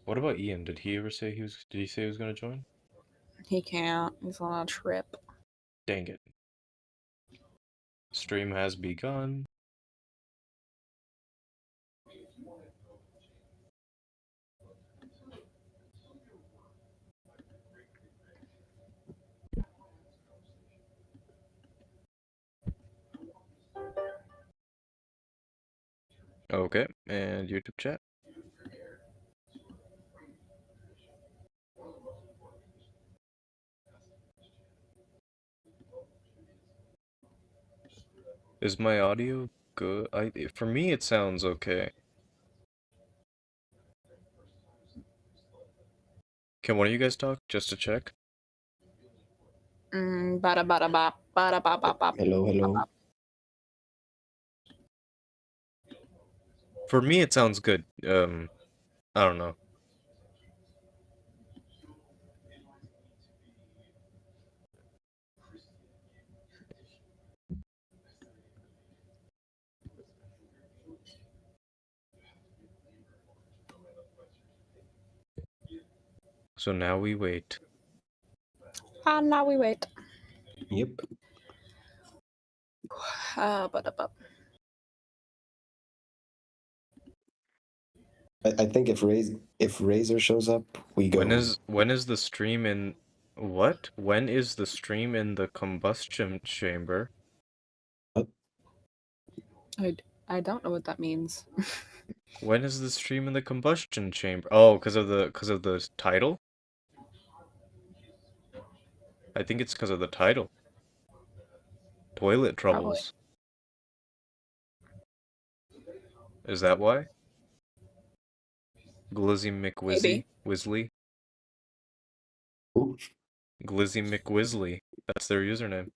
What about Ian? Did he ever say he was? Did he say he was gonna join? He can't. He's on a trip. Dang it. Stream has begun. Okay, and YouTube chat. Is my audio good? For me it sounds okay. Can one of you guys talk just to check? Bada bada bop. Bada bop bop bop. Hello, hello. For me it sounds good. I don't know. So now we wait. Now we wait. Yep. Bada bop. I think if Razor shows up, we go. When is the stream in what? When is the stream in the combustion chamber? What? I don't know what that means. When is the stream in the combustion chamber? Oh, because of the title? I think it's because of the title. Toilet troubles. Is that why? Glizzy McWizzy? Wizzly? Ooh. Glizzy McWizzly. That's their username.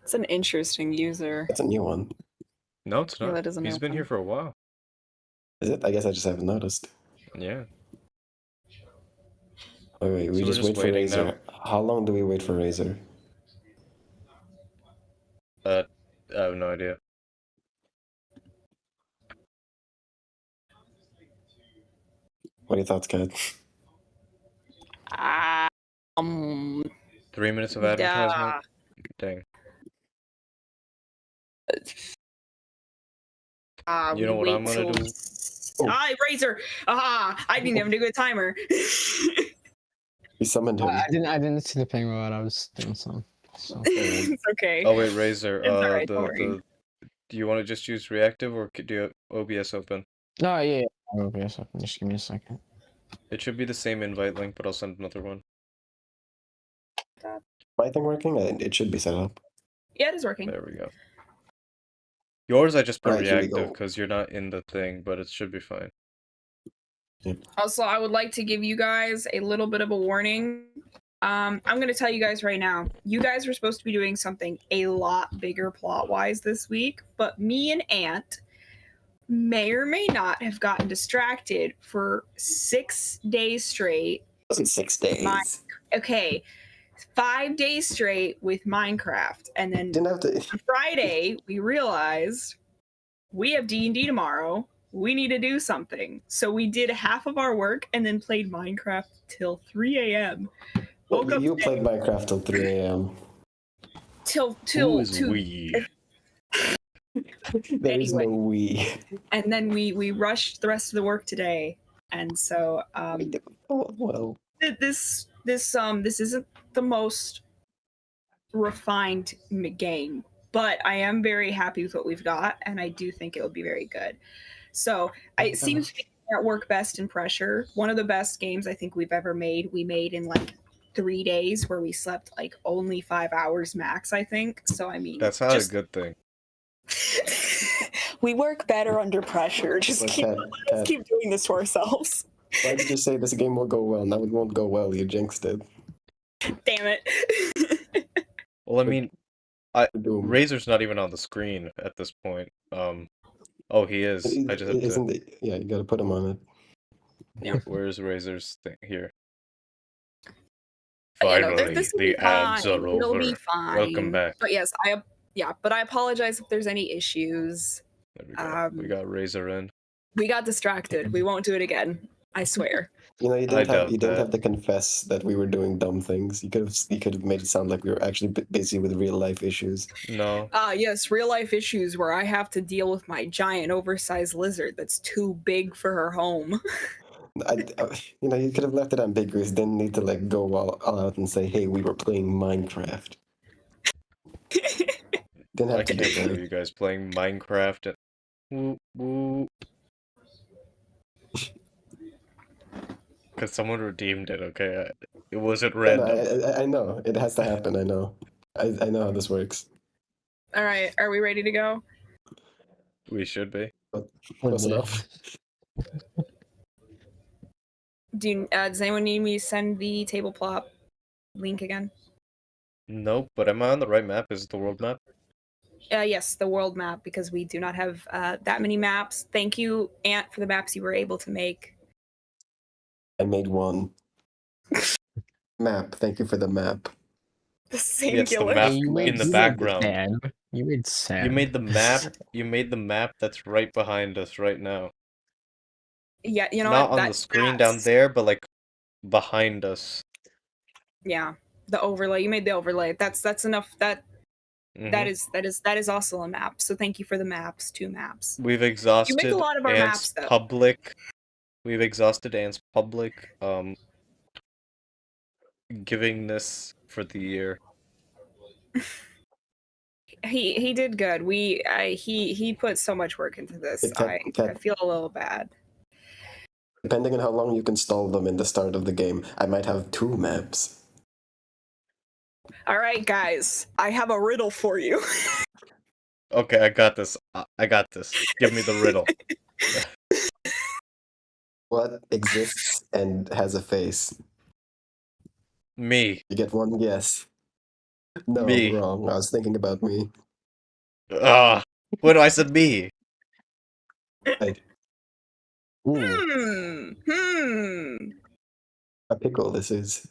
It's an interesting user. That's a new one. No, it's not. Yeah, that is a He's new been one. here for a while. Is it? I guess I just haven't noticed. Yeah. Wait, we So we're just wait for waiting Razor. now. How long do we wait for Razor? I have no idea. What are your thoughts, Kat? 3 minutes of advertisement? Dang. You know what I'm gonna do? Razor! I didn't even do a timer. We summoned him. I didn't see the ping while I was doing some. So. It's okay. Oh wait, Razor. It's alright, don't worry. Do you want to just use reactive or do you have OBS open? No, yeah. OBS open. Just give me a second. It should be the same invite link, but I'll send another one. My thing working? It should be set up. Yeah, it is working. There we go. Yours I just put Alright, here we reactive go. because you're not in the thing, but it should be fine. Also, I would like to give you guys a little bit of a warning. I'm going to tell you guys right now, you guys were supposed to be doing something a lot bigger plot-wise this week, but me and Ant may or may not have gotten distracted for 6 days straight. It wasn't 6 days. Okay, 5 days straight with Minecraft, and then Didn't have to. on Friday we realized we have D&D tomorrow. We need to do something. So we did half of our work and then played Minecraft till 3 a.m. Woke up You played Minecraft till 3 a.m. Till we? There is no we. And then we rushed the rest of the work today. And so well. this isn't the most refined game, but I am very happy with what we've got, and I do think it will be very good. So it seems to be at work best in pressure. One of the best games I think we've ever made. We made in like 3 days where we slept like only 5 hours max, I think. So I mean, That's not a good thing. We work better under pressure. Just keep doing this to ourselves. Why did you say this game will go well? Now it won't go well. You jinxed it. Damn it. Well, I mean, Razor's not even on the screen at this point. Oh, he is. I just have to. Yeah, you gotta put him on it. Yeah. Where's Razor's thing here? Finally, Finally, the ads are over. It'll be fine. Welcome back. But yes, but I apologize if there's any issues. There we go. We got Razor in. We got distracted. We won't do it again. I swear. You know, I doubt you didn't that. have to confess that we were doing dumb things. You could have made it sound like we were actually busy with real life issues. No. Yes, real life issues where I have to deal with my giant oversized lizard that's too big for her home. You know, you could have left it ambiguous. Didn't need to like go all out and say, "Hey, we were playing Minecraft." Didn't I have to can't do believe that. you guys playing Minecraft. Woo woo. Because someone redeemed it, okay? It wasn't No, random. I know it has to happen. I know. I know how this works. All right, are we ready to go? We should be. Close enough. Does anyone need me to send the table plot link again? Nope, but am I on the right map? Is it the world map? Yes, the world map, because we do not have that many maps. Thank you, Ant, for the maps you were able to make. I made one map. Thank you for the map. The Yeah, it's the singular. map You in the made background. sand. You made sand. You made the map. You made the map that's right behind us right now. Yeah, you know Not what? on the screen down there, but like behind us. Yeah, the overlay. You made the overlay. That's enough. That is also a map. So thank you for the maps. 2 maps. We've You make a exhausted lot of our Ant's maps, though. public. We've exhausted Ant's public givingness for the year. He did good. He put so much work into this. I feel a little bad. Depending on how long you can stall them in the start of the game, I might have 2 maps. All right, guys, I have a riddle for you. Okay, I got this. I got this. Give me the riddle. What exists and has a face? Me. You get 1 guess. No, Me. wrong. I was thinking about me. What do I said? Me. Right. Ooh. A pickle, this is.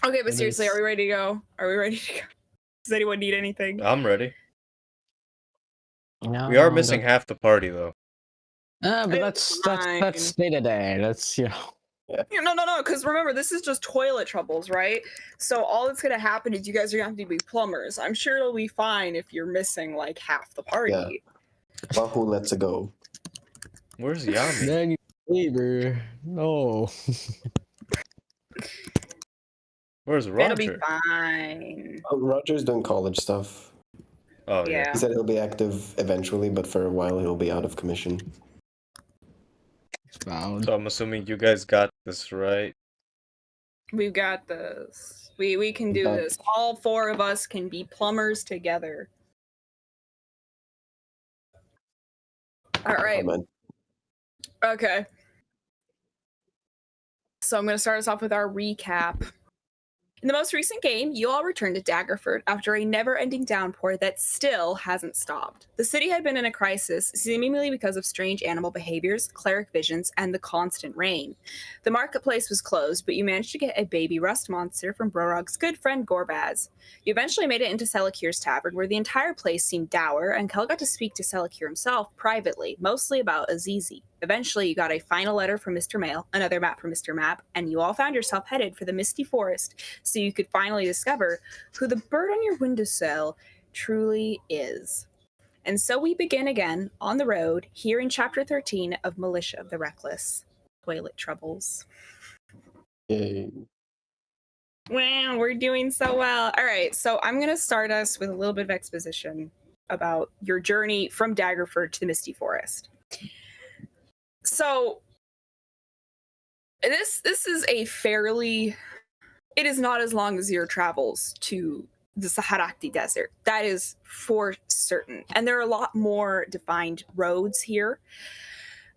Okay, but It seriously, is- are we ready to go? Are we ready to go? Does anyone need anything? I'm ready. No, We are no, missing half the party though. but It's fine. that's day to day. That's Yeah, no, because remember, this is just toilet troubles, right? So all that's gonna happen is you guys are gonna have to be plumbers. I'm sure it'll be fine if you're missing like half the party. Wahoo, let's go. Where's Yami? Then neighbor. No. Where's It'll be Roger? fine. Oh, Roger's doing college stuff. Oh yeah. Yeah. He said he'll be active eventually, but for a while he'll be out of commission. It's found. So I'm assuming you guys got this right. We've got this. We can do Got- this. All 4 of us can be plumbers together. All right. Comment. Okay. So I'm going to start us off with our recap. In the most recent game, you all returned to Daggerford after a never-ending downpour that still hasn't stopped. The city had been in a crisis, seemingly because of strange animal behaviors, cleric visions, and the constant rain. The marketplace was closed, but you managed to get a baby rust monster from Brorog's good friend Gorbaz. You eventually made it into Selekir's tavern, where the entire place seemed dour, and Kel got to speak to Selekir himself privately, mostly about Azizi. Eventually, you got a final letter from Mr. Mail, another map from Mr. Map, and you all found yourself headed for the Misty Forest, so you could finally discover who the bird on your windowsill truly is. And so we begin again on the road here in Chapter 13 of Militia of the Reckless. Toilet Troubles. Yay. Wow, we're doing so well. All right, so I'm going to start us with a little bit of exposition about your journey from Daggerford to the Misty Forest. So this is a fairly... It is not as long as your travels to the Saharakti Desert. That is for certain. And there are a lot more defined roads here.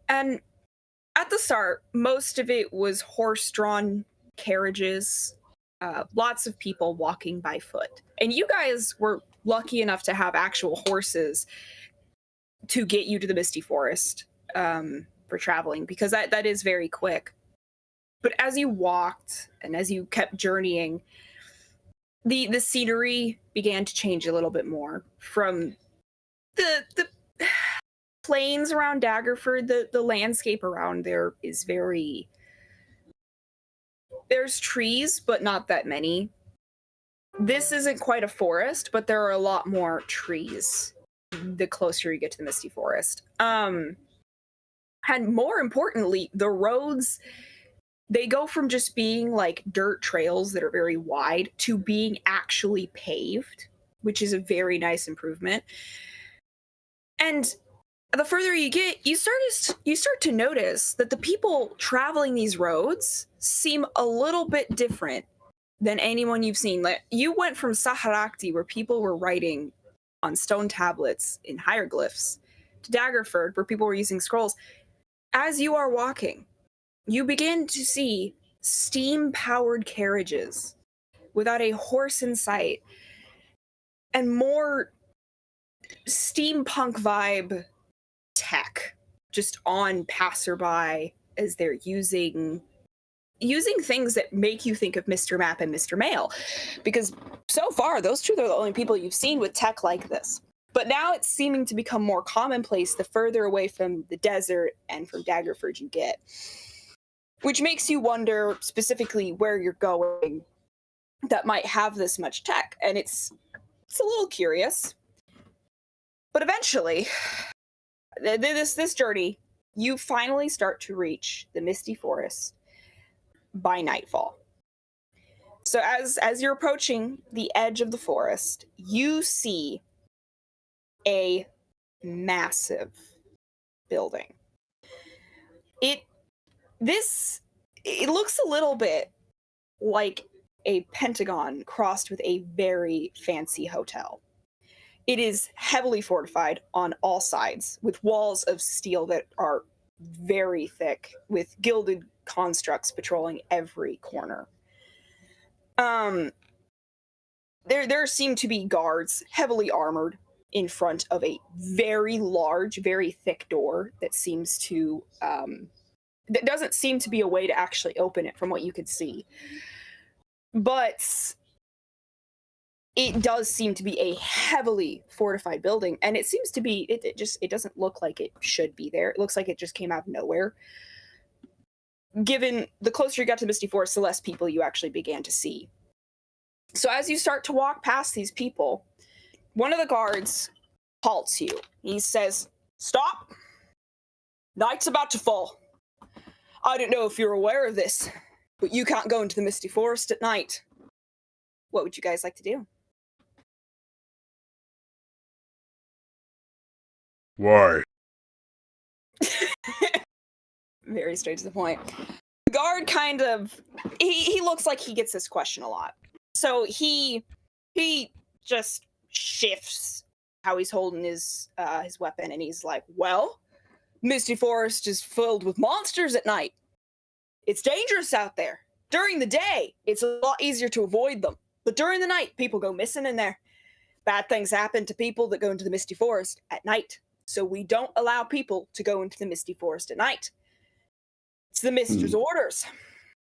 And at the start, most of it was horse-drawn carriages, lots of people walking by foot. And you guys were lucky enough to have actual horses to get you to the Misty Forest for traveling, because that is very quick. But as you walked and as you kept journeying, the scenery began to change a little bit more from the plains around Daggerford, the landscape around there is very... There's trees, but not that many. This isn't quite a forest, but there are a lot more trees the closer you get to the Misty Forest. And more importantly, the roads, they go from just being like dirt trails that are very wide to being actually paved, which is a very nice improvement. And the further you get, you start to notice that the people traveling these roads seem a little bit different than anyone you've seen. Like, you went from Saharakti, where people were writing on stone tablets in hieroglyphs, to Daggerford, where people were using scrolls. As you are walking, you begin to see steam-powered carriages without a horse in sight, and more steampunk vibe tech just on passerby as they're using things that make you think of Mr. Map and Mr. Mail, because so far those two are the only people you've seen with tech like this. But now it's seeming to become more commonplace the further away from the desert and from Daggerford you get, which makes you wonder specifically where you're going that might have this much tech, and it's a little curious. But eventually, this journey, you finally start to reach the Misty Forest by nightfall. So as you're approaching the edge of the forest, you see a massive building. It looks a little bit like a pentagon crossed with a very fancy hotel. It is heavily fortified on all sides, with walls of steel that are very thick, with gilded constructs patrolling every corner. There seem to be guards, heavily armored, in front of a very large, very thick door that seems to that doesn't seem to be a way to actually open it from what you could see. But it does seem to be a heavily fortified building, and it seems to be, it doesn't look like it should be there. It looks like it just came out of nowhere. Given the closer you got to the Misty Forest, the less people you actually began to see. So as you start to walk past these people, one of the guards halts you. He says, "Stop! Night's about to fall. I don't know if you're aware of this, but you can't go into the Misty Forest at night. What would you guys like to do?" Why? Very straight to the point. The guard kind of, he looks like he gets this question a lot. So he just shifts how he's holding his weapon, and he's like, "Well, Misty Forest is filled with monsters at night. It's dangerous out there. During the day, it's a lot easier to avoid them. But during the night, people go missing in there. Bad things happen to people that go into the Misty Forest at night. So we don't allow people to go into the Misty Forest at night. It's the Mister's orders.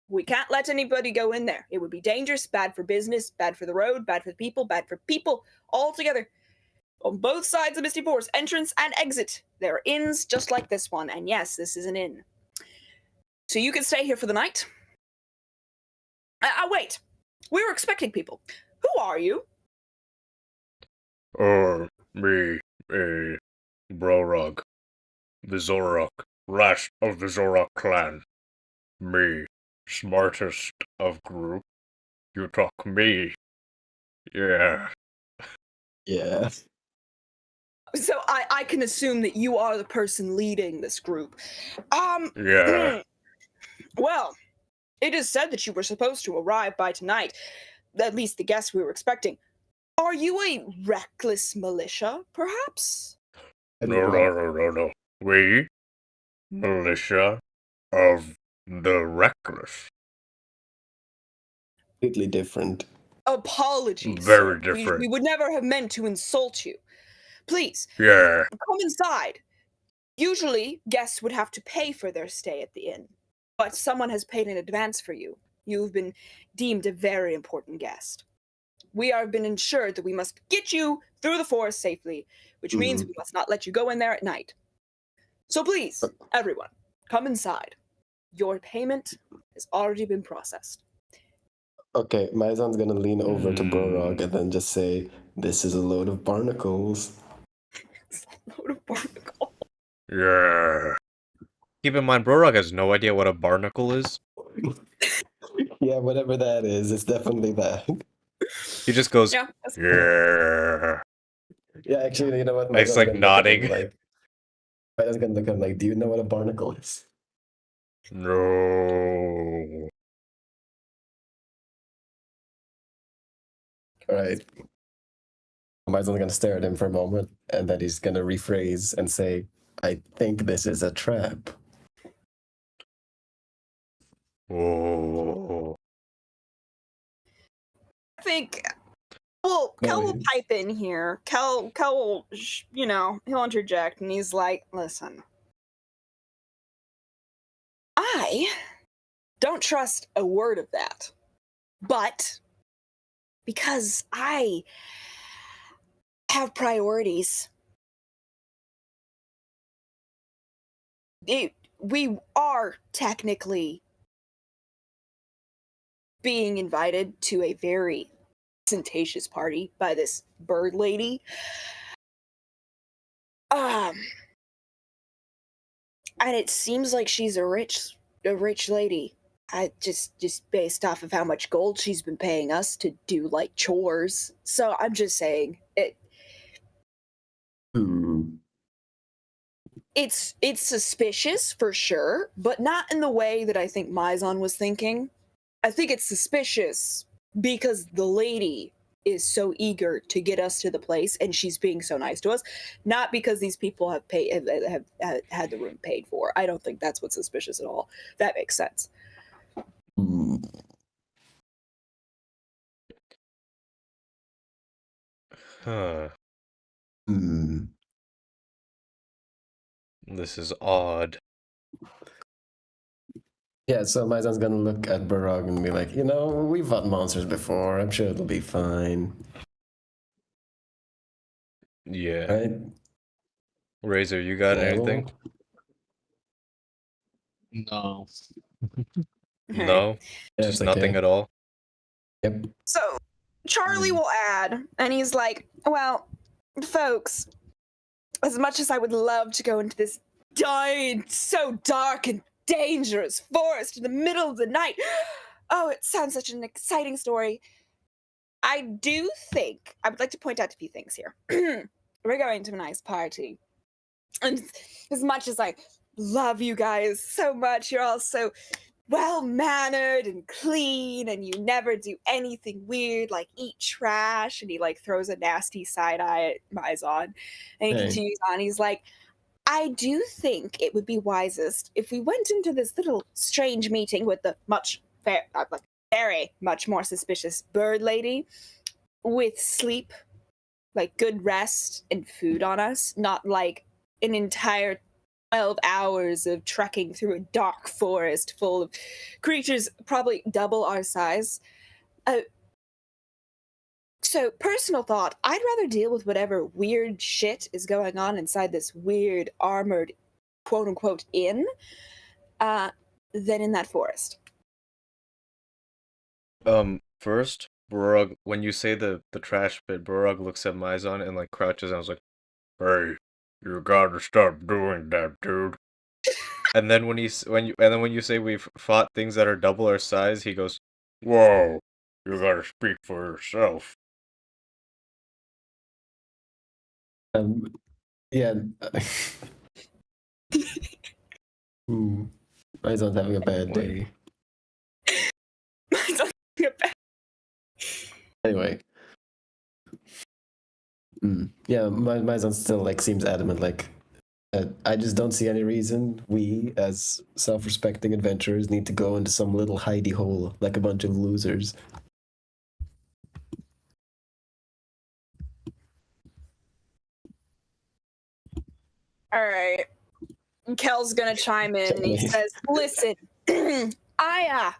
We can't let anybody go in there. It would be dangerous, bad for business, bad for the road, bad for the people, bad for people all together. On both sides of Misty Forest, entrance and exit, there are inns just like this one. And yes, this is an inn. So you can stay here for the night. Wait. We were expecting people. Who are you?" Me, Brorog, the Zorok, last of the Zorok clan. Me, smartest of group. You talk me. Yeah. Yeah. So I can assume that you are the person leading this group. Yeah. Well, it is said that you were supposed to arrive by tonight. At least the guests we were expecting. Are you a reckless militia, perhaps? No. We, militia of the reckless. Completely different. Apologies. Very sir. different. We would never have meant to insult you. Please, Yeah. come inside. Usually, guests would have to pay for their stay at the inn, but someone has paid in advance for you. You've been deemed a very important guest. We have been ensured that we must get you through the forest safely, which means we must not let you go in there at night. So please, everyone, come inside. Your payment has already been processed. Okay, Maizan's gonna lean over to Borog and then just say, "This is a load of barnacles." It's a load of barnacle. Yeah. Keep in mind, Brorog has no idea what a barnacle is. Yeah, whatever that is, it's definitely that. He just goes, Yeah. yeah. Yeah, actually, you know what? It's like nodding. Maizan's gonna look at him like, "Do you know what a barnacle is?" No. All right. Maizan's gonna stare at him for a moment, and then he's gonna rephrase and say, "I think this is a trap." Oh. I think. Well, Kel will Nice. pipe in here. Kel will, he'll interject, and he's like, "Listen, I don't trust a word of that, but because I have priorities, we are technically being invited to a very ostentatious party by this bird lady. And it seems like she's a rich lady. I just based off of how much gold she's been paying us to do like chores. So I'm just saying it's suspicious for sure, but not in the way that I think Maizon was thinking. I think it's suspicious because the lady is so eager to get us to the place and she's being so nice to us, not because these people have had the room paid for. I don't think that's what's suspicious at all. That makes sense. Huh. Hmm. This is odd. Yeah, so Maizan's gonna look at Barog and be like, we've fought monsters before. I'm sure it'll be fine. Yeah. Right? Razor, you got anything? No. No? Yeah, Just it's okay. nothing at all? Yep. So Charlie will add, and he's like, well, folks, as much as I would love to go into this so dark and dangerous forest in the middle of the night, oh, it sounds such an exciting story. I do think I would like to point out a few things here. We're going to a nice party. And as much as I love you guys so much, you're all so well-mannered and clean, and you never do anything weird like eat trash. And he like throws a nasty side eye at Maizon. And he continues on. He's like, I do think it would be wisest if we went into this little strange meeting with the very much more suspicious bird lady with sleep, like good rest and food on us, not like an entire 12 hours of trekking through a dark forest full of creatures probably double our size. So, personal thought, I'd rather deal with whatever weird shit is going on inside this weird armored quote-unquote inn than in that forest. First, Borog, when you say the trash bit, Borog looks at Maizon and like crouches and I was like, hey, you gotta stop doing that, dude. And then when you say we've fought things that are double our size, he goes, whoa, you gotta speak for yourself. Yeah. Maizon's having a bad day. Anyway. Yeah, Maizon still like seems adamant, like, I just don't see any reason we, as self-respecting adventurers, need to go into some little hidey hole like a bunch of losers. All right. Kel's gonna chime in and he says, listen, I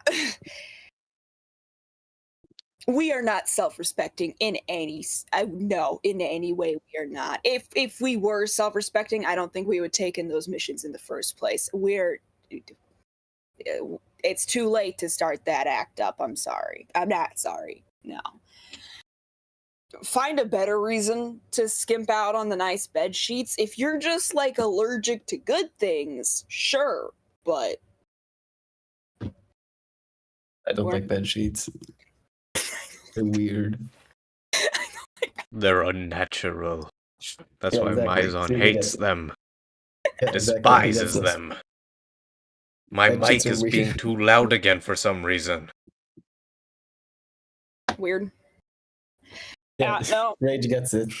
we are not self-respecting in any no, in any way we are not. If we were self-respecting, I don't think we would take in those missions in the first place. It's too late to start that act up. I'm sorry. I'm not sorry. No. Find a better reason to skimp out on the nice bed sheets. If you're just like allergic to good things, sure, but I don't like bed sheets. They're weird. They're unnatural. That's Yeah, why exactly. Mizon See, hates yeah. them, Yeah, exactly. despises That's- them. My Bed sheets mic are is weird. being too loud again for some reason. weird. Yeah, No. Rage gets it.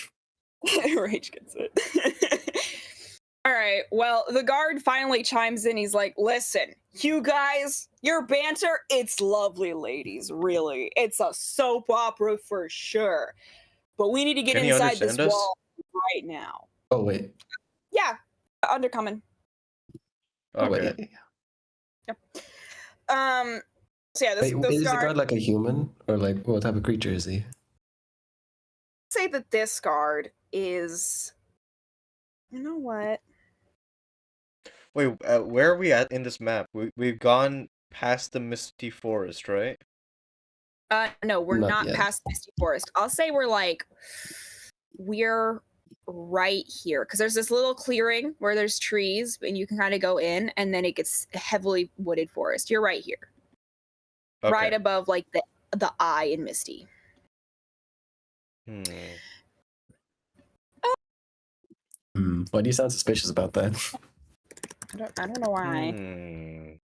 Rage gets it. All right. Well, the guard finally chimes in. He's like, listen, you guys, your banter, it's lovely, ladies. Really. It's a soap opera for sure. But we need to get Can he inside this understand us? wall right now. Oh wait. Yeah. Undercommon. Oh wait. Okay. So yeah, this Wait, is the guard, guard like a human or like what type of creature is he? say that this guard is, you know what? Wait, where are we at in this map? We've gone past the Misty Forest, right? No, we're Not not yet. past Misty Forest. I'll say we're right here because there's this little clearing where there's trees and you can kind of go in, and then it gets heavily wooded forest. You're right here, Okay. right above like the eye in Misty. Why do you sound suspicious about that? I don't know why.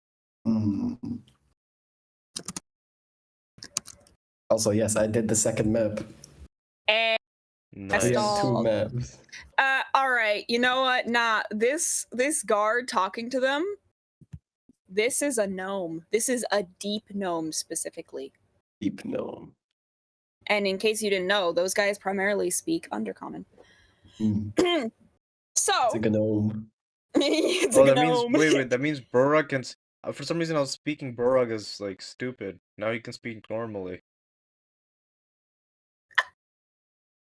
Also, yes, I did the second map. And Nice. We have Stall. 2 maps. all right, you know what? Nah, this guard talking to them. This is a gnome. This is a deep gnome specifically. Deep gnome. And in case you didn't know, those guys primarily speak Undercommon. So It's a gnome. it's Oh, a that means gnome. wait. That means Burrug can. For some reason, I was speaking Burrug as like stupid. Now he can speak normally.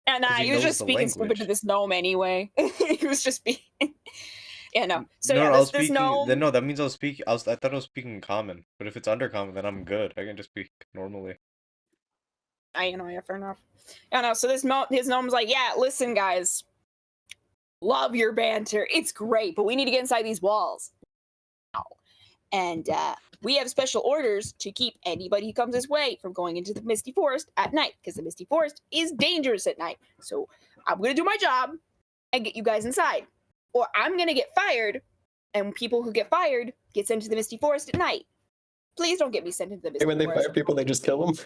And 'Cause he he was knows just the speaking stupid to language. this gnome anyway. He was just being. Yeah, no. So no, yeah, I was this speaking. gnome. Then no, that means I was speaking. I thought I was speaking common. But if it's undercommon, then I'm good. I can just speak normally. Yeah, fair enough. Yeah, no. So his gnome's like, yeah, listen, guys. Love your banter. It's great, but we need to get inside these walls. And we have special orders to keep anybody who comes this way from going into the Misty Forest at night, because the Misty Forest is dangerous at night. So I'm going to do my job and get you guys inside. Or I'm going to get fired, and people who get fired get sent to the Misty Forest at night. Please don't get me sent into the Misty When they Forest. fire people, they just kill them.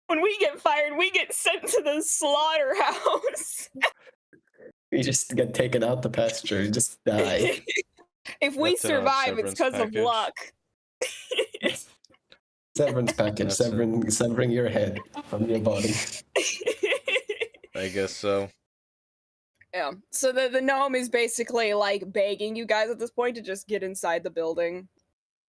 When we get fired, we get sent to the slaughterhouse. You just get taken out the pasture. You just die. If we That's an odd survive, it's severance because of package. luck. Severance package. That's a- Severing your head from your body. I guess so. Yeah. So the gnome is basically like begging you guys at this point to just get inside the building.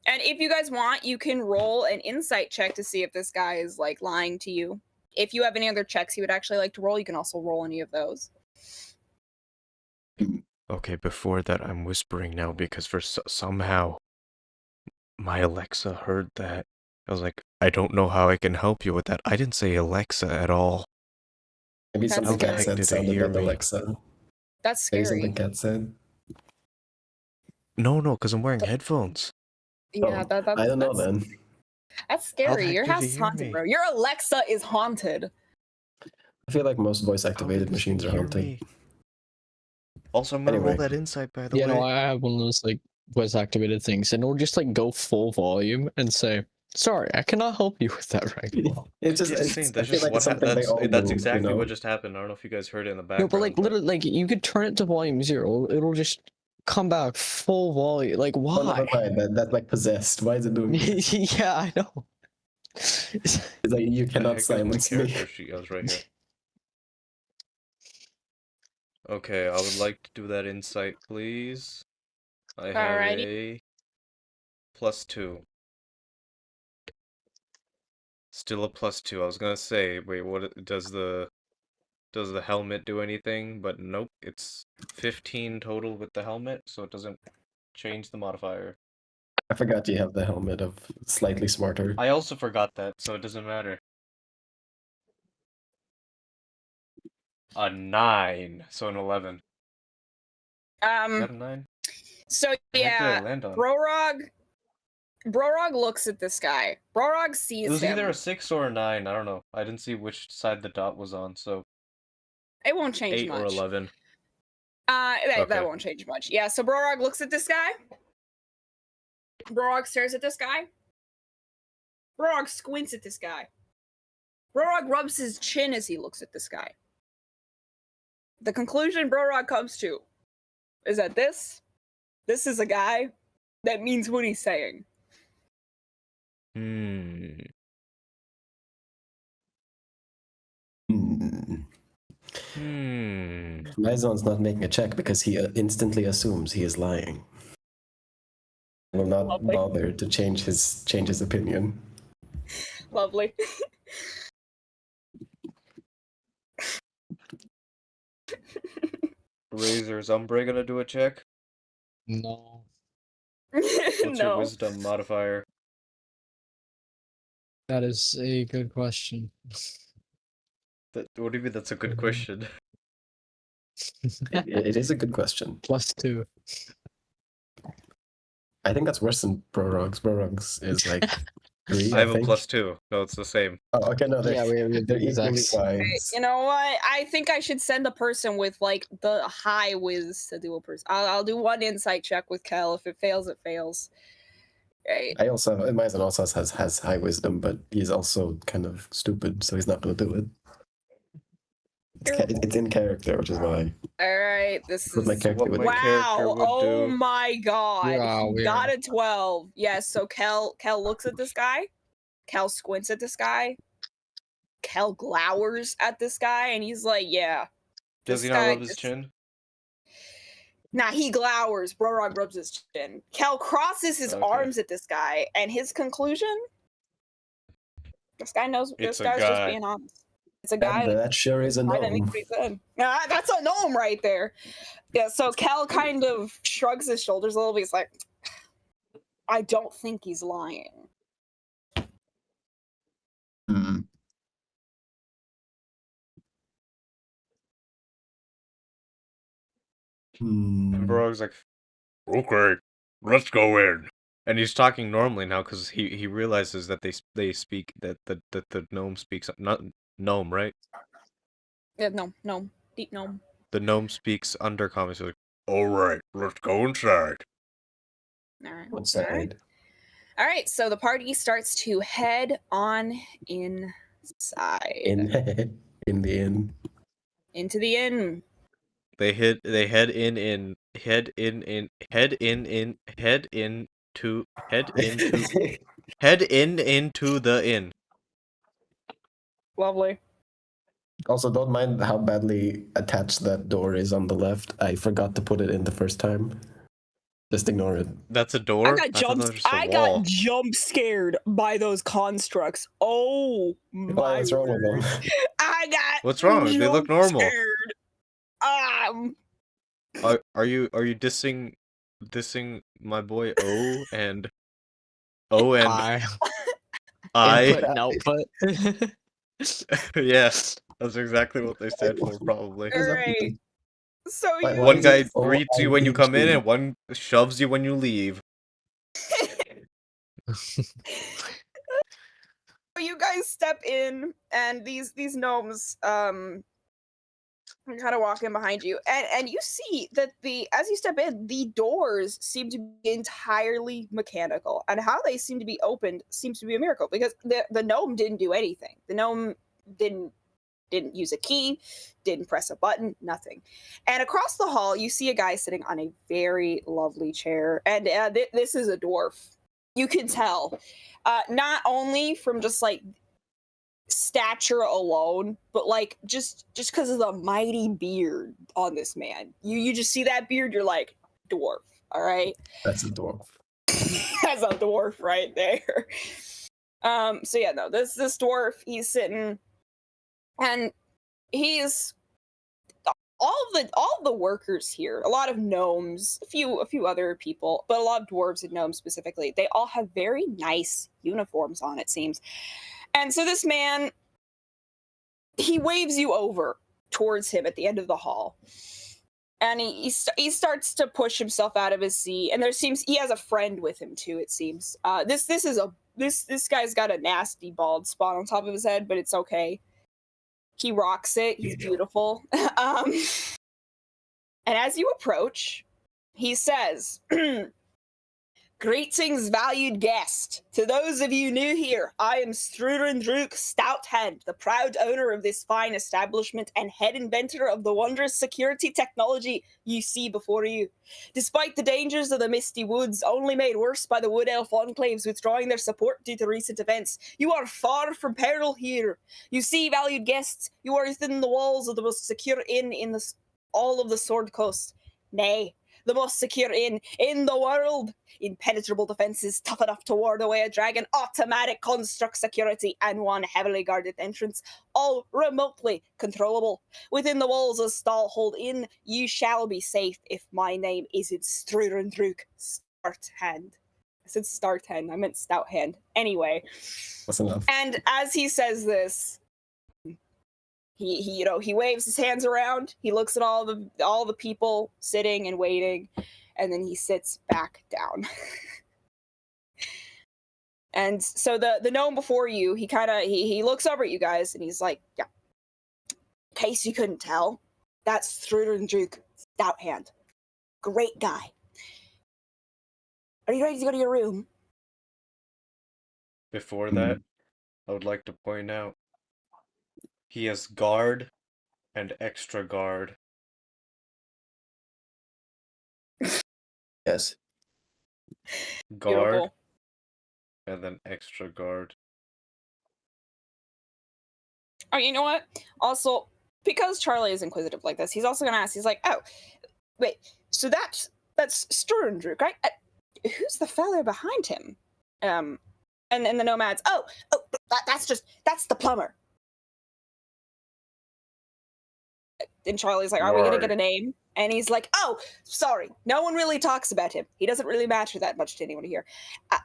And if you guys want, you can roll an insight check to see if this guy is like lying to you. If you have any other checks you would actually like to roll, you can also roll any of those. Okay, before that, I'm whispering now because somehow my Alexa heard that. I was like, I don't know how I can help you with that. I didn't say Alexa at all. Maybe That's something Cat scary. said Did they sounded hear like me? Alexa. That's Maybe scary. something Cat said. No, because I'm wearing headphones. Yeah, Oh, I don't know that's, then. that's How the scary. heck Your did house he is hear haunted, me? bro. Your Alexa is haunted. I feel like most voice How activated did this machines thing are hear haunted. me? Also, I'm gonna roll Anyway. that insight, by the Yeah, way. no, I have one of those like voice activated things, and it'll just like go full volume and say, "Sorry, I cannot help you with that right now." It's just, Yeah, it's, same. I That's feel just like what it's something they all that's do, exactly you know? what just happened. I don't know if you guys heard it in the No, background. but like literally, like you could turn it to volume 0. It'll just come back full volume. Like Oh, never why? mind. That's like possessed. Why is it doing that? Yeah, I know. It's like, you the cannot heck is my silence me. character sheet? I was right here. Okay, I would like to do that insight, please. I have Alrighty. a +2. Still a +2. I was gonna say, wait, what does the helmet do anything? But nope, it's 15 total with the helmet, so it doesn't change the modifier. I forgot you have the helmet of slightly smarter. I also forgot that, so it doesn't matter. A 9, so an 11. Got a 9? So The heck did I yeah, land on? Brorog looks at this guy. Brorog It sees was him. either a 6 or a 9. I don't know. I didn't see which side the dot was on, so It won't change 8 much. or 11. That Okay. won't change much. Yeah, so Brorog looks at this guy. Brorog stares at this guy. Brorog squints at this guy. Brorog rubs his chin as he looks at this guy. The conclusion Brorog comes to is that this is a guy that means what he's saying. Hmm. Lyzon's not making a check because he instantly assumes he is lying. Will not Lovely. bother to change his opinion. Lovely. Razor's Umbre gonna do a check? No. What's your No. wisdom modifier? That is a good question. What do you mean that's a good question? It is a good question. +2. I think that's worse than Brorog's. Brorog's is like 3. I have a think. +2. No, it's the same. Oh, okay, no, they're, Yeah, we they're equally exact. wise. You know what? I think I should send a person with like the high whiz to do a person. I'll do one insight check with Kel. If it fails, it fails. Right. I also, Myzon also has high wisdom, but he's also kind of stupid, so he's not going to do it. It's in character, which is why. All right. This What my is character What would my do. character wow. would Oh do. my god. Yeah, He weird. got a 12. Yes. So Kel looks at this guy. Kel squints at this guy. Kel glowers at this guy, and he's like, "Yeah." Does this he not guy rub his just- chin? Nah, he glowers. Brorog rubs his chin. Kel crosses his Okay. arms at this guy, and his conclusion: this guy knows. It's This a guy's just guy. being honest. It's a guy. That sure is a That means gnome. what he said. Nah, that's a gnome right there. Yeah. So Kel kind of shrugs his shoulders a little bit. He's like, "I don't think he's lying." Hmm. And Brog's like, okay, let's go in. And he's talking normally now because he realizes that they speak that the gnome speaks not gnome, right? Yeah, gnome, deep gnome. The gnome speaks undercommon. He's like, all right, let's go inside. All right. One All right. side. All right. So the party starts to head on inside In the inn. into the inn. They head into head into the inn. Lovely. Also, don't mind how badly attached that door is on the left. I forgot to put it in the first time. Just ignore it. That's a door. I got wall. jump scared by those constructs. Oh my! What's wrong with them? I got. What's wrong? They look jump normal. Scared. Are you dissing my boy O and I. I? Input and output. Yes, that's exactly what they stand for, probably. All right. So Why- you. why One is guy it greets you when you come in, OIPG? and one shoves you when you leave. You guys step in, and these gnomes kind of walk in behind you, and you see that as you step in, the doors seem to be entirely mechanical, and how they seem to be opened seems to be a miracle because the gnome didn't do anything. The gnome didn't use a key, didn't press a button, nothing. And across the hall, you see a guy sitting on a very lovely chair, and this is a dwarf. You can tell, not only from just like stature alone, but like just because of the mighty beard on this man. You just see that beard, you're like, dwarf. All right. That's a dwarf. That's a dwarf right there. So yeah, no, this dwarf, he's sitting, and he's all the workers here, a lot of gnomes, a few other people, but a lot of dwarves and gnomes specifically, they all have very nice uniforms on, it seems. And so this man, he waves you over towards him at the end of the hall. And he starts to push himself out of his seat, and he has a friend with him too, it seems. This guy's got a nasty bald spot on top of his head, but it's okay. He rocks it. He's beautiful. And as you approach, he says, "Greetings, valued guest. To those of you new here, I am Strudendruk Stouthand, the proud owner of this fine establishment and head inventor of the wondrous security technology you see before you. Despite the dangers of the misty woods, only made worse by the wood elf enclaves withdrawing their support due to recent events, you are far from peril here. You see, valued guests, you are within the walls of the most secure inn in all of the Sword Coast. Nay, the most secure inn in the world. Impenetrable defenses, tough enough to ward away a dragon, automatic construct security, and one heavily guarded entrance, all remotely controllable. Within the walls of Stallhold Inn, you shall be safe if my name isn't Strudendruk Starthand. I said Starthand, I meant Stouthand. Anyway. That's enough. And as he says this, he waves his hands around, he looks at all the people sitting and waiting, and then he sits back down. And so the gnome before you, he looks over at you guys and he's like, yeah, in case you couldn't tell, that's Strudendruk Stouthand. Great guy. Are you ready to go to your room? Before that, I would like to point out he has guard and extra guard. Yes. Guard Beautiful. and then extra guard. Oh, you know what? Also, because Charlie is inquisitive like this, he's also gonna ask. He's like, "Oh, wait. So that's Strudendruk, right? Who's the fella behind him?" And the nomads. Oh, that's the plumber. And Charlie's like, "Are we gonna get a name?" And he's like, "Oh, sorry. No one really talks about him. He doesn't really matter that much to anyone here.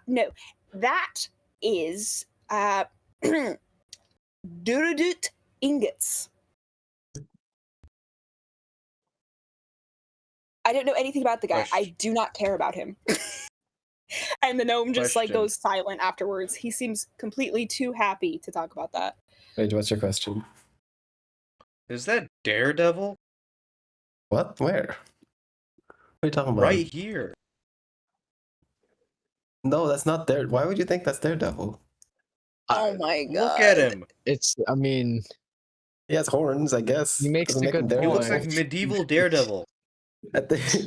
No, that is Duradut Ingots. I don't know anything about the guy. I do not care about him." And the gnome just like goes silent afterwards. He seems completely too happy to talk about that. Wait, what's your question? Is that Daredevil? What? Where? What are you talking about? Right here. No, that's not there. Why would you think that's Daredevil? Oh my god. Look at him. I mean, He has horns, I guess. He makes Doesn't a make him good He looks Daredevil. like medieval Daredevil.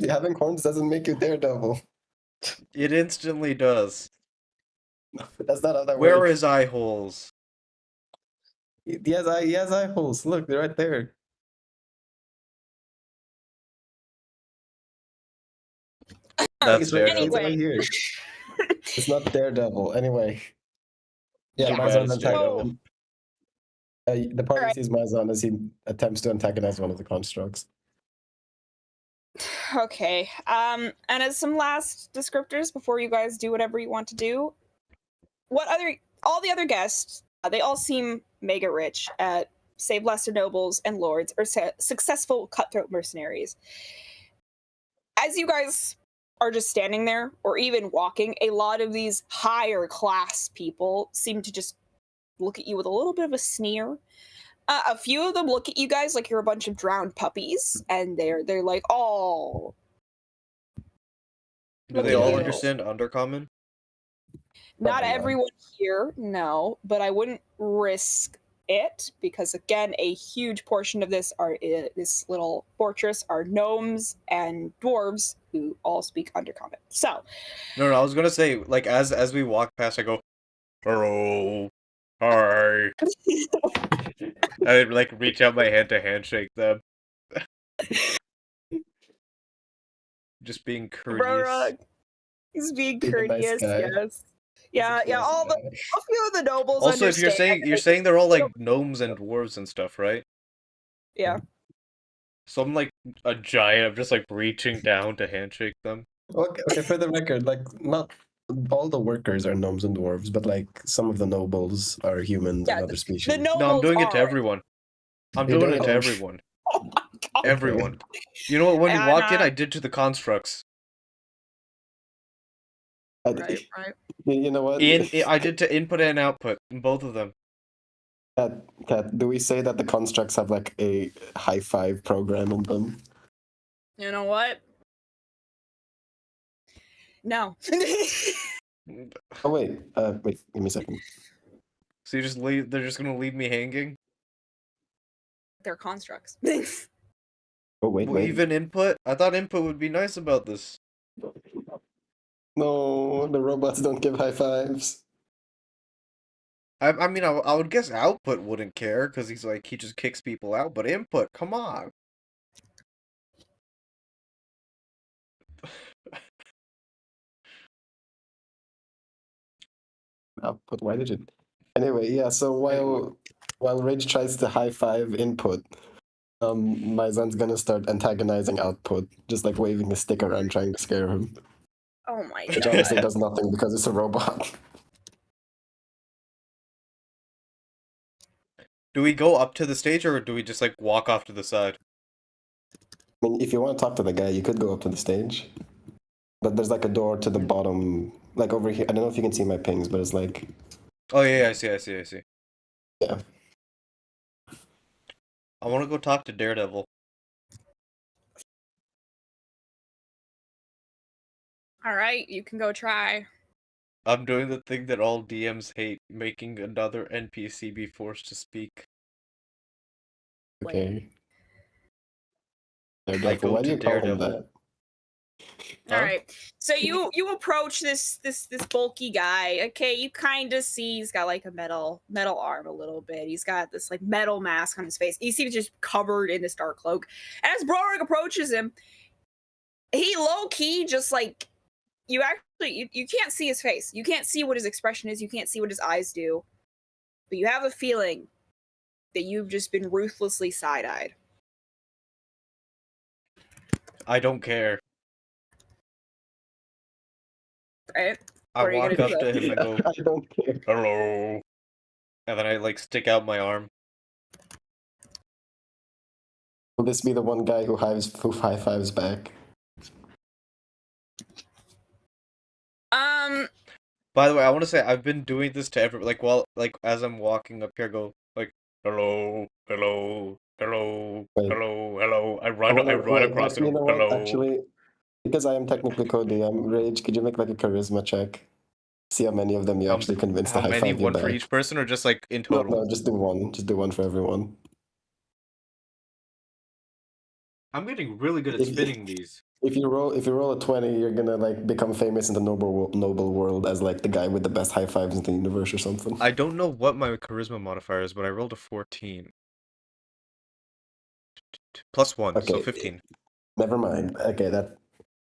Having horns doesn't make you Daredevil. It instantly does. That's not how that Where are works. his eye holes? He has eye holes. Look, they're right there. That's He's right, Daredevil. he's right here. It's not Daredevil. Anyway. Yeah, Yeah. Mazan That is antagonizes him. The party Alright. sees Mazan as he attempts to antagonize one of the constructs. Okay. And as some last descriptors before you guys do whatever you want to do, all the other guests, they all seem mega rich, save lesser nobles and lords or successful cutthroat mercenaries. As you guys are just standing there or even walking, a lot of these higher class people seem to just look at you with a little bit of a sneer. A few of them look at you guys like you're a bunch of drowned puppies, and they're like, "Oh." Do they all understand Undercommon? Not Probably not. everyone here, no, but I wouldn't risk it because, again, a huge portion of this little fortress are gnomes and dwarves who all speak Undercommon. So, No, I was gonna say, like, as we walk past, I go, "Hello, hi." I would like reach out my hand to handshake them. Just being Bro courteous. Rug. He's being He's a nice courteous, guy. yes. Yeah, He's a yeah, nice all the guy. a few of the nobles Also, if understand. you're saying they're all like gnomes and dwarves and stuff, right? Yeah. So I'm like a giant. I'm just like reaching down to handshake them. Okay, for the record, like not all the workers are gnomes and dwarves, but like some of the nobles are humans Yeah, and other the species. nobles No, I'm doing it to are. everyone. I'm You're doing doing it it to all- everyone. Oh my god. Everyone. You know what? When you And, walked in, I did to the constructs. Right. You know what? I did to input and output, both of them. Kat, do we say that the constructs have like a high five program in them? You know what? No. Oh wait, wait, give me a second. So you just leave? They're just gonna leave me hanging? They're constructs. Oh wait, Well, wait. even input? I thought input would be nice about this. No, the robots don't give high fives. I mean, I would guess output wouldn't care because he's like he just kicks people out. But input, come on. Output, why did you? Anyway, yeah. So while Rage tries to high five input, Maizan's gonna start antagonizing output, just like waving a stick around trying to scare him, Oh my which god. obviously does nothing because it's a robot. Do we go up to the stage or do we just like walk off to the side? I mean, if you want to talk to the guy, you could go up to the stage, but there's like a door to the bottom, like over here. I don't know if you can see my pings, but it's like, Oh yeah, I see. yeah. I want to go talk to Daredevil. All right, you can go try. I'm doing the thing that all DMs hate, making another NPC be forced to speak. Okay. I Daredevil, go why do to you call him Daredevil. that? All Huh? right. So you approach this bulky guy. Okay, you kind of see he's got like a metal arm a little bit. He's got this like metal mask on his face. He seems just covered in this dark cloak. As Brorik approaches him, he low key just like you can't see his face. You can't see what his expression is. You can't see what his eyes do. But you have a feeling that you've just been ruthlessly side-eyed. I don't care. Right? I What are you walk gonna up do? to him and go, I don't care. hello. And then I like stick out my arm. Will this be the one guy who high fives back? By the way, I want to say I've been doing this to every as I'm walking up here, I go like hello, hello, hello, Wait. hello, hello. I run Wait, across you and know go, what? hello. Actually, because I am technically co-DM, Rage, could you make like a charisma check? See how many of them you actually convinced to How high many? five you One for back. each person, or just like in No, total? no, just do one. Just do one for everyone. I'm getting really good at If- spinning these. If you roll a 20, you're gonna like become famous in the noble world as like the guy with the best high fives in the universe or something. I don't know what my charisma modifier is, but I rolled a 14. Plus 1, so Okay. 15. Never mind. Okay,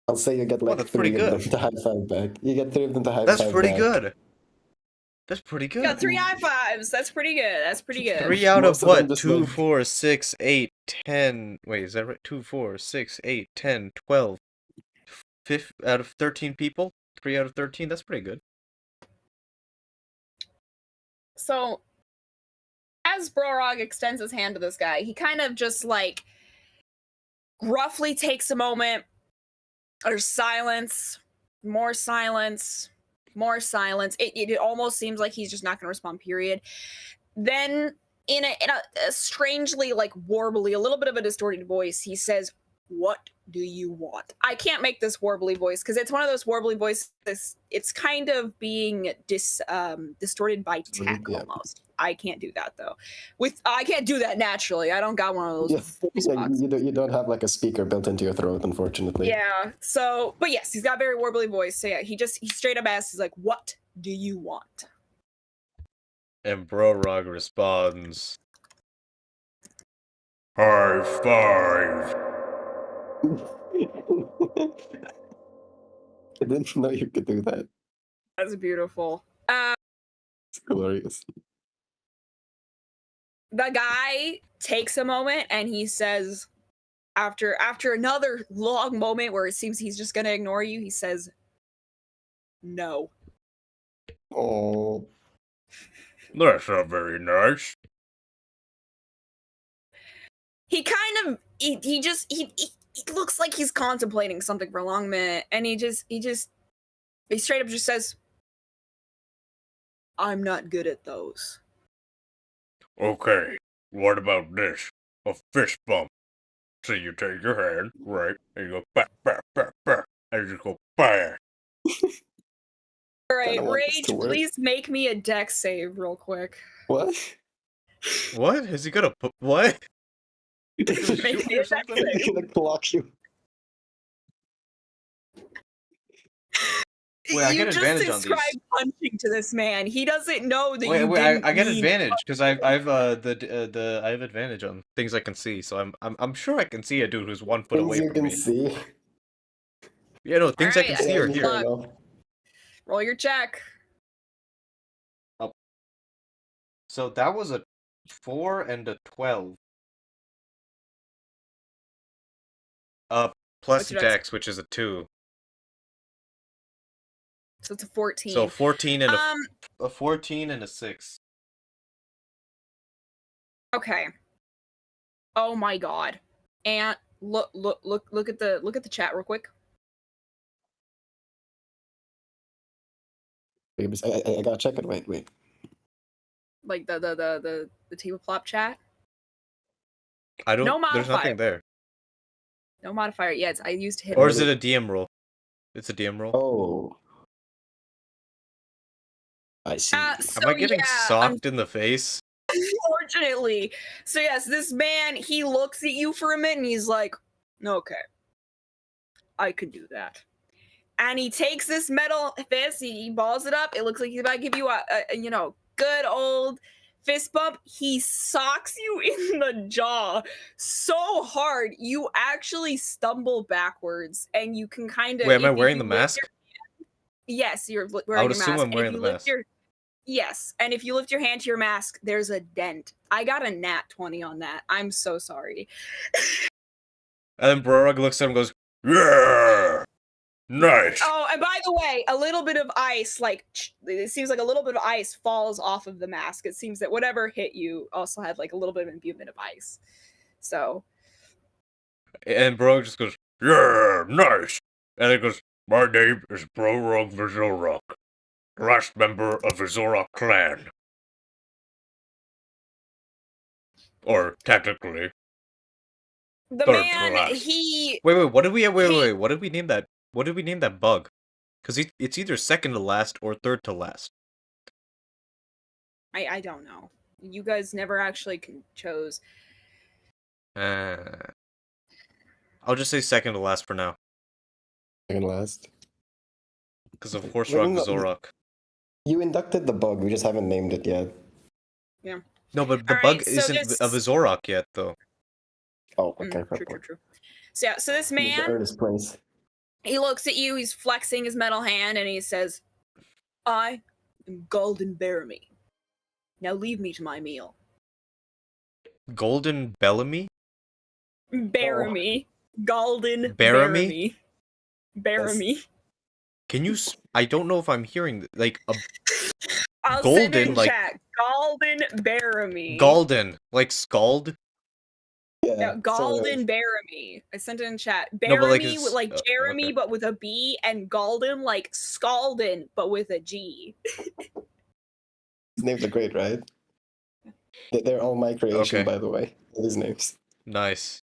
I'll say you get like that's 3 pretty of them good. to high five back. You get 3 of them to high That's five pretty back. good. That's pretty good. Got 3 high fives. That's pretty good. That's pretty good. 3 out Most of of them what? just 2, like- 4, 6, 8, 10. Wait, is that right? 2, 4, 6, 8, 10, 12. 5 out of 13 people? 3 out of 13? That's pretty good. So, as Brorog extends his hand to this guy, he kind of just like roughly takes a moment. There's silence, more silence, more silence. It almost seems like he's just not going to respond, period. Then, in a strangely like warbly, a little bit of a distorted voice, he says, "What do you want?" I can't make this warbly voice because it's one of those warbly voices. It's kind of being distorted by tech Yeah. almost. I can't do that though. I can't do that naturally. I don't got one of those Yes, voice yeah, boxes. you don't have like a speaker built into your throat, unfortunately. Yeah. So, but yes, he's got a very warbly voice. So yeah, he straight up asks, he's like, "What do you want?" And Brorog responds, high five. I didn't know you could do that. That's beautiful. It's glorious. The guy takes a moment and he says, after another long moment where it seems he's just gonna ignore you, he says, "No." Oh, That's not very nice. He kind of he looks like he's contemplating something for a long minute, and he straight up just says, "I'm not good at those." Okay, what about this? A fist bump. So you take your hand, right, and you go back, back, back, back, and you just go bang. All right, Kinda want this Rage, to work. please make me a dex save real quick. what? What? Is he gonna put what? He's Make me a dex save. gonna clock you. Wait, I You get just advantage on described these. punching to this man. He doesn't know that Wait, you wait, didn't I get mean- advantage because I've I have advantage on things I can see, so I'm sure I can see a dude who's 1 foot Things away you from can me. see. Yeah, no, things I can Alright, see are Yeah, here. fair enough. Roll your check. So that was a 4 and a 12. Plus What's your dex? Dex, which is a 2. So it's a 14. So 14 and Um, 14 and a 6. okay. Oh my god. And look at the chat real quick. I gotta check it. Wait. Like the table plop chat. I don't. No There's modifier. nothing there. No modifier. Yeah, I used hit. Or is it a DM roll? It's a DM roll. Oh. I see. So, Am I getting yeah, socked in the face? Unfortunately. So yes, this man, he looks at you for a minute and he's like, "Okay, I could do that." And he takes this metal fist, he balls it up. It looks like he's about to give you a good old fist bump. He socks you in the jaw so hard you actually stumble backwards, and you can kind of. Wait, am I wearing the mask? Yes, you're wearing I would your assume mask. I'm wearing the mask. Yes, and if you lift your hand to your mask, there's a dent. I got a nat 20 on that. I'm so sorry. And then Borog looks at him and goes, "Yeah, nice." Oh, and by the way, a little bit of ice, it seems like a little bit of ice falls off of the mask. It seems that whatever hit you also had like a little bit of imbuement of ice. So. And Borog just goes, "Yeah, nice." And it goes, "My name is Borog Vizorok, last member of Vizorok clan." Or technically. The Third man, class. he. Wait, what did we what did we name that? What did we name that bug? Because it's either second to last or third to last. I don't know. You guys never actually chose. I'll just say second to last for now. Second last. Because of Horse Wait, Rock no, Vizorok. You inducted the bug. We just haven't named it yet. Yeah. No, but the All bug right, so isn't this- a Vizorok yet, though. Oh, okay. True. So yeah, so this The man, earnest place. he looks at you, he's flexing his metal hand, and he says, "I am Golden Baramy. Now leave me to my meal." Golden Bellamy? Baramy. Golden Baramy? Baramy. Can you... I don't know if I'm hearing... Like, a I'll golden, send it in like... chat. Golden Baramy. Golden. Like, scald? Yeah. No, sort of. Golden Baramy. I sent it in chat. No, but, like, Baramy it's- with like Jeremy, okay. but with a B, and Golden like Scalden, but with a G. These names are great, right? They're all my creation, Okay. by the way. These names. Nice.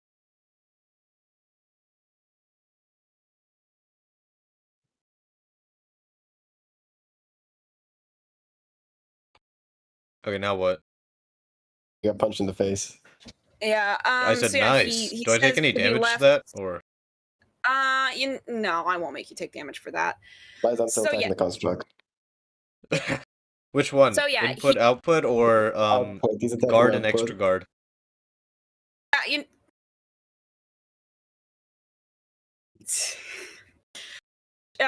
Okay, now what? You got punched in the face. Yeah. I said so yeah, nice. he Do I take says any to be damage left- to that? Or... No, I won't make you take damage for that. Why is that still So, attacking yeah. the construct? Which one? So, yeah, Input, output, or Output. He's attacking guard and output. extra guard? You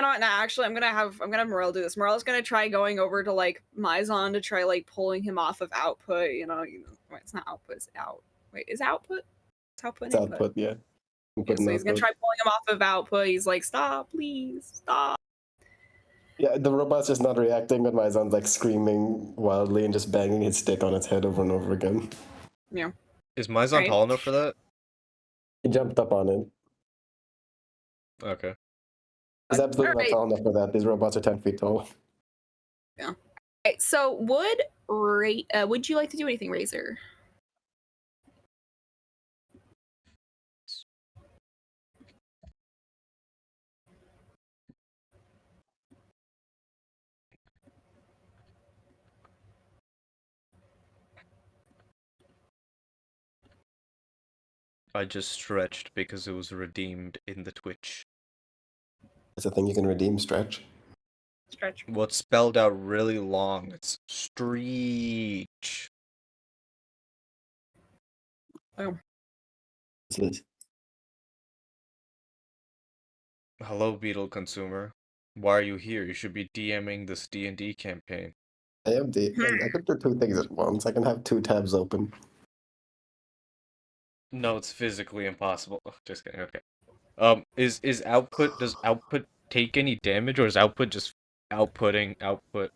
know what? Nah, actually, I'm gonna have Morel do this. Morel's gonna try going over to like Mizon to try like pulling him off of output. Wait, it's not output. It's out. Wait, is output? It's output. It's output, yeah. Yeah, so he's gonna try pulling him off of output. He's like, "Stop, please, stop." Yeah, the robot's just not reacting, but Mizon's like screaming wildly and just banging his stick on its head over and over again. Yeah. Is Mizon Right. tall enough for that? He jumped up on it. Okay. He's absolutely Alright. not tall enough for that. These robots are 10 feet tall. Okay, so would you like to do anything, Razor? I just stretched because it was redeemed in the Twitch. It's a thing you can redeem, stretch. Stretch. Well, it's spelled out really long. It's Streech. What's this? Hello, Beetle consumer. Why are you here? You should be DMing this D&D campaign. I could do two things at once. I can have two tabs open. No, it's physically impossible. Oh, just kidding. Okay. Is output? Does output take any damage, or is output just outputting output?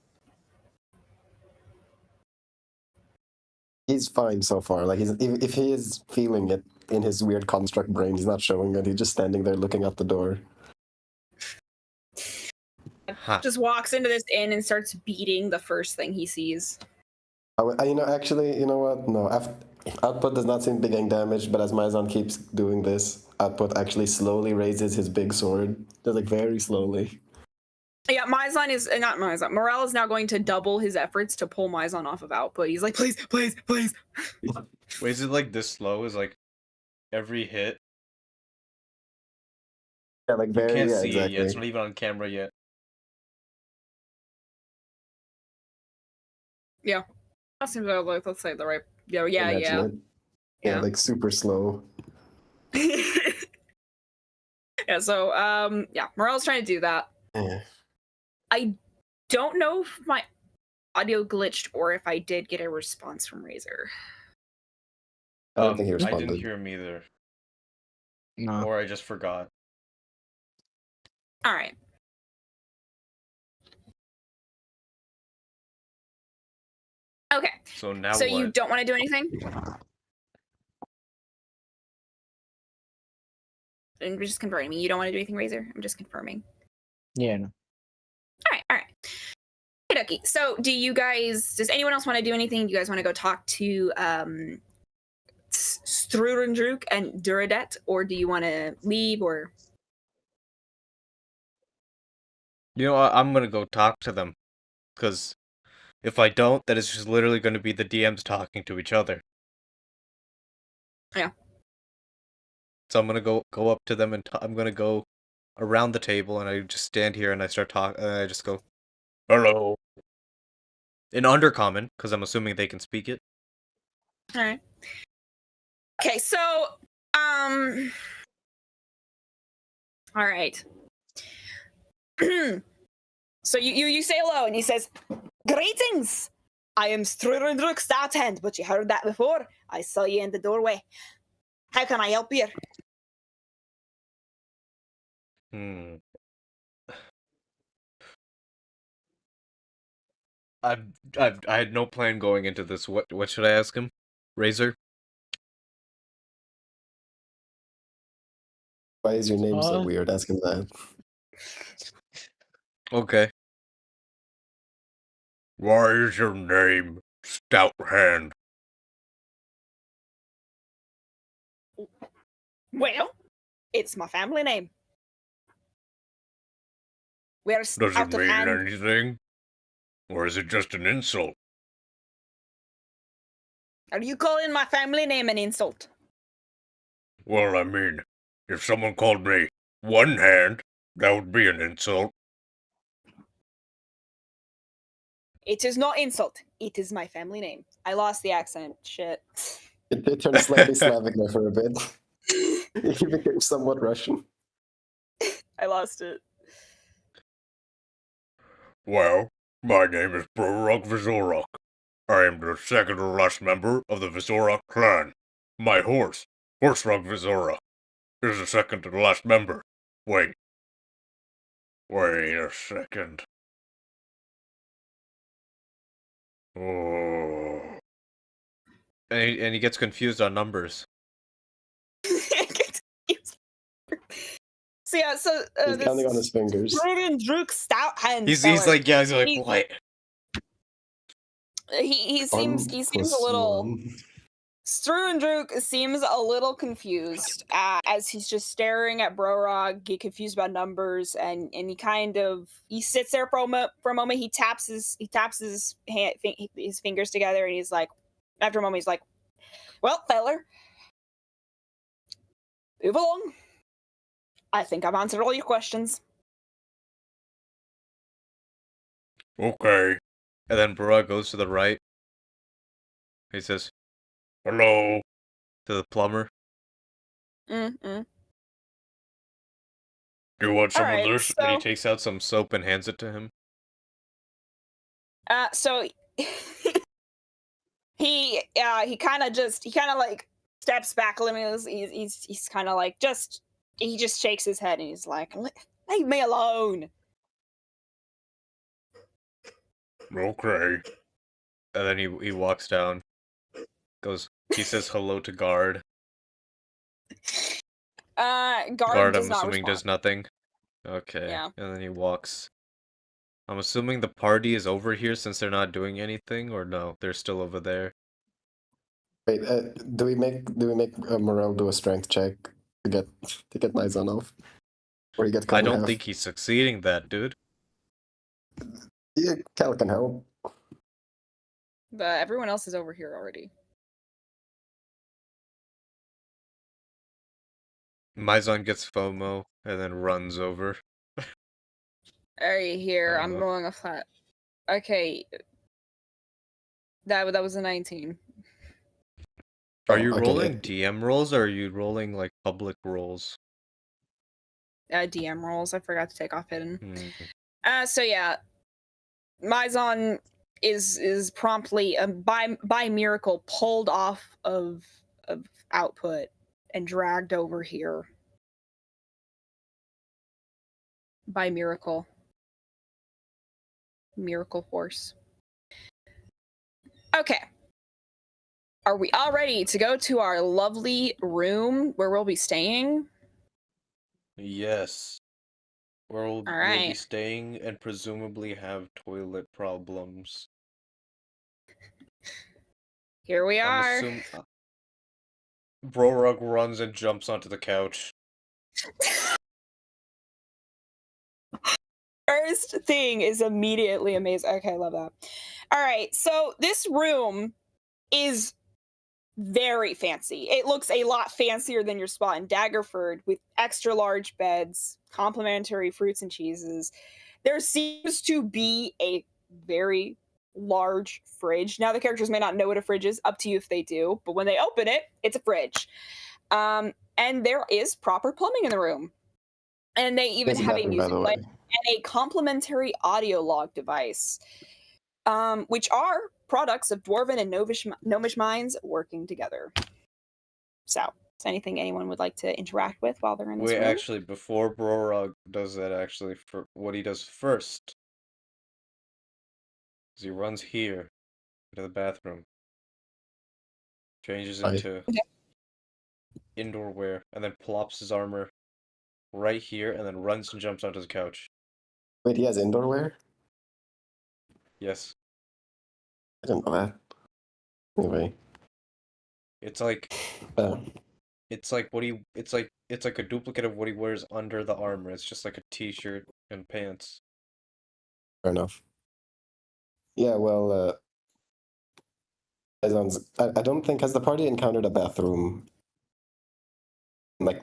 He's fine so far. Like if he is feeling it in his weird construct brain, he's not showing it. He's just standing there looking out the door. Huh. Just walks into this inn and starts beating the first thing he sees. Actually, you know what? No, output does not seem to be getting damaged, but as Mizon keeps doing this, output actually slowly raises his big sword. Just like very slowly. Yeah, Mizon is not Mizon. Morel is now going to double his efforts to pull Mizon off of output. He's like, please, please, please. Wait, is it like this slow? Is like every hit? Yeah, like You very. can't Yeah, see exactly. it yet. It's not even on camera yet. Yeah. That seems like, let's say the right. Yeah. Imagine it. Yeah, like super slow. Yeah, so Morel's trying to do that. Yeah. I don't know if my audio glitched or if I did get a response from Razor. I don't think he I responded. didn't hear him either. No. Or I just forgot. All right. Okay. So now So what? you don't want to do anything? I'm just confirming. You don't want to do anything, Razor? I'm just confirming. Yeah, no. All right. Okay. So does anyone else want to do anything? Do you guys want to go talk to Strurendruk and Duradet, or do you want to leave, or? You know what? I'm gonna go talk to them. Because if I don't, then it's just literally gonna be the DMs talking to each other. Yeah. So I'm gonna go up to them and I'm gonna go around the table and I just stand here and I start talking and I just go, hello. In Undercommon, because I'm assuming they can speak it. All right. Okay, so all right. So you say hello and he says, "Greetings. I am Strurendruk Starthand, but you heard that before. I saw you in the doorway. How can I help you?" I had no plan going into this. What should I ask him? Razor? Why is your name so weird? Ask him that. Okay. Why is your name Stout Hand? Well, it's my family name. We're Does it out of mean hand. anything? Or is it just an insult? Are you calling my family name an insult? Well, I mean, if someone called me One Hand, that would be an insult. It is not insult. It is my family name. I lost the accent. Shit. It turned slightly Slavic there for a bit. He became somewhat Russian. I lost it. Well, my name is Brorog Vizorok. I am the second to last member of the Vizorok clan. My horse, Horserug Vizorok, is the second to the last member. Wait a second. Oh. And he gets confused on numbers. So yeah, so He's counting on his fingers. Druk Stout Hand. He's like, what? He seems a little. 1+1. Struendruk seems a little confused as he's just staring at Brorog, get confused about numbers, and he sits there for a moment. He taps his fingers together, and he's like, after a moment, he's like, "Well, feller, move along. I think I've answered all your questions." Okay. And then Brorog goes to the right. He says, "Hello," to the plumber. Mm-mm. Do you want some Alright, of this? And he so- takes out some soap and hands it to him. So he kind of like steps back a little. He's kind of like he just shakes his head and he's like, "Leave me alone." Okay. And then he walks down. He says hello to guard. Guard Guard, does I'm not assuming respond. does nothing. Okay. Yeah. And then he walks. I'm assuming the party is over here since they're not doing anything, or no, they're still over there. Wait, do we make Morel do a strength check to get Nizon off? Or you get cut I in don't half? think he's succeeding that, dude. Yeah, Cal can help. But everyone else is over here already. Mizon gets FOMO and then runs over. Alright, here, I'm Uh-huh. rolling a flat. Okay. That was a 19. Are you okay. rolling DM rolls or are you rolling like public rolls? DM rolls. I forgot to take off hidden. Hmm. So yeah, Mizon is promptly by miracle pulled off of output and dragged over here. By miracle. Miracle force. Okay. Are we all ready to go to our lovely room where we'll be staying? Yes. Where we'll be Alright. staying and presumably have toilet problems. Here we are. Brorug runs and jumps onto the couch. First thing is immediately amazing. Okay, I love that. All right, so this room is very fancy. It looks a lot fancier than your spot in Daggerford, with extra large beds, complimentary fruits and cheeses. There seems to be a very large fridge. Now, the characters may not know what a fridge is, up to you if they do, but when they open it, it's a fridge. And there is proper plumbing in the room. And they even have a music player and a complimentary audio log device, which are products of Dwarven and Gnomish minds working together. So, is there anything anyone would like to interact with while they're in this room? Wait, actually, before Brorug does that, for what he does first is he runs here to the bathroom, changes into indoor wear, and then plops his armor right here, and then runs and jumps onto the couch. Wait, he has indoor wear? Yes. I didn't know that. Anyway. It's like it's like a duplicate of what he wears under the armor. It's just like a t-shirt and pants. Fair enough. Yeah, well, I don't think, has the party encountered a bathroom? Like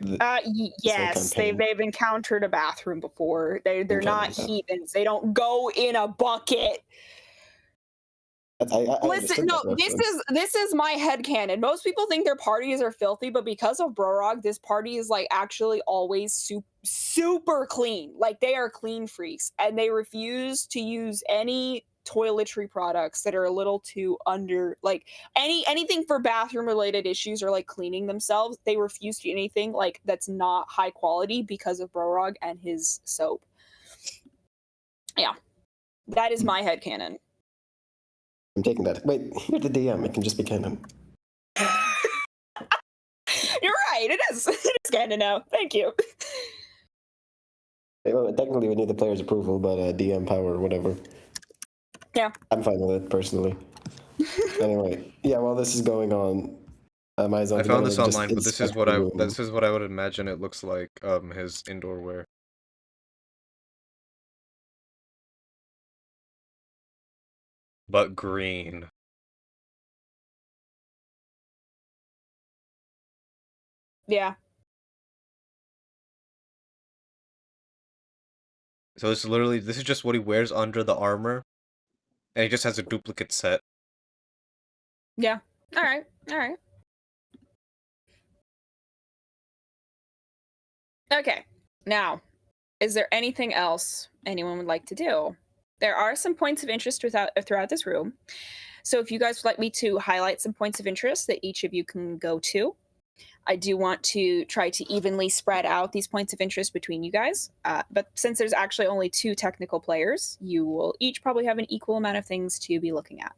yes, they've encountered a bathroom before. They're not heathens. They don't go in a bucket. I Listen, understood no, that reference. this is my headcanon. Most people think their parties are filthy, but because of Brorog, this party is like actually always super clean. Like they are clean freaks, and they refuse to use any toiletry products that are a little too under like anything for bathroom related issues or like cleaning themselves. They refuse to do anything like that's not high quality because of Brorog and his soap. Yeah, that is my headcanon. I'm taking that. Wait, you're the DM. It can just be canon. You're right. It is. It is canon now. Thank you. Well, technically, we need the player's approval, but DM power or whatever. Yeah. I'm fine with it personally. Anyway, yeah. While this is going on, I found this online, but this is what I would imagine it looks like. His indoor wear. But green. Yeah. So this is just what he wears under the armor, and he just has a duplicate set. Yeah. All right. All right. Okay. Now, is there anything else anyone would like to do? There are some points of interest throughout this room. So if you guys would like me to highlight some points of interest that each of you can go to, I do want to try to evenly spread out these points of interest between you guys. But since there's actually only 2 technical players, you will each probably have an equal amount of things to be looking at.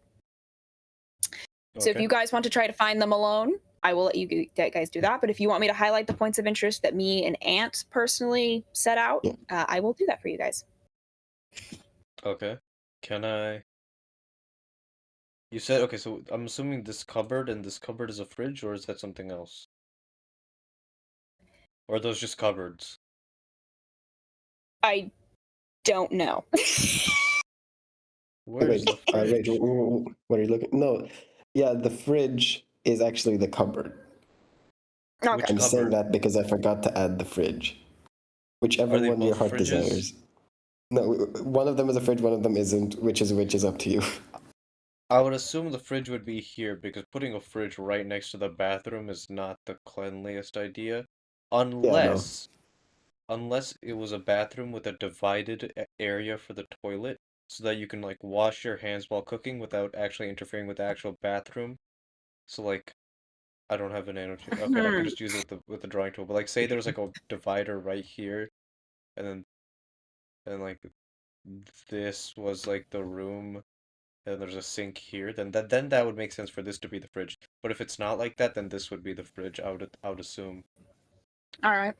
So if you guys want to try to find them alone, I will let you guys do that. But if you want me to highlight the points of interest that me and Ant personally set out, I will do that for you guys. Okay. Can I... You said, okay, so I'm assuming this cupboard and this cupboard is a fridge, or is that something else? Or are those just cupboards? I don't know. Where's the fridge? What are you looking? No, yeah, the fridge is actually the cupboard. Okay. I'm saying that because I forgot to add the fridge. Whichever one your heart desires. No, one of them is a fridge, one of them isn't. Which is up to you. I would assume the fridge would be here, because putting a fridge right next to the bathroom is not the cleanliest idea. Unless it was a bathroom with a divided area for the toilet, so that you can, like, wash your hands while cooking without actually interfering with the actual bathroom. So, like, I don't have an annotation. Okay, I can just use it with the drawing tool. But, like, say there was, like, a divider right here, and then, like, this was, like, the room, and there's a sink here, then that would make sense for this to be the fridge. But if it's not like that, then this would be the fridge, I would assume. All right.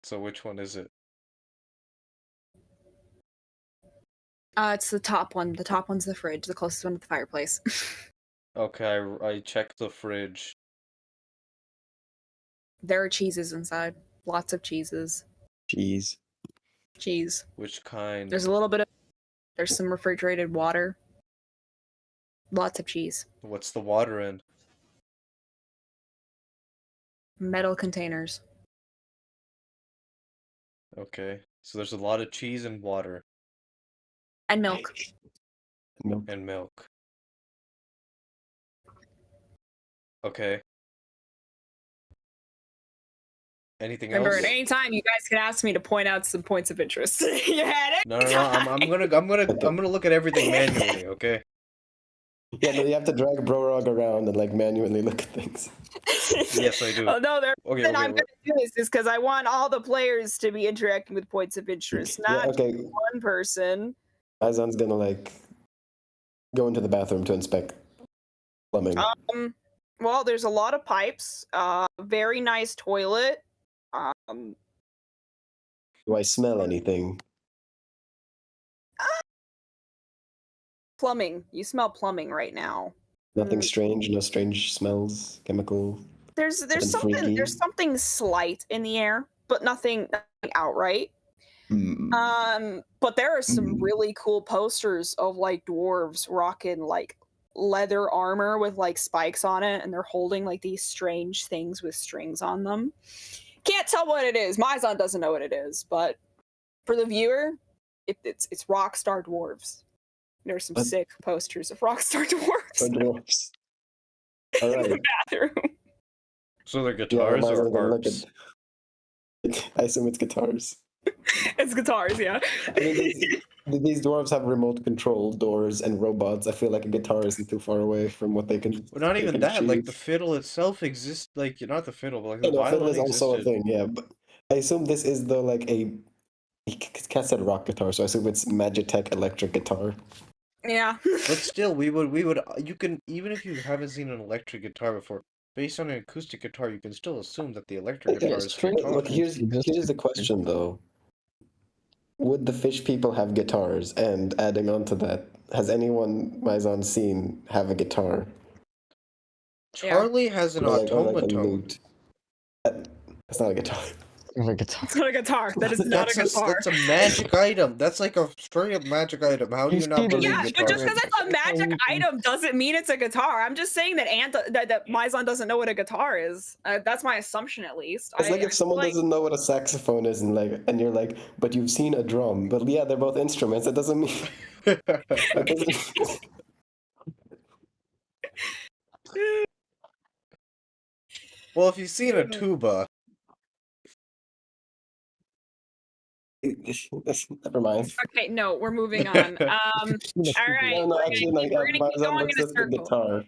So which one is it? It's the top one. The top one's the fridge, the closest one to the fireplace. Okay, I checked the fridge. There are cheeses inside. Lots of cheeses. Cheese. Cheese. Which kind? There's a little bit of... There's some refrigerated water. Lots of cheese. What's the water in? Metal containers. Okay, so there's a lot of cheese and water. And milk. And milk. Okay. Anything Remember, else? at any time you guys can ask me to point out some points of interest. You had it. No, I'm gonna look at everything manually, okay? Yeah, no, you have to drag Brorog around and like manually look at things. Yes, I do. Oh no, Okay, I'm gonna do this is because I want all the players to be interacting with points of interest, not one person. Izan's gonna like go into the bathroom to inspect plumbing. Well, there's a lot of pipes. Very nice toilet. Do I smell anything? Plumbing. You smell plumbing right now. Nothing strange. No strange smells. Chemical. There's something slight in the air, but nothing outright. But there are some really cool posters of like dwarves rocking like leather armor with like spikes on it, and they're holding like these strange things with strings on them. Can't tell what it is. Mizon doesn't know what it is, but for the viewer, it's Rockstar Dwarves. There's some What? sick posters of Rockstar Dwarves For in dwarfs. All the right. bathroom. So they're Yeah, guitars might as well or look harps? at. I assume it's guitars. It's guitars, yeah. I mean, these dwarves have remote control doors and robots. I feel like a guitar isn't too far away from what they can. Well, not they even can that. Like achieve. the fiddle itself exists. Like not the fiddle, but like Yeah, the no, fiddle violin is also a existed. thing. Yeah, but I assume this is the like a. Cat said rock guitar, so I assume it's Magitech electric guitar. Yeah. But still, we would. You can, even if you haven't seen an electric guitar before, based on an acoustic guitar, you can still assume that the electric Okay, guitar it's is a true. guitar. Look, here's the question though. Would the fish people have guitars? And adding on to that, has anyone Maison seen have a guitar Charlie has an or like a automaton. lute? That's not a guitar. A guitar. It's not a guitar. That is not a guitar. That's a magic item. That's like a straight up magic item. How do you not believe Yeah, but just guitar? because it's a magic item doesn't mean it's a guitar. I'm just saying that that Maison doesn't know what a guitar is. That's my assumption, at least. It's like I if someone feel like- doesn't know what a saxophone is and you're like, but you've seen a drum. But yeah, they're both instruments. That doesn't mean. That doesn't... Well, if you've seen a tuba, Never mind. Okay, no, we're moving on. All right, No, we're actually, gonna no. keep Maison going looks in a at the circle. guitar.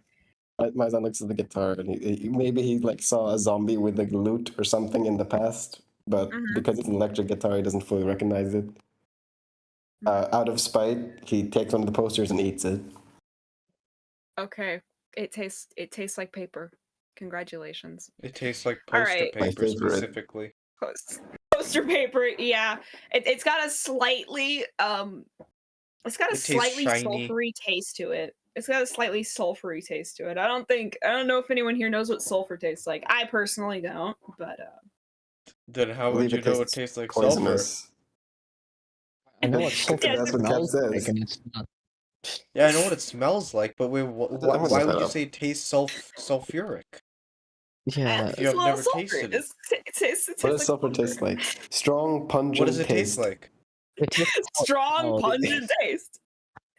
Maison looks at the guitar, and maybe he like saw a zombie with a lute or something in the past, but because it's an electric guitar, he doesn't fully recognize it. Out of spite, he takes one of the posters and eats it. Okay, it tastes like paper. Congratulations. it tastes like All poster right. My paper favorite. specifically. Poster paper, yeah. It's got a slightly it's got a It tastes slightly shiny. sulfury taste to it. It's got a slightly sulfury taste to it. I don't know if anyone here knows what sulfur tastes like. I personally don't, but Then how I would believe you it know it tastes tastes like sulfur? poisonous. I know what sulfur That's what Cat smells says. like, and it's not. Yeah, I know what it smells like, but wait, I'm gonna why look would that you up. say it tastes sulfuric? Yeah, If you have never tasted it. It tastes What does like sulfur taste like? Strong, pungent What does it taste. taste like? it tastes strong, Oh. pungent taste.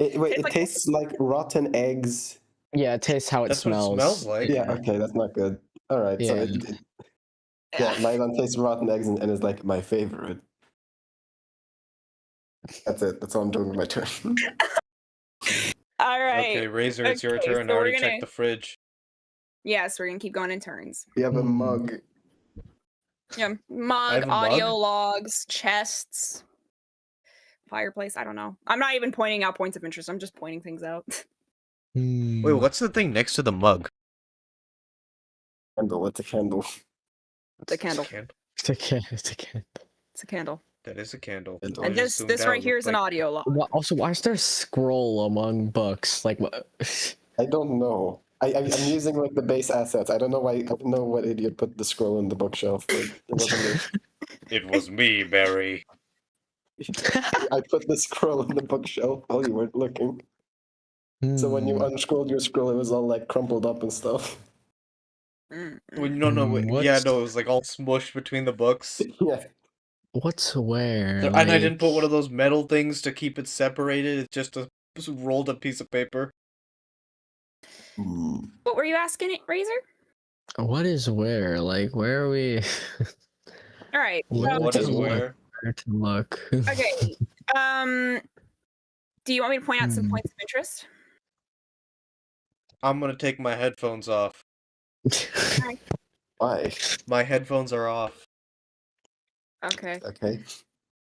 Wait, Tastes it like- tastes like rotten eggs. Yeah, it tastes how it That's what it smells. smells like. Yeah, okay, that's not good. All right, so Yeah. yeah, Maison tastes rotten eggs and is like my favorite. That's it. That's all I'm doing with my turn. All right. Okay, Razor, it's your Okay, turn. so I we're already gonna- checked the fridge. Yes, we're gonna keep going in turns. We have a Hmm. mug. Yeah, mug, have a audio mug? logs, chests, fireplace. I don't know. I'm not even pointing out points of interest. I'm just pointing things out. Hmm. Wait, what's the thing next to the mug? Candle. It's a candle. It's a candle. It's a can. It's a can. It's a candle. That is a candle. Candle. I And just this zoomed right out, here is looked an like- audio log. Also, why is there a scroll among books? Like what? I don't know. I'm using like the base assets. I don't know why. I don't know what idiot put the scroll in the bookshelf. But it wasn't me. It was me, Barry. I put the scroll in the bookshelf while you weren't looking. So when you unscrolled your scroll, it was all like crumpled up and stuff. Mm. Well, no, yeah, What's- no, it was like all smushed between the books. Yeah. What's where? And I didn't put one of those metal things to keep it separated. It's just a rolled up piece of paper. Hmm. What were you asking it, Razor? What is where? Like, where are we? All right. Where so- What is to look? where? Where to look? Okay. Do you want me to point out some Hmm. points of interest? I'm gonna take my headphones off. Why? My headphones are off. Okay. Okay.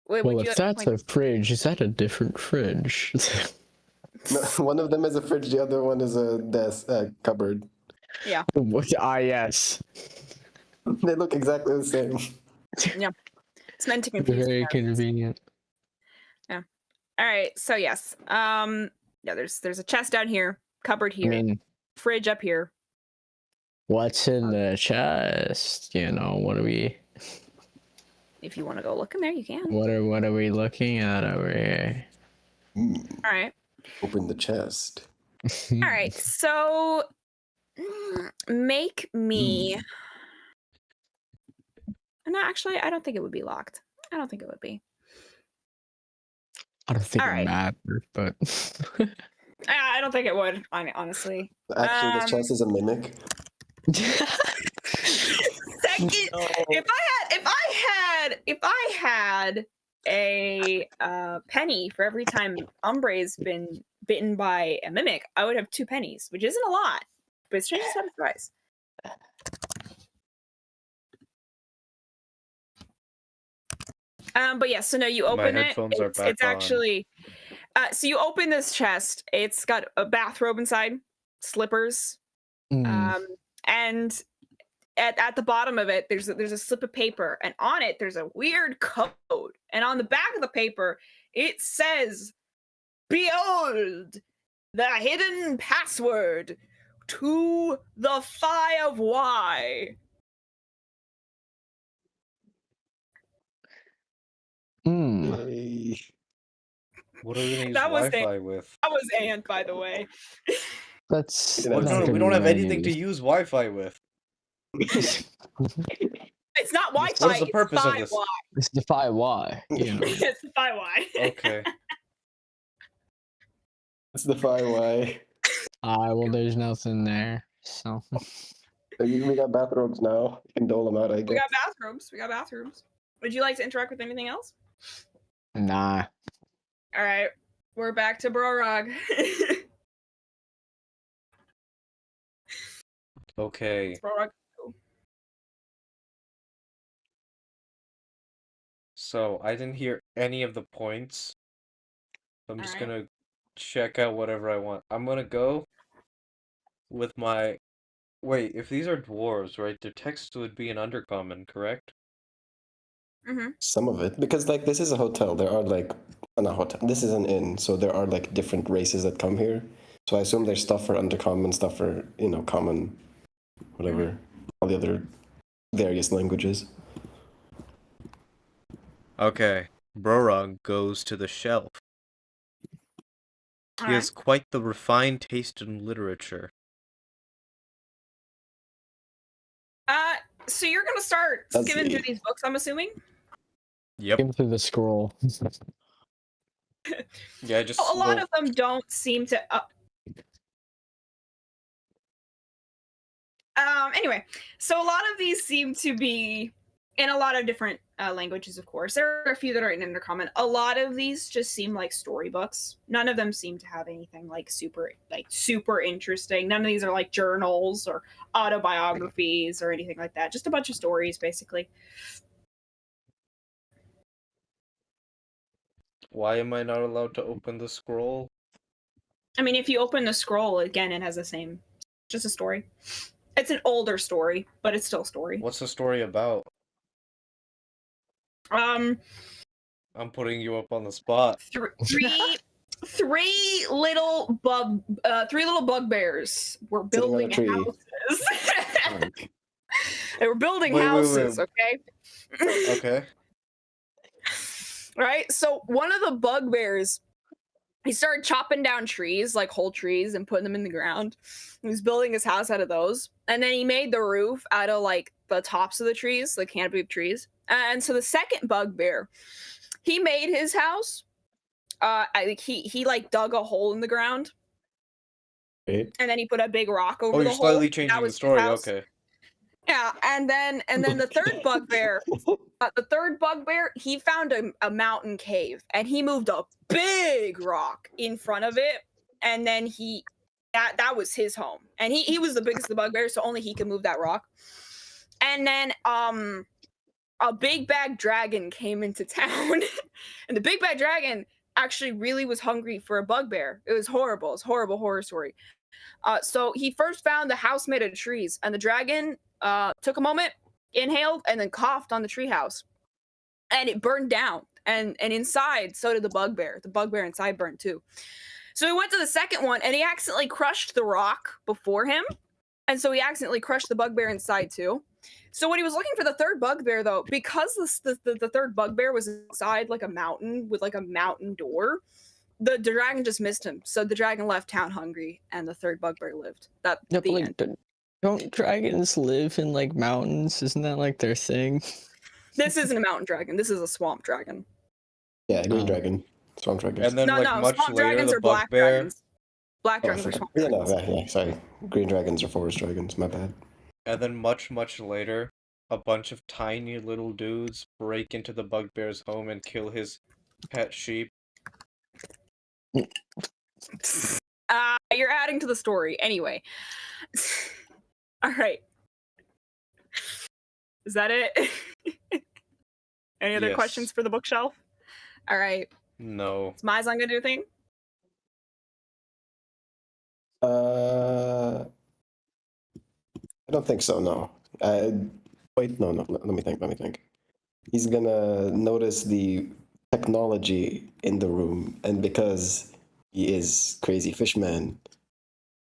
Wait, Well, would you if like that's to a fridge, is that a different fridge? No, one of them is a fridge. The other one is a desk, cupboard. What? Ah, yes. They look exactly the same. It's meant to confuse. Very you. convenient. All right. So yes. Yeah. There's a chest down here, cupboard I here, mean, fridge up here. what's in the chest? You know, what are we? If you want to go look in there, you can. What are we looking at over here? All right. Open the chest. All right. So make me. No, actually, I don't think it would be locked. I don't think it would be. I don't think All it right. matters, but I don't think it would, honestly. Actually, this chest is a mimic. Second, if I had a penny for every time Umbre's been bitten by a mimic, I would have 2 pennies, which isn't a lot, but it's changed some price. But yeah, so no, you open it. headphones are back It's on. actually so you open this chest. It's got a bathrobe inside, slippers, and at the bottom of it, there's a slip of paper, and on it there's a weird code, and on the back of the paper it says, "Behold, the hidden password to the Phi of Y." Yay. What are we gonna use That was Wi-Fi with? That was Ant, by the way. That's Well, not No, gonna we don't be have very anything to used. use Wi-Fi with. It's not Wi-Fi. What is the purpose of this? Phi-Y. It's Defy Y. You know. It's the Phi-Y. Okay. It's the Fireway. Well, there's nothing there, so. We got bathrobes now. You can dole them out, I guess. We got bathrooms. Would you like to interact with anything else? Nah. All right, we're back to Brorog. Okay. Brorog. So I didn't hear any of the points. I'm just Alright. gonna check out whatever I want. I'm gonna go with my. Wait, if these are dwarves, right? Their text would be an undercommon, correct? Mm-hmm. Some of it. Because, like, this is a hotel. There are, like, not a hotel. This is an inn. So there are, like, different races that come here. So I assume there's stuff for undercommon, stuff for, you know, common, whatever. All the other various languages. Okay. Brorog goes to the shelf. He Alright. has quite the refined taste in literature. So you're gonna start Let's skimming through see. these books, I'm assuming? Yep. Skim through the scroll. Yeah, just A lot go- of them don't seem to. Anyway, so a lot of these seem to be in a lot of different languages, of course. There are a few that are in undercommon. A lot of these just seem like storybooks. None of them seem to have anything like super interesting. None of these are like journals or autobiographies or anything like that. Just a bunch of stories, basically. Why am I not allowed to open the scroll? I mean, if you open the scroll again, it has the same, just a story. It's an older story, but it's still a story. What's the story about? Um, I'm putting you up on the spot. three little bugbears were Sitting on a building tree. houses. They were building Wait. houses, okay? Okay. Right? So one of the bugbears, he started chopping down trees, like whole trees, and putting them in the ground. He was building his house out of those. And then he made the roof out of like the tops of the trees, the canopy of trees. And so the second bugbear, he made his house. I think he like dug a hole in the ground, Right? and then he put a big rock over Oh, the you're hole. slightly That changing the was his story. house. Okay. Yeah, and then the third bugbear, he found a mountain cave, and he moved a big rock in front of it, and then that was his home, and he was the biggest of the bugbears, so only he could move that rock. And then a big bad dragon came into town, and the big bad dragon actually really was hungry for a bugbear. It was horrible. It's a horrible horror story. So he first found the house made of trees, and the dragon took a moment, inhaled, and then coughed on the treehouse, and it burned down. And inside, so did the bugbear. The bugbear inside burned too. So he went to the second one, and he accidentally crushed the rock before him, and so he accidentally crushed the bugbear inside too. So when he was looking for the third bugbear, though, because the third bugbear was inside like a mountain with like a mountain door, the dragon just missed him. So the dragon left town hungry, and the third bugbear lived. Yeah, but The like, end. don't dragons live in like mountains? Isn't that like their thing? This isn't a mountain dragon. This is a swamp dragon. Yeah, green Oh. dragon. Swamp dragons. And then No, like no, much swamp later, dragons the are black bugbear. dragons. Black Oh, dragons are swamp yeah, dragons. no, yeah, sorry. Green dragons are forest dragons. My bad. And then much later, a bunch of tiny little dudes break into the bugbear's home and kill his pet sheep. You're adding to the story. Anyway. All right. Is that it? Any other Yes. questions for the bookshelf? All right. No. Is Mai's gonna do a thing? I don't think so. No. Wait. No. Let me think. He's gonna notice the technology in the room, and because he is crazy fishman,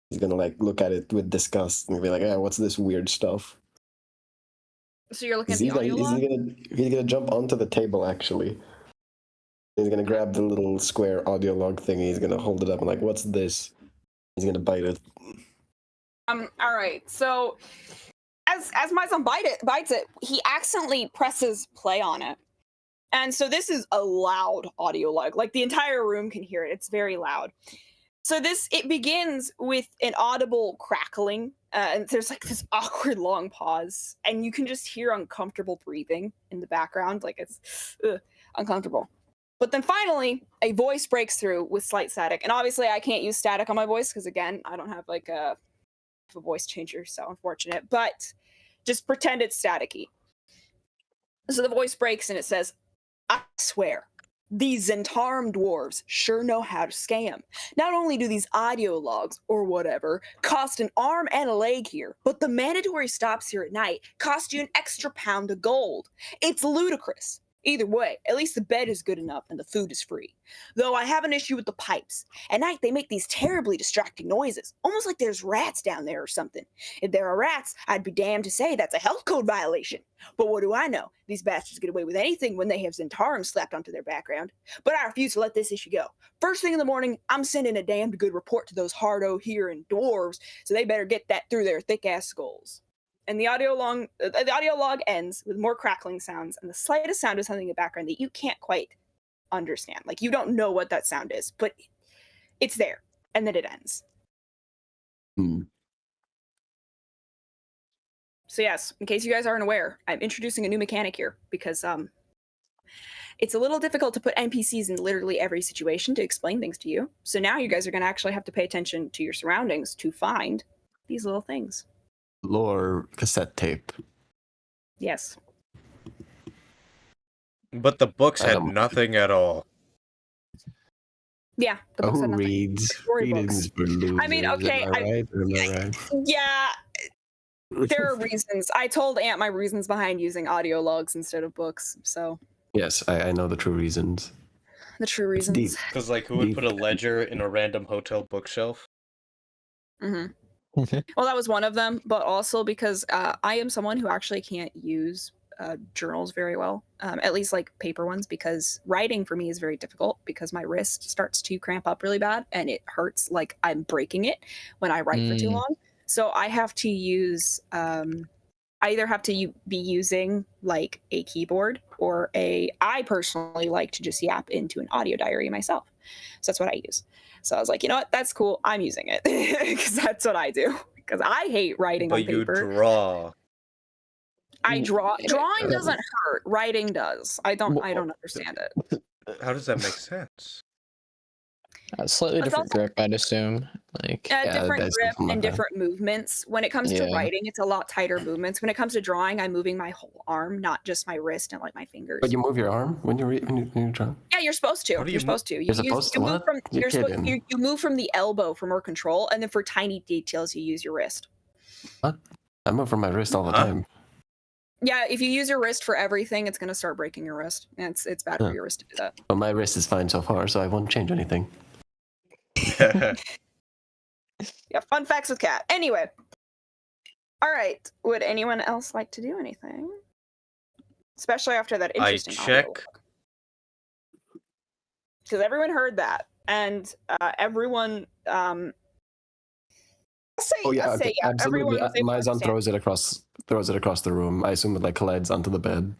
he's gonna like look at it with disgust and be like, "What's this weird stuff?" So you're looking at He's the audio log? gonna jump onto the table actually. He's gonna grab the little square audio log thing. He's gonna hold it up and like, "What's this?" He's gonna bite it. All right. So as my son bites it, he accidentally presses play on it. And so this is a loud audio log. Like the entire room can hear it. It's very loud. So it begins with an audible crackling, and there's like this awkward long pause, and you can just hear uncomfortable breathing in the background, like it's uncomfortable. But then finally, a voice breaks through with slight static, and obviously I can't use static on my voice because again, I don't have like a voice changer, so unfortunate. But just pretend it's staticky. So the voice breaks and it says, "I swear, these Zentarum dwarves sure know how to scam. Not only do these audio logs, or whatever, cost an arm and a leg here, but the mandatory stops here at night cost you an extra pound of gold. It's ludicrous. Either way, at least the bed is good enough and the food is free. Though I have an issue with the pipes. At night, they make these terribly distracting noises, almost like there's rats down there or something. If there are rats, I'd be damned to say that's a health code violation. But what do I know? These bastards get away with anything when they have Zentarum slapped onto their background. But I refuse to let this issue go. First thing in the morning, I'm sending a damned good report to those hard-o-hearing dwarves, so they better get that through their thick-ass skulls." And the audio log ends with more crackling sounds and the slightest sound of something in the background that you can't quite understand. Like, you don't know what that sound is, but it's there. And then it ends. So yes, in case you guys aren't aware, I'm introducing a new mechanic here because it's a little difficult to put NPCs in literally every situation to explain things to you. So now you guys are going to actually have to pay attention to your surroundings to find these little things. Lore cassette tape. Yes. But the books I had don't- nothing at all. Yeah, the books Who had nothing. reads? Storybooks. Reading's for losers. I mean, okay, Am I right? Or am I right? Yeah, there are reasons. I told Ant my reasons behind using audio logs instead of books. So Yes, I know the true reasons. the true It's deep. reasons. Because, like, who would Deep. put a ledger in a random hotel bookshelf? Hmm. Well, that was one of them, but also because I am someone who actually can't use journals very well, at least like paper ones, because writing for me is very difficult because my wrist starts to cramp up really bad and it hurts like I'm breaking it when I write for too long. So I have to use, I either have to be using like a keyboard or I personally like to just yap into an audio diary myself. So that's what I use. So I was like, you know what? That's cool. I'm using it because that's what I do. Because I hate writing on But you paper. draw. I draw. Drawing doesn't hurt. Writing does. I don't understand it. How does that make sense? Slightly It's different also- grip, I'd assume. Like, Different that's grip something like and that. different movements. When it comes to Yeah. writing, it's a lot tighter movements. When it comes to drawing, I'm moving my whole arm, not just my wrist and like my fingers. But you move your arm when you draw? Yeah, you're supposed to. How do You're you mo- supposed to. You're supposed to move what? from You're kidding. you move from the elbow for more control, and then for tiny details, you use your wrist. I move from my wrist all the Huh? time. Yeah, if you use your wrist for everything, it's gonna start breaking your wrist. And it's bad for Huh. your wrist to do that. But my wrist is fine so far, so I won't change anything. Yeah, fun facts with Cat. Anyway. All right. Would anyone else like to do anything? Especially after that I interesting check. Because everyone heard that. And everyone I'll say, Oh yeah, I'll say, okay, yeah, absolutely. everyone was able to Maizan understand. throws it across the room. I assume it like collides onto the bed.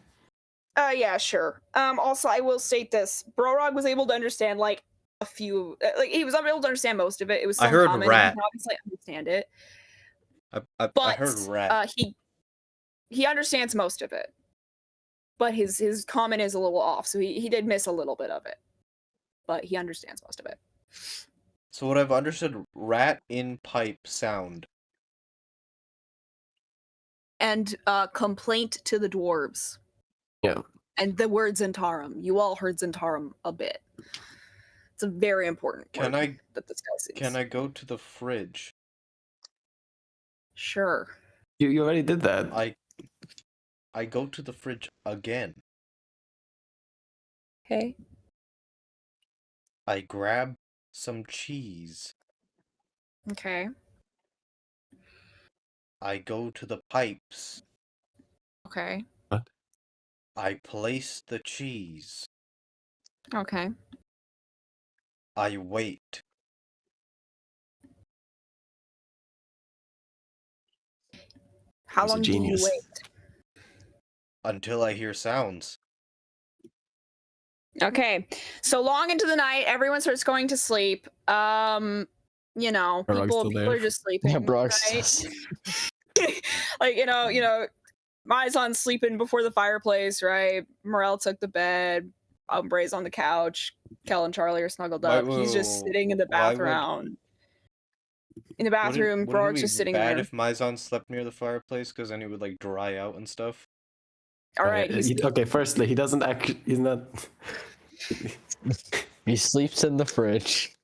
Yeah, sure. Also, I will state this: Brorog was able to understand like a few, like he was able to understand most of it. It was I still heard common. And he rat. can obviously understand it, I but heard rat. he understands most of it. But his comment is a little off, so he did miss a little bit of it. But he understands most of it. So what I've understood, rat in pipe sound. And complaint to the dwarves. Yeah. And the word Zentarum. You all heard Zentarum a bit. It's a very important word that this guy sees. Can I go to the fridge? Sure. You already did that. I go to the fridge again. Okay. I grab some cheese. Okay. I go to the pipes. Okay. What? I place the cheese. Okay. I wait. How He's a long do you genius. wait? Until I hear sounds. Okay. So long into the night, everyone starts going to sleep. You know, Brorog's people still there. are just sleeping. Yeah, Brock right? says. Like, you know, Maizon's sleeping before the fireplace, right? Morel took the bed. Umbre's on the couch. Kel and Charlie are snuggled up. He's just sitting in the Why would- bathroom. In the bathroom, Wouldn't Brorog's it just be sitting bad there. if Maizon slept near the fireplace, because then he would like dry out and stuff? All right. Okay, firstly, he doesn't actually. He's not. He sleeps in the fridge.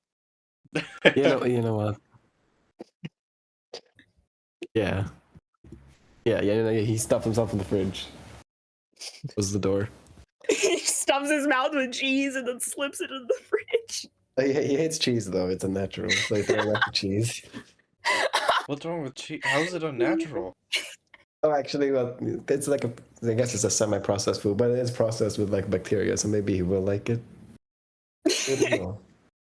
You know what? Yeah. Yeah, he stuffed himself in the fridge. Closes the door. He stuffs his mouth with cheese and then slips it in the fridge. He hates cheese though. It's unnatural. So he throws out the cheese. What's wrong with cheese? How is it unnatural? Oh, actually, well, it's like I guess it's a semi-processed food, but it is processed with like bacteria, so maybe he will like it. I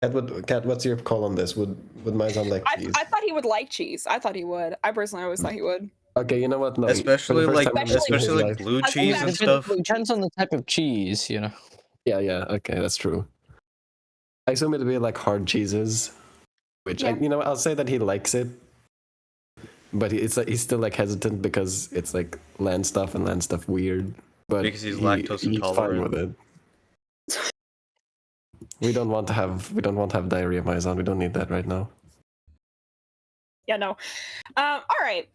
don't know. Kat, what's your call on this? Would Maizon like cheese? I thought he would like cheese. I thought he would. I personally always thought he would. Okay, you know what? No, Especially for the first like time in his especially like life- blue I think cheese and that's stuff. Depends on the type of cheese, you know. Yeah, okay, that's true. I assume it'd be like hard cheeses, which Yeah. I'll say that he likes it, but he's still like hesitant because it's like land stuff and land stuff weird. But Because he's lactose he's fine intolerant. with it. We don't want to have diarrhea, Maizon. We don't need that right now. Yeah, no. All right.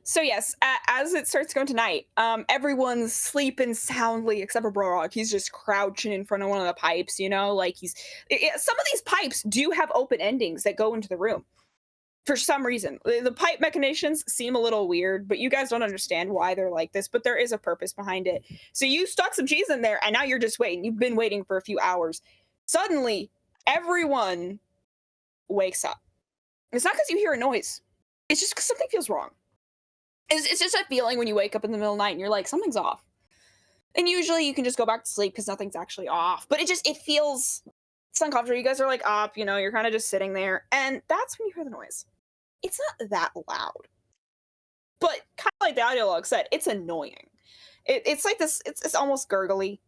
So yes, as it starts going to night, everyone's sleeping soundly except for Brorog. He's just crouching in front of one of the pipes, like some of these pipes do have open endings that go into the room. For some reason, the pipe machinations seem a little weird, but you guys don't understand why they're like this, but there is a purpose behind it. So you stuck some cheese in there and now you're just waiting. You've been waiting for a few hours. Suddenly, everyone wakes up. It's not because you hear a noise. It's just because something feels wrong. It's just a feeling when you wake up in the middle of the night and you're like, something's off. And usually you can just go back to sleep because nothing's actually off. But it feels, it's uncomfortable. You guys are like up, you're kind of just sitting there. And that's when you hear the noise. It's not that loud. But kind of like the audio log said, it's annoying. It's like this, it's almost gurgly.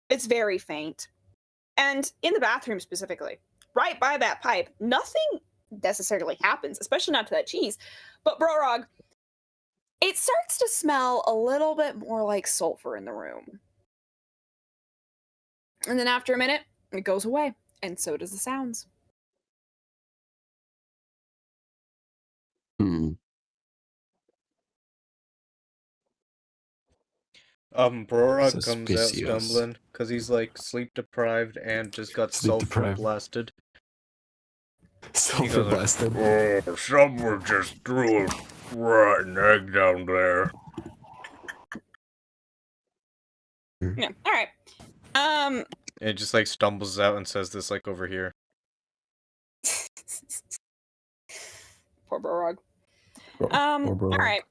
It's very faint. And in the bathroom specifically, right by that pipe, nothing necessarily happens, especially not to that cheese. But Brorog, it starts to smell a little bit more like sulfur in the room. And then after a minute, it goes away. And so does the sounds. Brorog comes out Suspicious. stumbling because he's like sleep deprived and just got Sleep sulfur deprived. blasted. Sulfur blasted. Oh, someone just threw a rotten egg down there. Yeah. All right. It just like stumbles out and says this like over here. Poor Brorog. Poor Brorog. All right.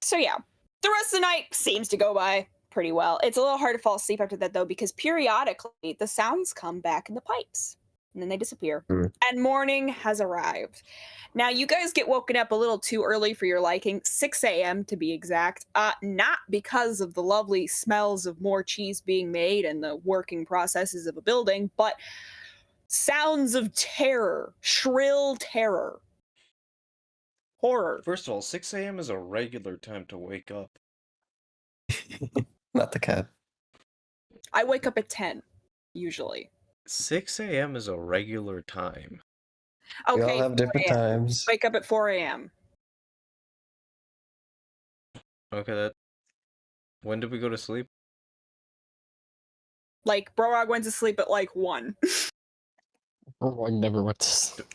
So yeah, the rest of the night seems to go by pretty well. It's a little hard to fall asleep after that though, because periodically the sounds come back in the pipes. and then they disappear. Mm. And morning has arrived. Now, you guys get woken up a little too early for your liking, 6 a.m. to be exact, not because of the lovely smells of more cheese being made and the working processes of a building, but sounds of terror, shrill terror, horror. First of all, 6 a.m. is a regular time to wake up. Not the cat. I wake up at 10, usually. 6 a.m. is a regular time. We all Okay, have 4 different a.m. times. Wake up at 4 a.m. Okay, that. When did we go to sleep? Like, Brorog went to sleep at like 1. Oh, I never went to sleep.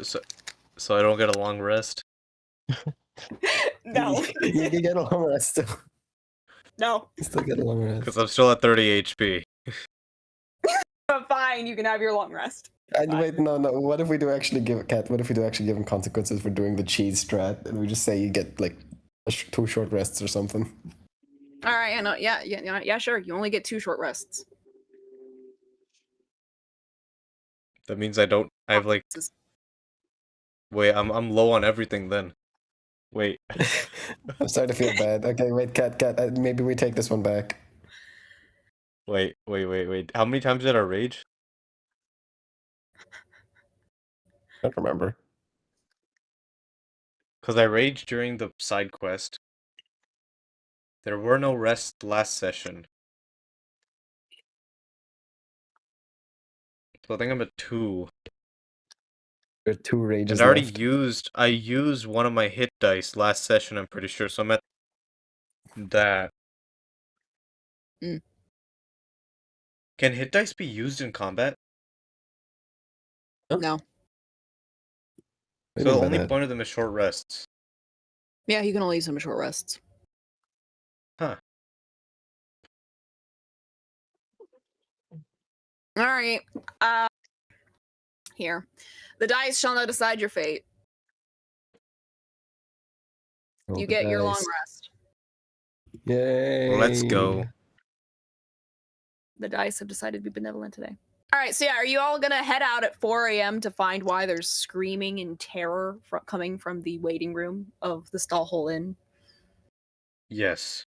So I don't get a long rest? No. You can get a long rest still. No. You still get a long rest. Because I'm still at 30 HP. But fine, you can have your long rest. And wait, no. What if we do actually give him consequences for doing the cheese strat, and we just say you get like 2 short rests or something? All right, I know. Yeah, sure. You only get 2 short rests. That means I have like. Wait, I'm low on everything then. Wait. I'm starting to feel bad. Okay, wait, cat. Maybe we take this one back. Wait. How many times did I rage? I don't remember. Because I raged during the side quest. There were no rests last session. So I think I'm at 2. There are 2 rages And left. I used one of my hit dice last session, I'm pretty sure, so I'm at that. Mm. Can hit dice be used in combat? No. What do So you the mean by only that? point of them is short rests. Yeah, you can only use them as short rests. Huh. All right. Here. The dice shall not decide your fate. Roll You the get your long dice. rest. Yay! Let's go. The dice have decided to be benevolent today. All right, so yeah, are you all gonna head out at 4 a.m. to find why there's screaming and terror coming from the waiting room of the Stallhole Inn? Yes.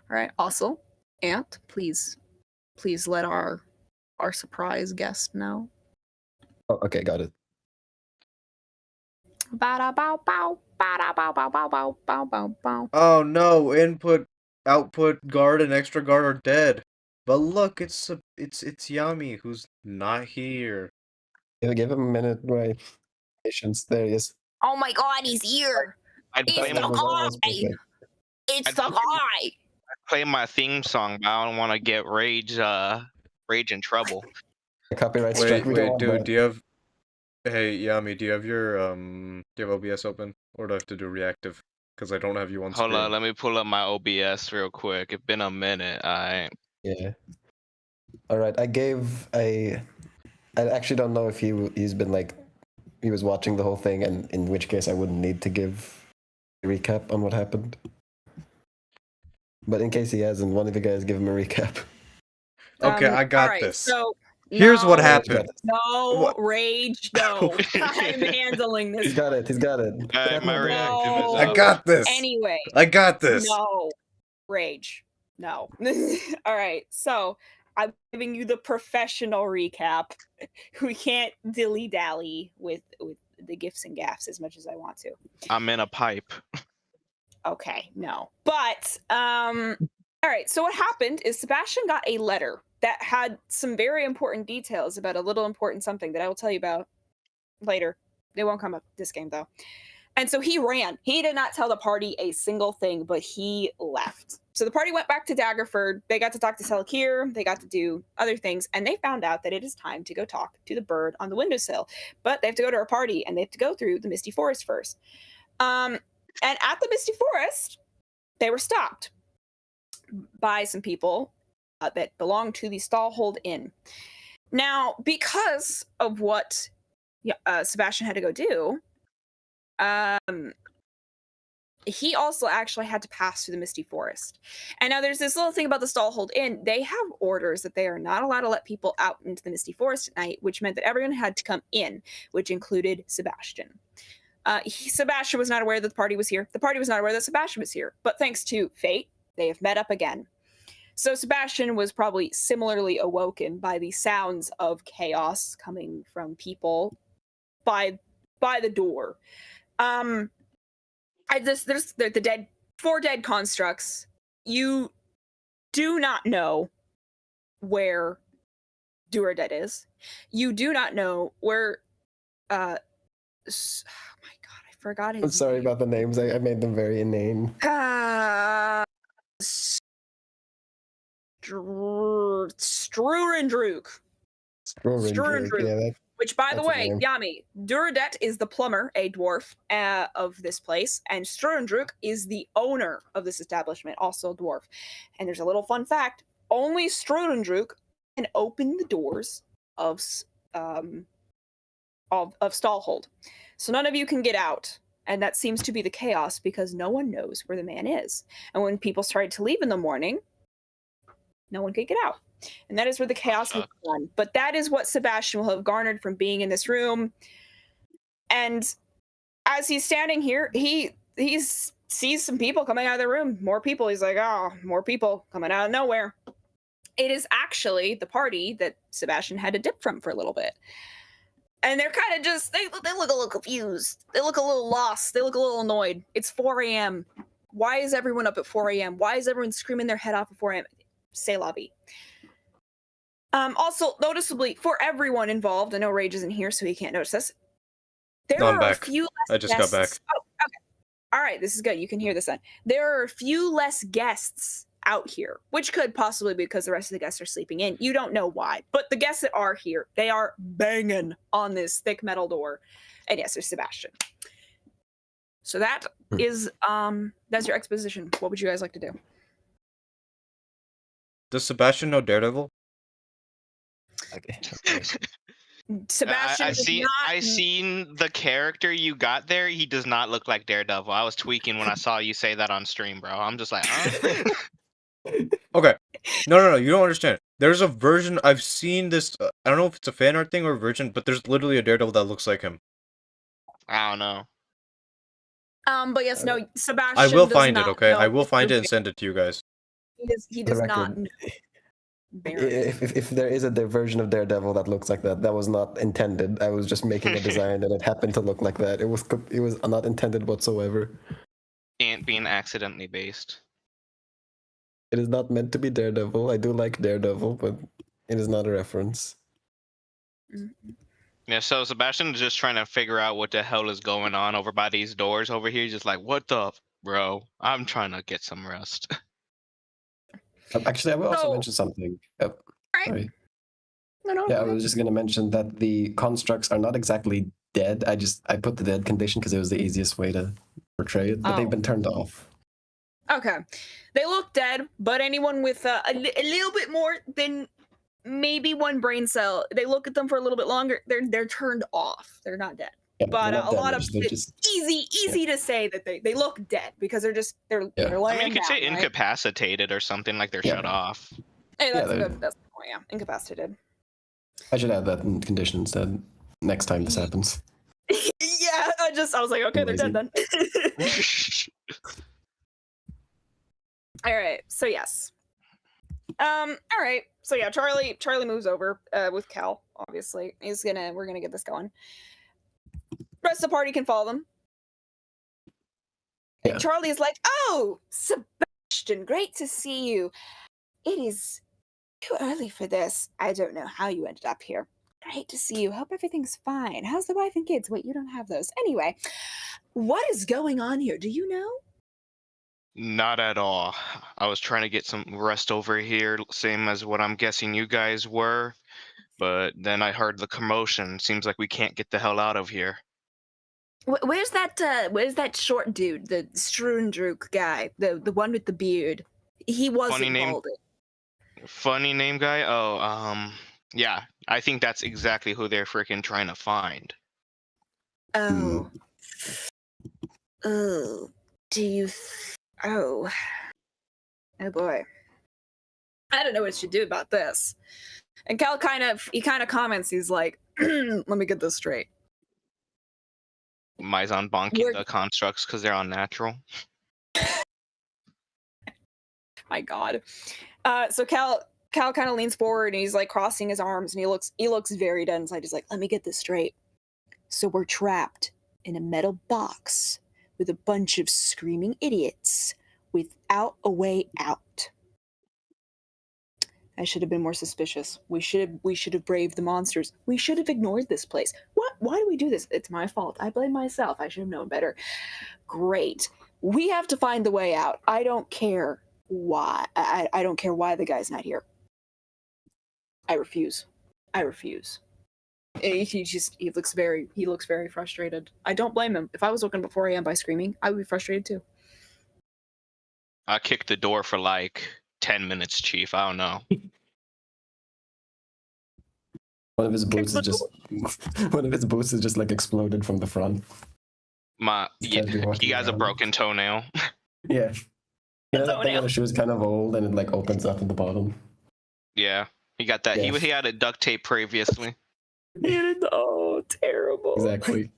All right, also, Ant, please let our surprise guest know. Oh, okay, got it. Bada bow bow, bada bow bow bow bow bow bow bow. Oh no, input, output, guard, and extra guard are dead. But look, it's Yami who's not here. Give him a minute, right? Patience. There he is. Oh my God, he's here! I'd It's play, the That was almost guy! perfect. It's the guy! play my theme song, but I don't want to get rage in trouble. Copyright strike. Wait, We don't wait, want dude, that. do you have... Hey, Yami, do you have your, do you have OBS open? Or do I have to do reactive? Because I don't have you on Hold screen. on, let me pull up my OBS real quick. It's been a minute. Yeah. All right. I actually don't know if he's been like he was watching the whole thing, and in which case I wouldn't need to give a recap on what happened. But in case he hasn't, one of you guys give him a recap. Okay, I got alright, this. So Here's what no, happened. No, What? Rage, no. I'm handling this. He's got it. He's got it. Alright, my No, reactive is No. I up. got this. Anyway, I got this. no. Rage, no. All right, so I'm giving you the professional recap. We can't dilly-dally with the gifs and gaffs as much as I want to. I'm in a pipe. Okay, no. But all right, so what happened is Sebastian got a letter that had some very important details about a little important something that I will tell you about later. They won't come up this game though. And so he ran. He did not tell the party a single thing, but he left. So the party went back to Daggerford. They got to talk to Selakir. They got to do other things. And they found out that it is time to go talk to the bird on the windowsill. But they have to go to a party, and they have to go through the Misty Forest first. And at the Misty Forest, they were stopped by some people that belonged to the Stallhold Inn. Now, because of what Sebastian had to go do, he also actually had to pass through the Misty Forest. And now there's this little thing about the Stallhold Inn. They have orders that they are not allowed to let people out into the Misty Forest at night, which meant that everyone had to come in, which included Sebastian. Sebastian was not aware that the party was here. The party was not aware that Sebastian was here. But thanks to fate, they have met up again. So Sebastian was probably similarly awoken by the sounds of chaos coming from people by the door. There's the four dead constructs. You do not know where Duradead is. You do not know where oh my god, I forgot his I'm sorry name. about the names. I made them very inane. Strurendruk. Yeah, Which, by the that's a way, name. Yami, Duradet is the plumber, a dwarf of this place, and Strurendruk is the owner of this establishment, also a dwarf. And there's a little fun fact: only Strurendruk can open the doors of Stallhold, so none of you can get out. And that seems to be the chaos because no one knows where the man is. And when people started to leave in the morning, no one could get out. And that is where the chaos has gone. But that is what Sebastian will have garnered from being in this room. And as he's standing here, he sees some people coming out of the room. More people. He's like, oh, more people coming out of nowhere. It is actually the party that Sebastian had to dip from for a little bit. And they're kind of just, they look a little confused. They look a little lost. They look a little annoyed. It's 4 a.m. Why is everyone up at 4 a.m.? Why is everyone screaming their head off at 4 a.m.? C'est la vie. Also, noticeably, for everyone involved, I know Rage isn't here, so he can't notice this. There I'm are back. a few less I just got guests. back. Oh, okay. All right, this is good. You can hear this then. There are a few less guests out here, which could possibly be because the rest of the guests are sleeping in. You don't know why, but the guests that are here, they are banging on this thick metal door. And yes, there's Sebastian. So that is that's your exposition. What would you guys like to do? Does Sebastian know Daredevil? Okay. Sebastian I seen the character you got there. He does not look like Daredevil. I was tweaking when I saw you say that on stream, bro. I'm just like, huh? Okay. No. You don't understand. There's a version I've seen this. I don't know if it's a fan art thing or a version, but there's literally a Daredevil that looks like him. I don't know. But yes, no, Sebastian. I will does find it. not Okay, know I will find it who and send it to you guys. He does not record, know. if there is a version of Daredevil that looks like that was not intended. I was just making a design and it happened to look like that. It was not intended whatsoever. Ain't being accidentally based. It is not meant to be Daredevil. I do like Daredevil, but it is not a reference. Yeah, so Sebastian is just trying to figure out what the hell is going on over by these doors over here. He's just like, what the bro? I'm trying to get some rest. Actually, I will also mention something. Sorry. No. Yeah, I was just going to mention that the constructs are not exactly dead. I put the dead condition because it was the easiest way to portray it, but they've been turned off. Okay. They look dead, but anyone with a little bit more than maybe one brain cell, they look at them for a little bit longer, they're turned off. They're not dead. Yeah, but not a lot of damaged, they're it's easy to say that they look dead because they're laying I mean, you could say down, right? incapacitated or something, like they're shut off. Hey, that's a good point. Yeah, incapacitated. I should add that in condition instead next time this happens. Yeah, I was like, okay, they're dead then. All right, so yes. All right, so yeah, Charlie moves over with Cal. Obviously, we're gonna get this going. Rest of the party can follow them. Yeah. And Charlie is like, "Oh, Sebastian, great to see you. It is too early for this. I don't know how you ended up here. Great to see you. Hope everything's fine. How's the wife and kids? Wait, you don't have those. Anyway, what is going on here? Do you know?" Not at all. I was trying to get some rest over here, same as what I'm guessing you guys were. But then I heard the commotion. Seems like we can't get the hell out of here. Where's that short dude, the Strundruk guy, the one with the beard? He wasn't balding. Funny name guy? Oh, yeah. I think that's exactly who they're freaking trying to find. Oh. Oh. do you? Oh boy. I don't know what to do about this. And Cal kind of comments. He's like, "Let me get this straight. Mizon bonking the constructs because they're unnatural. My God." So Cal kind of leans forward and he's like crossing his arms and he looks very dead inside. He's like, "Let me get this straight. So we're trapped in a metal box with a bunch of screaming idiots without a way out. I should have been more suspicious. We should have braved the monsters. We should have ignored this place. What? Why do we do this? It's my fault. I blame myself. I should have known better. Great. We have to find the way out. I don't care why. I don't care why the guy's not here. I refuse. And he looks very frustrated. I don't blame him. If I was woken up before AM by screaming, I would be frustrated too. I kicked the door for like 10 minutes, Chief. I don't know. One of his boots is just like exploded from the front. He has a broken toenail. Yeah. You know that thing on the shoe is kind of old and it like opens up at the bottom. Yeah, he got that. Yeah. He had it duct tape previously. Oh, terrible. Exactly.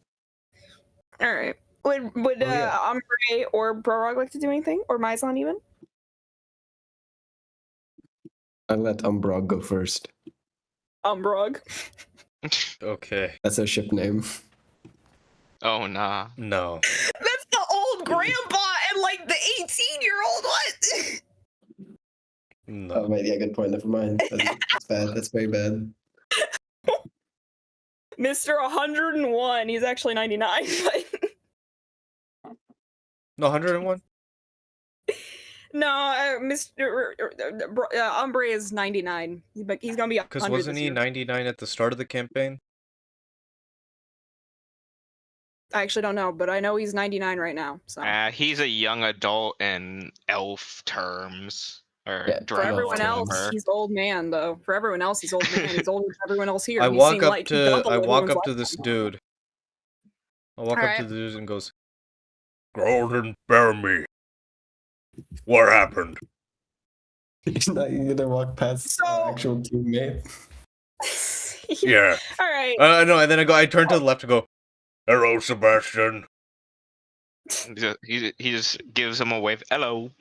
All right. Would Ombre or Brorog like to do anything, or Mizon even? I'll let Umbrog go first. Brog. Okay. That's a ship name. Oh, nah. No. That's the old grandpa and like the 18-year-old. What? No. Oh, yeah, good point. Never mind. That's bad. That's very bad. Mr. 101. He's actually 99. No, 101? No, Mr. Ombre is 99. But he's gonna be 100 Because wasn't this he year. 99 at the start of the campaign? I actually don't know, but I know he's 99 right now. So He's a young adult in elf terms. Or Yeah, for drow everyone or else, whatever. he's old man though. For everyone else, he's old man. He's older than everyone else here. I He's walk seen up light. He's double to everyone's this lifetime. dude. I walk up Alright. to the dude and goes, "Golden Bearme, what happened?" He's not gonna walk past So- our actual teammate. Yeah. All right. No, and then I turn to the left and go, "Hello, Sebastian." He just gives him a wave. Hello.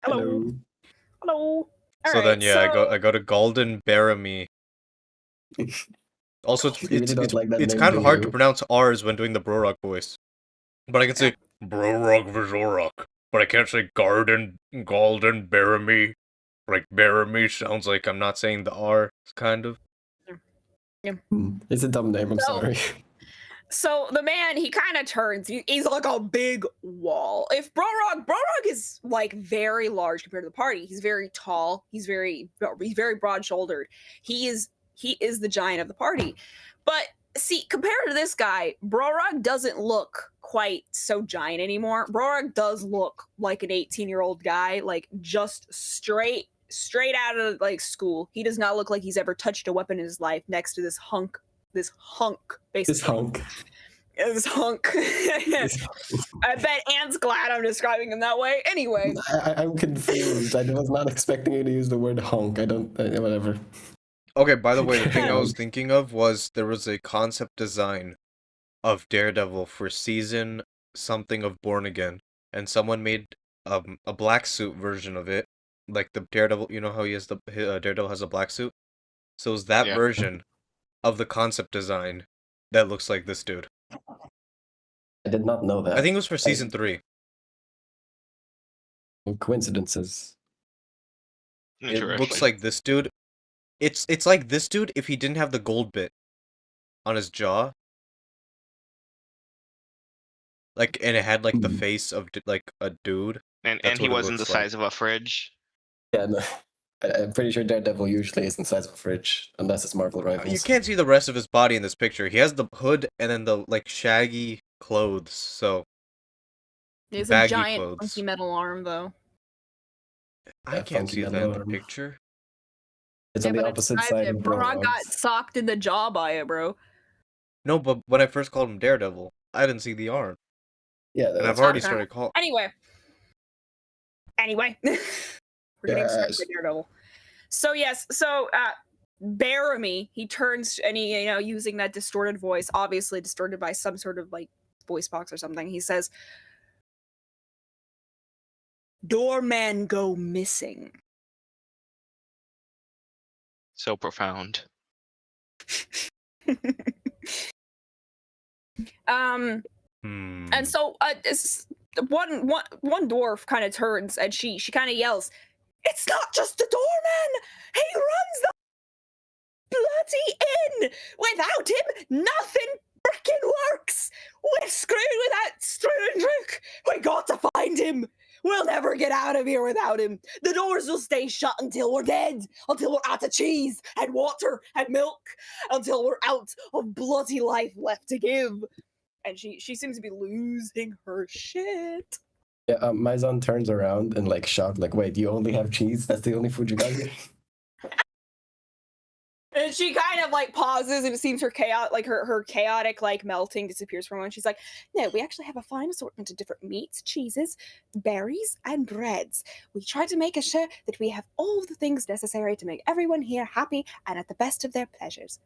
Hello. Hello. So then, yeah, I go to Golden Bearme. Also, You really don't like that it's name, kind of do hard to you? pronounce R's when doing the Brorok voice. But I can say Brorok Vizorok. But I can't say Golden Bearme. Like Bearme sounds like I'm not saying the R, kind of. It's a dumb name, I'm So- sorry. So the man, he kind of turns. He's like a big wall. If Brorog is like very large compared to the party. He's very tall. He's very broad-shouldered. He is the giant of the party. But see, compared to this guy, Brorog doesn't look quite so giant anymore. Brorog does look like an 18-year-old guy, like just straight out of like school. He does not look like he's ever touched a weapon in his life next to this hunk, basically. This hunk. This hunk. I bet Ant's glad I'm describing him that way. Anyway. I'm confused. I was not expecting you to use the word hunk. Whatever. Okay, by the way, the thing I was thinking of was there was a concept design of Daredevil for season something of Born Again, and someone made a black suit version of it, like the Daredevil. You know how he has Daredevil has a black suit, so it's that version of the concept design that looks like this dude. I did not know that. I think it was for season 3. Coincidences. It looks like this dude. It's like this dude if he didn't have the gold bit on his jaw. Like, and it had like the face of like a dude. And That's he what it wasn't the looks like. size of a fridge. Yeah, no. I'm pretty sure Daredevil usually isn't the size of a fridge, unless it's Marvel Rivals. You can't see the rest of his body in this picture. He has the hood and then the like shaggy clothes. So He has a baggy giant clothes. funky metal arm though. I Yeah, can't funky see that metal in the arm. picture. It's on the opposite side of Brorog got Brorog's. socked in the jaw by it, bro. No, but when I first called him Daredevil, I didn't see the arm. Yeah, And I've that's already Okay. started calling. Anyway, we're getting started Yes. with Daredevil. So yes, Baramy, he turns and he, using that distorted voice, obviously distorted by some sort of like voice box or something. He says, "Doorman go missing." So profound. And so one dwarf kind of turns and she kind of yells, "It's not just the doorman! He runs the bloody inn! Without him, nothing frickin' works! We're screwed without Strudrick! We got to find him! We'll never get out of here without him! The doors will stay shut until we're dead! Until we're out of cheese and water and milk! Until we're out of bloody life left to give!" And she seems to be losing her shit. Yeah, Maizon turns around and like shocked, like, wait, you only have cheese? That's the only food you got here? And she kind of like pauses, and it seems her chaotic like melting disappears from her. And she's like, "No, we actually have a fine assortment of different meats, cheeses, berries, and breads. We try to make sure that we have all the things necessary to make everyone here happy and at the best of their pleasures."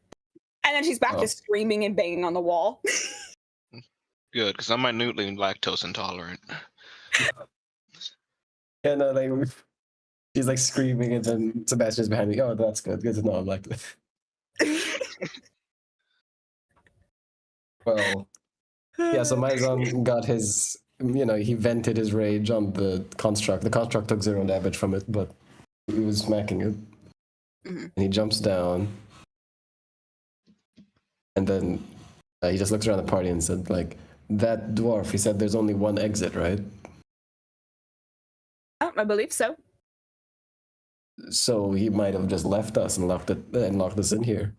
And then she's back to screaming and banging on the wall. Good, because I'm minutely lactose intolerant. Yeah, no, like she's like screaming, and then Sebastian's behind me. Oh, that's good. Good to know. I'm like, well, yeah. So Maizon got his, he vented his rage on the construct. The construct took 0 damage from it, but he was smacking it. Mhm. And he jumps down, and then he just looks around the party and said, like, that dwarf. He said, "There's only one exit, right?" Oh, I believe so. So he might have just left us and locked us in here.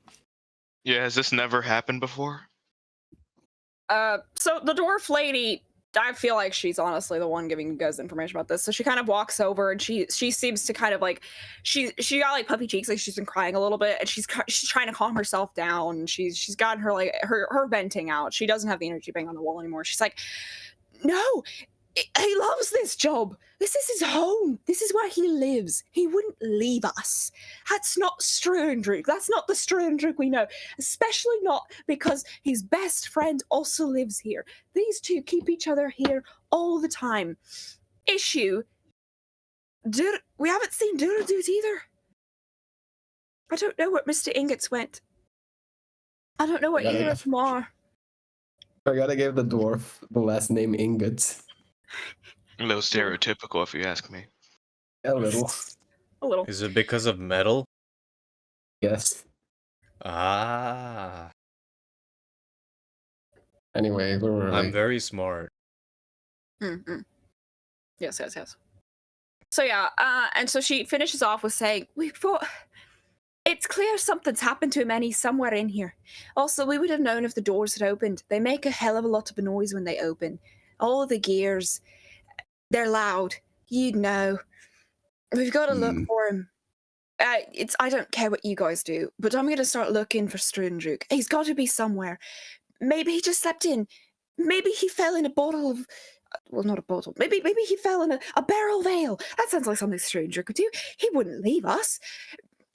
Yeah, has this never happened before? So the dwarf lady, I feel like she's honestly the one giving you guys information about this. So she kind of walks over, and she seems to kind of like she got like puppy cheeks, like she's been crying a little bit, and she's trying to calm herself down. She's gotten her like her venting out. She doesn't have the energy bang on the wall anymore. She's like, "No, he loves this job. This is his home. This is where he lives. He wouldn't leave us. That's not Strudrick. That's not the Strudrick we know. Especially not because his best friend also lives here. These two keep each other here all the time. Issue, we haven't seen Duradut either. I don't know where Mr. Ingots went. I don't know where either of them are." I gotta give the dwarf the last name Ingots. A little stereotypical, if you ask me. A little. A little. Is it because of metal? Yes. Ah. Anyway, where were I'm we? very smart. Mm-hmm. Yes. So yeah, and so she finishes off with saying, "It's clear something's happened to him, and he's somewhere in here. Also, we would have known if the doors had opened. They make a hell of a lot of noise when they open. All the gears, they're loud. You'd know. We've got to look for him. I don't care what you guys do, but I'm going to start looking for Strudrick. He's got to be somewhere. Maybe he just slept in. Maybe he fell in a bottle of... Well, not a bottle. Maybe he fell in a barrel of ale. That sounds like something Strudrick would do. He wouldn't leave us.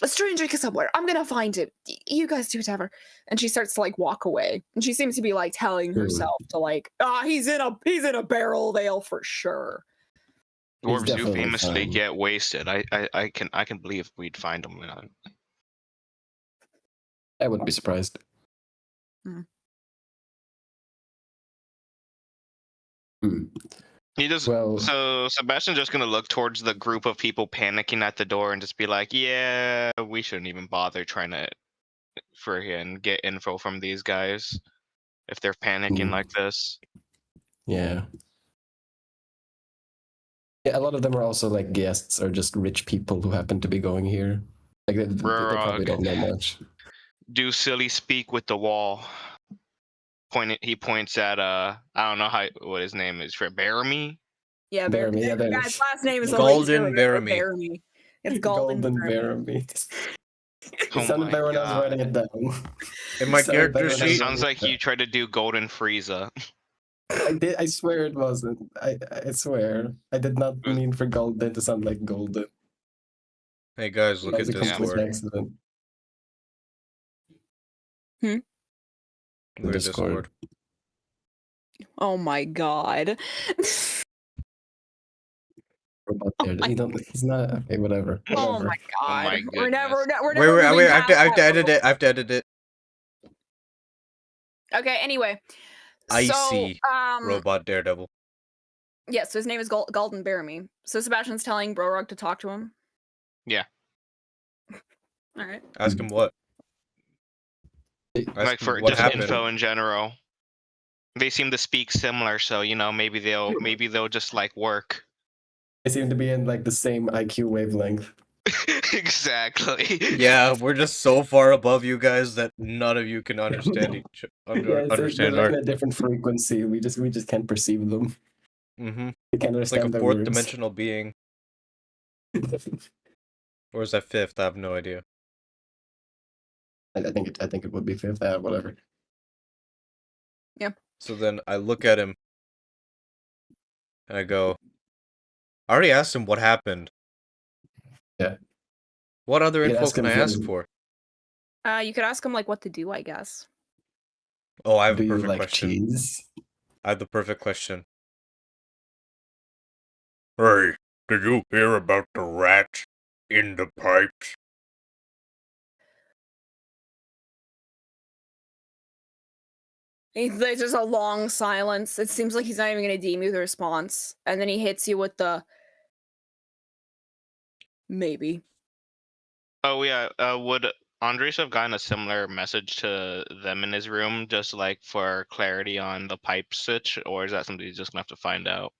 Strudrick is somewhere. I'm going to find him. You guys do whatever." And she starts to like walk away. And she seems to be like telling herself to like, he's in a barrel of ale for sure. Dwarves do definitely famously fine. get wasted. I can believe we'd find them. I wouldn't be surprised. He just so Sebastian's just gonna look towards the group of people panicking at the door and just be like, "Yeah, we shouldn't even bother trying to get info from these guys if they're panicking like this." Yeah. Yeah, a lot of them are also like guests or just rich people who happen to be going here. Like they probably don't know much. Do silly speak with the wall. He points at I don't know what his name is for Baramy. Yeah, Baramy. Yeah, his last name is Golden Baramy. It's Golden Baramy. Oh It sounded my better when I was God. writing it down. In my Sounded character better when I was sheet, Sounds writing like it you tried to do Golden Frieza. I swear it wasn't. I swear. I did not mean for Golden to sound like Golden. Hey guys, look That at was a complete Discord. accident. Hmm? The Look at Discord. Discord. Oh my god. Robot there. He's not. Okay, whatever. Oh Whatever. my god. my We're never, goodness. we're never Wait, moving I have past to that edit it. I have to edit it. Okay, anyway. Icy So, Robot Daredevil. yeah, so his name is Golden Baramy. So Sebastian's telling Brorog to talk to him. Yeah. Alright. Ask him what. Like Ask him for what just happened. info in general. They seem to speak similar, so maybe they'll just like work. They seem to be in like the same IQ wavelength. Exactly. Yeah, we're just so far above you guys that none of you can understand understand they're our. in a different frequency. We just can't perceive them. Mm-hmm. We can't It's like a understand their fourth words. dimensional being. Or is that fifth? I have no idea. I think it would be fifth. Whatever. So then I look at him and I go, I already asked him what happened. Yeah. What other You could info ask can him I if ask you- for? You could ask him like what to do, I guess. Oh, I have Do a you perfect like question. cheese? I have the perfect question. Hey, did you hear about the rats in the pipes? There's just a long silence. It seems like he's not even going to deem you the response. And then he hits you with the... Maybe. Oh yeah. Would Andres have gotten a similar message to them in his room, just like for clarity on the pipe switch, or is that something he's just gonna have to find out?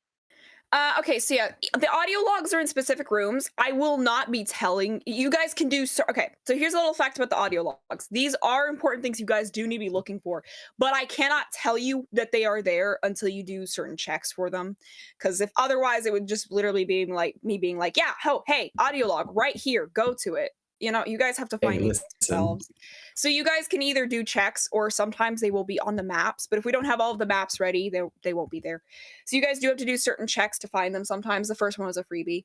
Okay, so yeah, the audio logs are in specific rooms. I will not be telling you guys can do okay, so here's a little fact about the audio logs. These are important things you guys do need to be looking for, but I cannot tell you that they are there until you do certain checks for them. Because if otherwise it would just literally be like me being like, yeah, hey, audio log right here, go to it. You guys have to find these yourselves. So you guys can either do checks or sometimes they will be on the maps, but if we don't have all of the maps ready, they won't be there. So you guys do have to do certain checks to find them. Sometimes the first one was a freebie.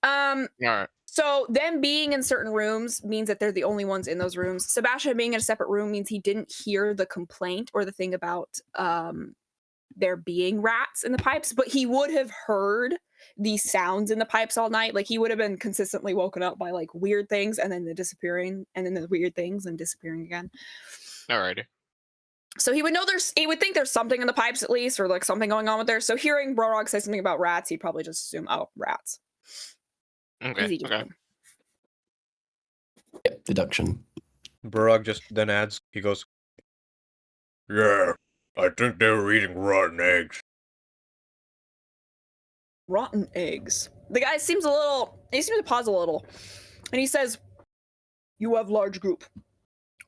All right. So them being in certain rooms means that they're the only ones in those rooms. Sebastian being in a separate room means he didn't hear the complaint or the thing about there being rats in the pipes, but he would have heard these sounds in the pipes all night. Like he would have been consistently woken up by like weird things and then the disappearing and then the weird things and disappearing again. Alrighty. So he would know he would think there's something in the pipes at least, or like something going on with there. So hearing Brorog say something about rats, he'd probably just assume, oh, rats. Okay. Easy Okay. to Yeah, deduction. Barog just then adds, he goes, yeah, I think they were eating rotten eggs. Rotten eggs. The guy seems to pause a little. And he says, you have large group.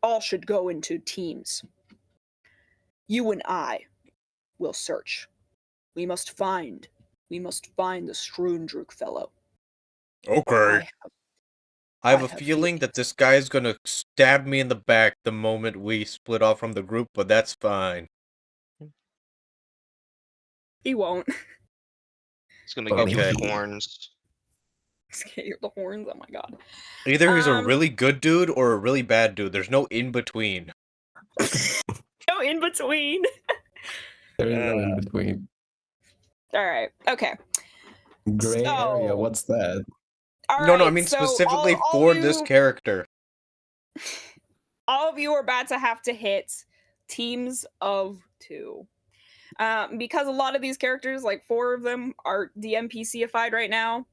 All should go into teams. You and I will search. We must find the Strundruk fellow. Okay. I have I a have feeling that feelings. this guy's gonna stab me in the back the moment we split off from the group, but that's fine. He won't. It's gonna give Okay. you horns. He's gonna hear the horns. Oh my god. Either he's a really good dude or a really bad dude. There's no in between. No in between. There is no in between. All right. Okay. Gray area. So- What's that? All No, I right, mean so specifically all for of this you- character. All of you are about to have to hit teams of 2. Because a lot of these characters, like 4 of them, are DMPC-ified right now.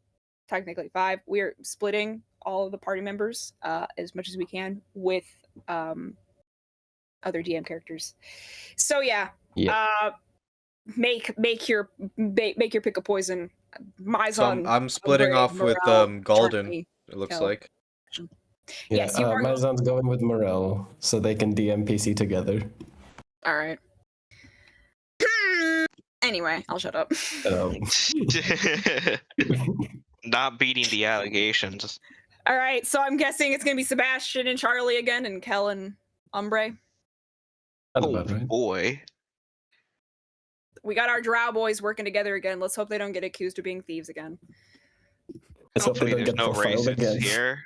Technically 5. We're splitting all of the party members as much as we can with other DM characters. So yeah, make your pick of poison. So I'm splitting off with Golden, it looks like. Yes, you are going- Mazan's going with Morel, so they can DMPC together. All right. Anyway, I'll shut up. Not beating the allegations. All right, so I'm guessing it's gonna be Sebastian and Charlie again, and Kel and Umbre. That's Oh about right. boy. We got our drow boys working together again. Let's hope they don't get accused of being thieves again. Let's hope they Hopefully don't there's get no profiled racists again. here.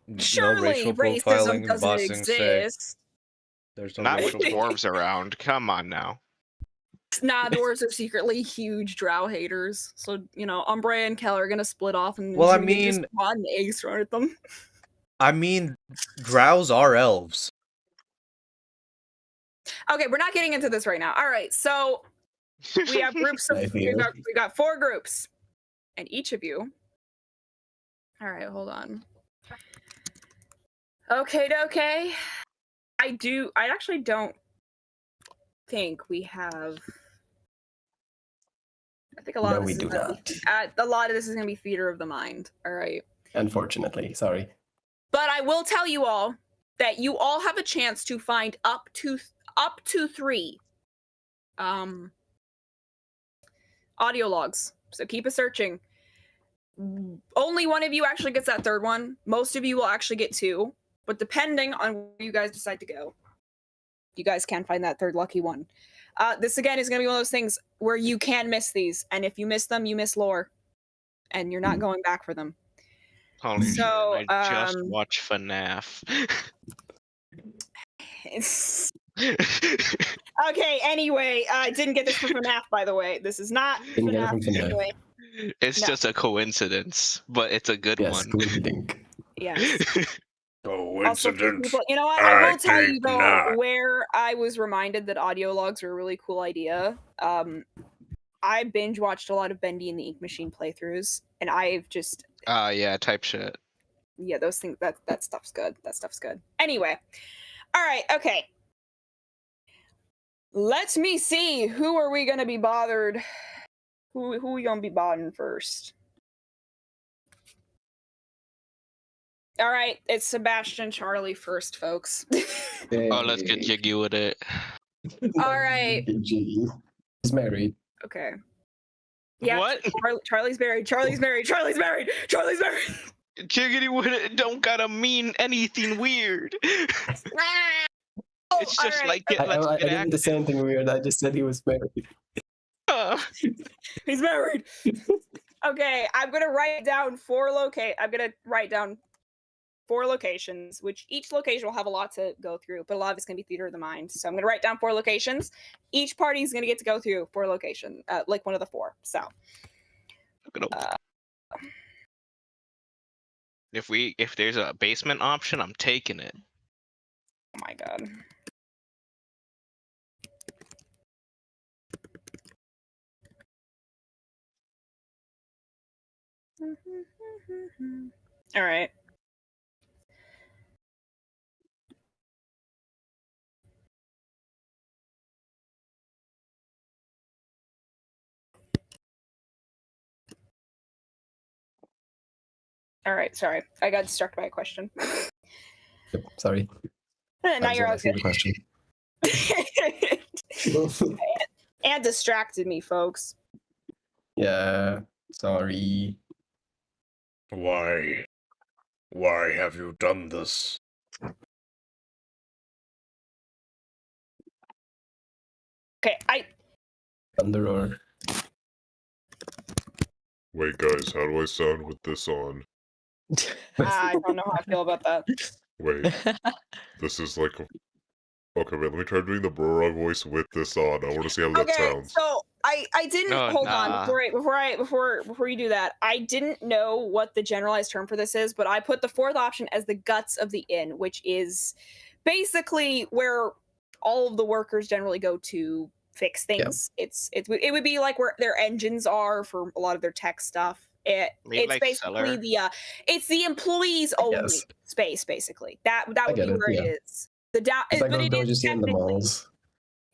No Surely racial racism profiling. doesn't Bossing say exist. there's no Not with racial. dwarves around. Come on now. Nah, dwarves are secretly huge drow haters. So, you know, Umbrea and Kel are gonna split off and Well, I gonna get just mean- rotten eggs thrown at them. I mean, drows are elves. Okay, we're not getting into this right now. All right, so we have groups of I feel. we got 4 groups, and each of you. All right, hold on. Okay. I actually don't think we have. I think a lot No, of we this do is gonna not. be, a lot of this is gonna be theater of the mind. All right. Unfortunately, sorry. But I will tell you all that you all have a chance to find up to 3 audio logs. So keep a searching. Only one of you actually gets that 3rd one. Most of you will actually get 2, but depending on where you guys decide to go, you guys can find that 3rd lucky one. This again is going to be one of those things where you can miss these, and if you miss them, you miss lore, and you're not going back for them. Holy So, shit! I just watched FNAF. Okay, anyway, I didn't get this from FNAF, by the way. This is not Didn't get it FNAF from FNAF. anyway. It's No. just a coincidence, but it's a good Yes, one. coincidence. Yes. Also, for Coincidence. people, you know what? I will tell you think though, not. where I was reminded that audio logs are a really cool idea. I binge watched a lot of Bendy and the Ink Machine playthroughs, and I've just Yeah, type shit. yeah, those things that stuff's good. That stuff's good. Anyway, all right, okay. Let me see. Who are we gonna be bothered? Who are we gonna be bothering first? All right, it's Sebastian Charlie first, folks. Oh, let's get jiggy with it. All right. He's married. Okay. Yeah. What? Charlie's married. Charlie's married. Charlie's married. Charlie's married. Jiggity with it don't gotta mean anything weird. Oh, It's just all right. like it. I Let's get didn't say anything weird. I just said he was married. He's married. Okay, I'm gonna write down 4 locations, which each location will have a lot to go through, but a lot of it's gonna be theater of the mind. So I'm gonna write down 4 locations. Each party is gonna get to go through 4 locations, like one of the 4. So if there's a basement option, I'm taking it. oh my god. All right. All right, sorry. I got distracted by a question. Yep, sorry. Now you're all asking good. the question. And distracted me, folks. Yeah, sorry. Why? Why have you done this? Okay, Thunder or Wait, guys, how do I sound with this on? I don't know how I feel about that. Wait, this is like. Okay, wait, let me try doing the Brorog voice with this on. I want to see how that Okay, sounds. so I didn't Oh, hold nah. on before you do that. I didn't know what the generalized term for this is, but I put the 4th option as the guts of the inn, which is basically where all of the workers generally go to fix things. It would be like where their engines are for a lot of their tech stuff. Maybe It's like basically cellar? it's the employees only Yes. space, basically. That would I be get it, where yeah. it is. The down, it's like but those it doors you is see in the technically- malls.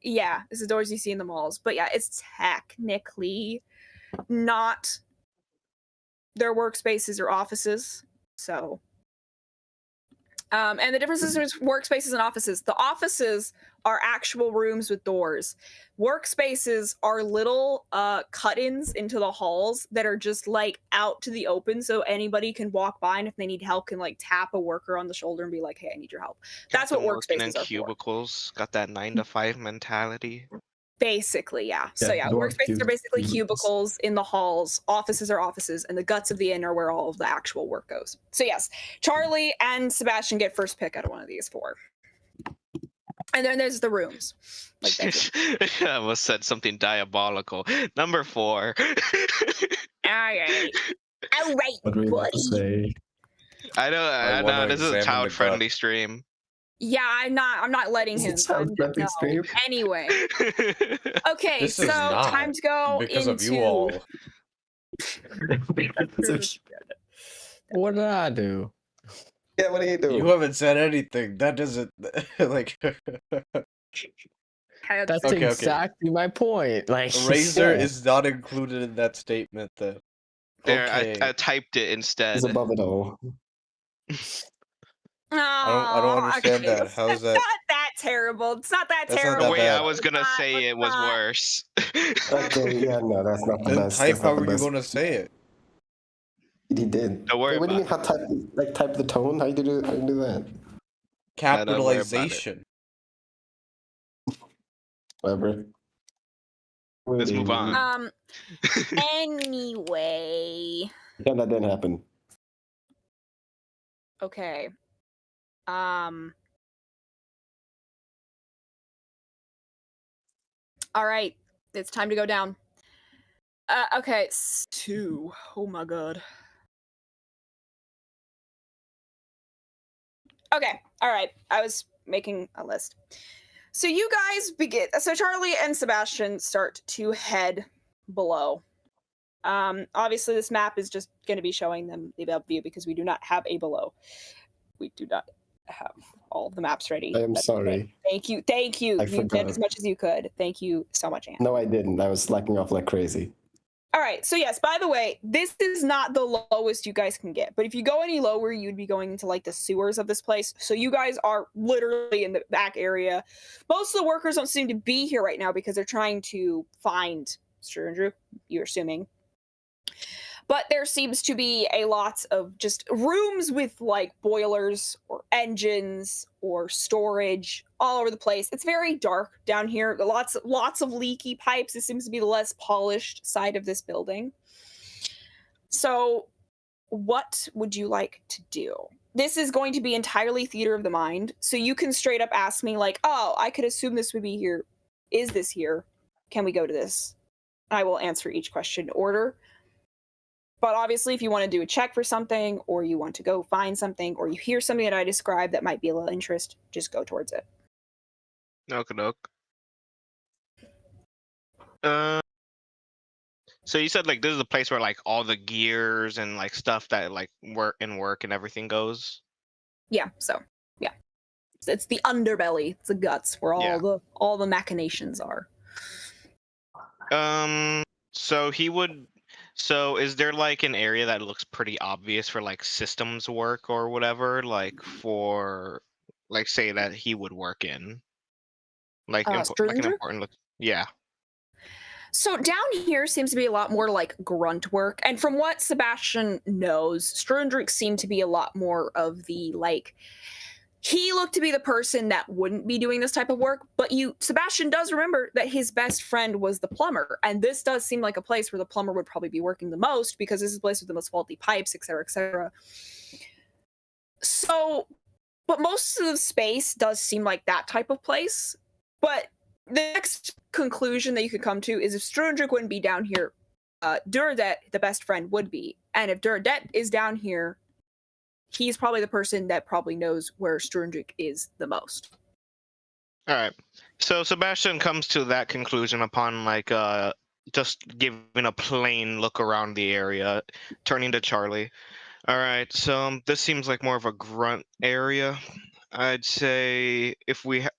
Yeah, it's the doors you see in the malls. But yeah, it's technically not their workspaces or offices. So, and the differences between workspaces and offices. The offices are actual rooms with doors. Workspaces are little cut-ins into the halls that are just like out to the open, so anybody can walk by, and if they need help, can like tap a worker on the shoulder and be like, "Hey, I need your help." That's what Got them working in workspaces are for. cubicles. Got that 9 to 5 mentality. Basically, yeah. So yeah, dwarf workspaces are basically cubicles. cubicles in the halls. Offices are offices, and the guts of the inn are where all of the actual work goes. So yes, Charlie and Sebastian get first pick out of one of these 4. And then there's the rooms. Like that's it. I almost said something diabolical. Number 4. All right, What were you about to buddy. say? I know. I wanna know. This is a examine the child-friendly gut. stream. Yeah, I'm not letting Is him. it child-friendly no. stream? Anyway, okay. This so is not time to go because into. of you all. What did I do? Yeah, what do you do? You haven't said anything. That doesn't like. That's Okay, okay. exactly my point. Like Razor is not included in that statement. Then. There, Okay. I typed it instead. He's above it all. I don't understand that. How is It's that? not that terrible. It's not that That's not terrible. that Wait, I bad. was gonna It's say not- it was not- worse. Okay, yeah, no, that's not the Then best. type That's not the however you're best. gonna say it. He did. Don't worry Wait, what do you mean? about How type? Like type the tone? How you do? How you do that? Yeah, don't worry about it. Capitalization. Whatever. Let's move on. Anyway. Yeah, that didn't happen. Okay. All right. It's time to go down. Okay. 2. Oh my god. Okay. All right. I was making a list. So you guys begin. So Charlie and Sebastian start to head below. Obviously, this map is just going to be showing them the above view because we do not have a below. We do not have all of the maps ready. I am That's sorry. okay. Thank you. Thank you. I You did forgot. as much as you could. Thank you so much, Anne. No, I didn't. I was slacking off like crazy. All right. So yes, by the way, this is not the lowest you guys can get. But if you go any lower, you'd be going into like the sewers of this place. So you guys are literally in the back area. Most of the workers don't seem to be here right now because they're trying to find Andrew, you're assuming. But there seems to be a lot of just rooms with like boilers or engines or storage all over the place. It's very dark down here. Lots of leaky pipes. This seems to be the less polished side of this building. So what would you like to do? This is going to be entirely theater of the mind. So you can straight up ask me like, oh, I could assume this would be here. Is this here? Can we go to this? I will answer each question in order. But obviously, if you want to do a check for something, or you want to go find something, or you hear something that I described that might be a little interest, just go towards it. Okey-doke. So you said like this is a place where like all the gears and like stuff that like work and everything goes. Yeah, so yeah. It's the underbelly, it's the guts where all the machinations are. So is there like an area that looks pretty obvious for like systems work or whatever, like for like say that he would work in? Like, like an Stranger? important look. Yeah. So down here seems to be a lot more like grunt work. And from what Sebastian knows, Strundrick seemed to be a lot more of the like he looked to be the person that wouldn't be doing this type of work, but Sebastian does remember that his best friend was the plumber, and this does seem like a place where the plumber would probably be working the most because this is a place with the most faulty pipes, etc., etc. So, but most of the space does seem like that type of place, but the next conclusion that you could come to is if Strundrick wouldn't be down here, Duradet, the best friend, would be, and if Duradet is down here, he's probably the person that probably knows where Strundrick is the most. All right. So Sebastian comes to that conclusion upon like just giving a plain look around the area, turning to Charlie. All right. So this seems like more of a grunt area. I'd say if we're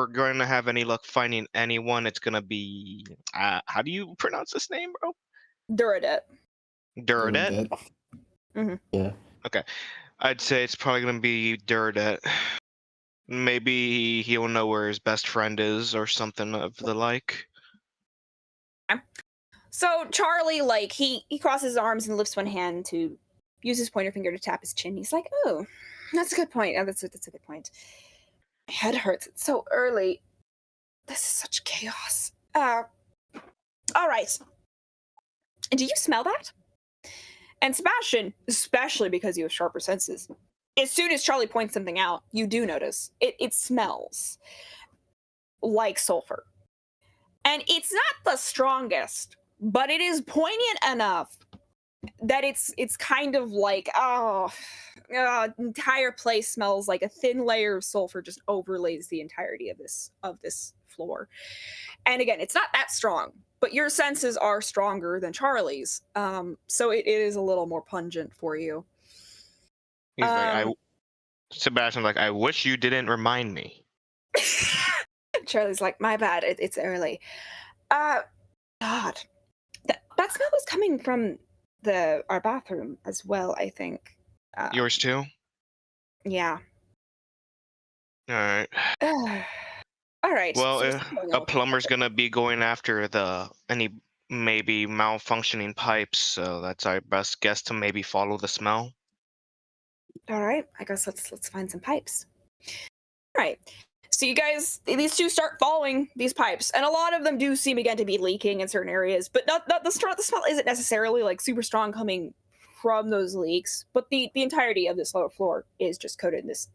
going to have any luck finding anyone, it's gonna be how do you pronounce this name, bro? Duradet. Duradet. Mm-hmm. Yeah. Okay. I'd say it's probably going to be Duradet. Maybe he'll know where his best friend is or something of the like. So Charlie, like, he crosses his arms and lifts one hand to use his pointer finger to tap his chin. He's like, oh, that's a good point. Oh, that's a good point. My head hurts. It's so early. This is such chaos. All right. And do you smell that? And Sebastian, especially because you have sharper senses, as soon as Charlie points something out, you do notice it smells like sulfur. And it's not the strongest, but it is poignant enough that it's kind of like, entire place smells like a thin layer of sulfur just overlays the entirety of this floor. And again, it's not that strong, but your senses are stronger than Charlie's, so it is a little more pungent for you. He's like, Sebastian's like, I wish you didn't remind me. Charlie's like, my bad, it's early. God, that smell was coming from our bathroom as well, I think. Yours too? Yeah. All right. All right. Well, so a plumber's gonna be going after any maybe malfunctioning pipes, so that's our best guess to maybe follow the smell. All right. I guess let's find some pipes. All right. So you guys, these two start following these pipes, and a lot of them do seem again to be leaking in certain areas, but not the smell isn't necessarily like super strong coming from those leaks, but the entirety of this lower floor is just coated in this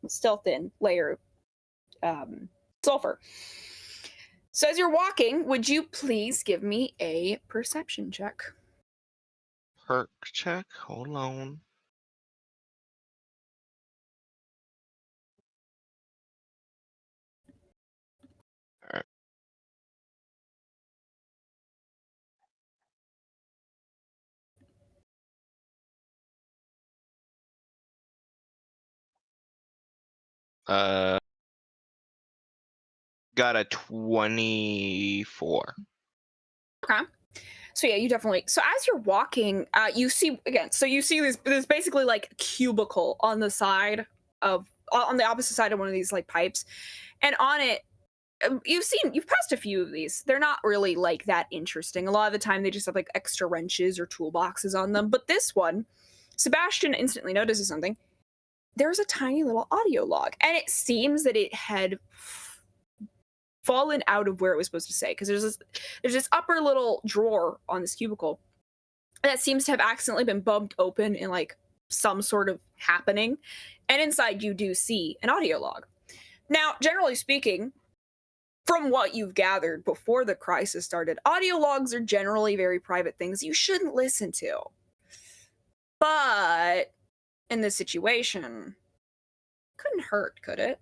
still thin layer of sulfur. So as you're walking, would you please give me a perception check? Perk check. Hold on. Got a 24. Okay. So yeah, you definitely. So as you're walking, you see again. So you see this basically like cubicle on the side on the opposite side of one of these like pipes, and on it, you've passed a few of these. They're not really like that interesting. A lot of the time, they just have like extra wrenches or toolboxes on them. But this one, Sebastian instantly notices something. There's a tiny little audio log, and it seems that it had fallen out of where it was supposed to say, because there's this upper little drawer on this cubicle that seems to have accidentally been bumped open in like some sort of happening, and inside you do see an audio log. Now, generally speaking, from what you've gathered before the crisis started, audio logs are generally very private things you shouldn't listen to. But in this situation, couldn't hurt, could it?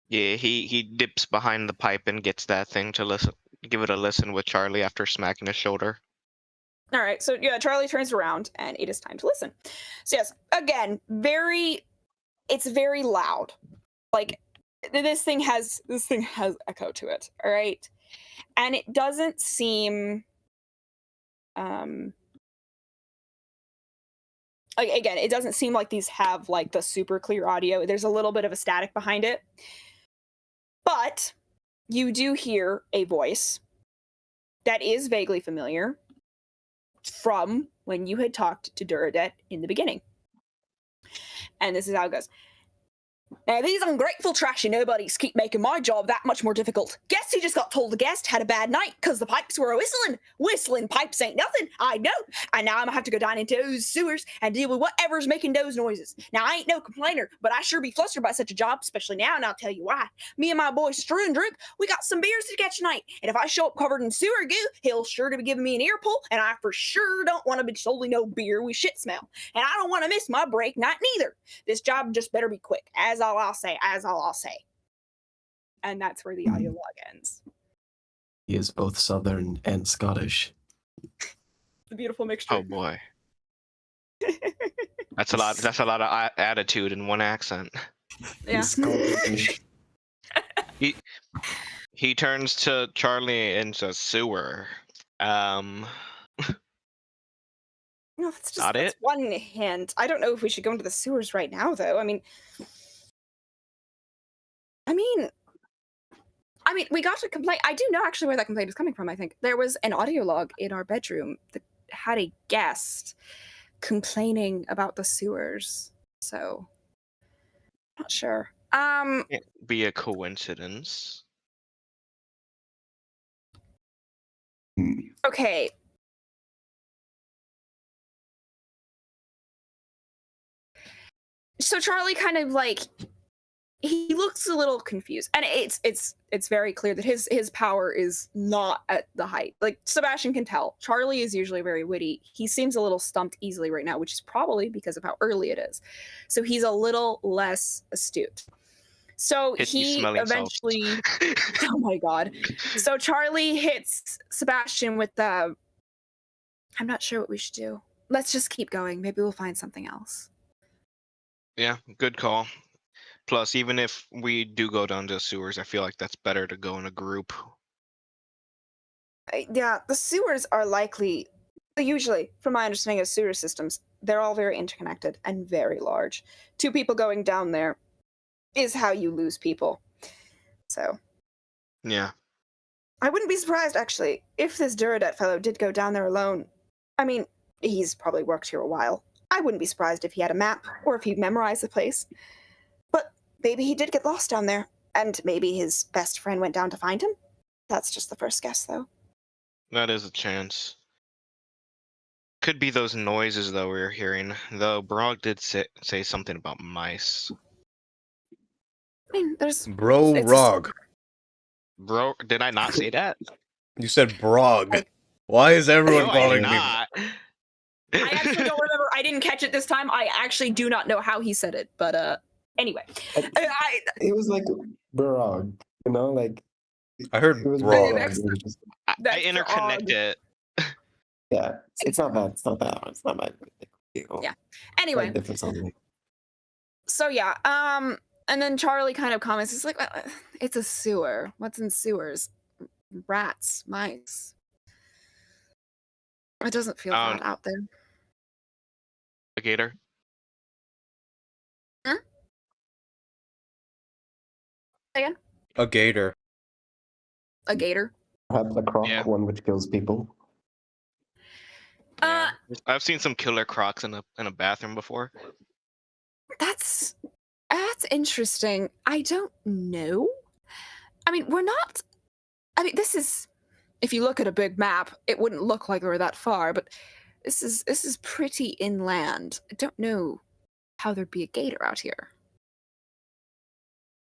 Yeah, he dips behind the pipe and gets that thing to listen, give it a listen with Charlie after smacking his shoulder. All right, so yeah, Charlie turns around and it is time to listen. So yes, again, it's very loud. Like this thing has echo to it. All right, and it doesn't seem again, it doesn't seem like these have like the super clear audio. There's a little bit of a static behind it. But you do hear a voice that is vaguely familiar from when you had talked to Duradet in the beginning. And this is how it goes. Now, these ungrateful trashy nobodies keep making my job that much more difficult. Guess who just got told the guest had a bad night because the pipes were whistling? Whistling pipes ain't nothing, I know. And now I'm gonna have to go down into those sewers and deal with whatever's making those noises. Now, I ain't no complainer, but I sure be flustered by such a job, especially now, and I'll tell you why. Me and my boy Strew and Drink, we got some beers to catch tonight, and if I show up covered in sewer goo, he'll sure to be giving me an ear pull, and I for sure don't want to be solely no beer with shit smell. And I don't want to miss my break night neither. This job just better be quick, as all I'll say. And that's where the audio log ends. He is both Southern and Scottish. The beautiful mixture. Oh boy, that's a lot. That's a lot of attitude in one accent. Yeah. He's Scottish. He turns to Charlie and says, "Sewer." No, that's Not that's it? one hint. I don't know if we should go into the sewers right now, though. I mean, we got a complaint. I do know actually where that complaint is coming from, I think. There was an audio log in our bedroom that had a guest complaining about the sewers. So, not sure. Can't be a coincidence. Okay. So Charlie kind of like he looks a little confused, and it's very clear that his power is not at the height. Like Sebastian can tell. Charlie is usually very witty. He seems a little stumped easily right now, which is probably because of how early it is. So he's a little less astute. So Hit these he smelling salts. eventually oh my god. So Charlie hits Sebastian with the I'm not sure what we should do. Let's just keep going. Maybe we'll find something else. Yeah, good call. Plus, even if we do go down to the sewers, I feel like that's better to go in a group. Yeah, the sewers are likely, usually, from my understanding of sewer systems, they're all very interconnected and very large. 2 people going down there is how you lose people. So, Yeah. I wouldn't be surprised, actually, if this Duradet fellow did go down there alone. I mean, he's probably worked here a while. I wouldn't be surprised if he had a map or if he memorized the place. But maybe he did get lost down there, and maybe his best friend went down to find him. That's just the first guess, though. That is a chance. Could be those noises though we were hearing. Though Brog did say something about mice. I mean, there's Bro it's a Rog. Bro, did I not say that? You said Brog. Why is everyone No, I calling did me? not. I actually don't remember. I didn't catch it this time. I actually do not know how he said it. But anyway, It was like Barog, you know, like I heard it was Brog. Next- It was just, I That's interconnect Brog. it. yeah, it's not bad. It's not bad. It's not bad. Yeah. Anyway, Slight difference only. so yeah, and then Charlie kind of comments, he's like, it's a sewer. What's in sewers? Rats, mice. It doesn't feel that out there. Gator. Again? A gator. A gator? Perhaps a croc, Yeah. one which kills people. Uh, I've seen some killer crocs in a bathroom before. That's interesting. I don't know. I mean, we're not. I mean, this is. If you look at a big map, it wouldn't look like we're that far, but this is pretty inland. I don't know how there'd be a gator out here.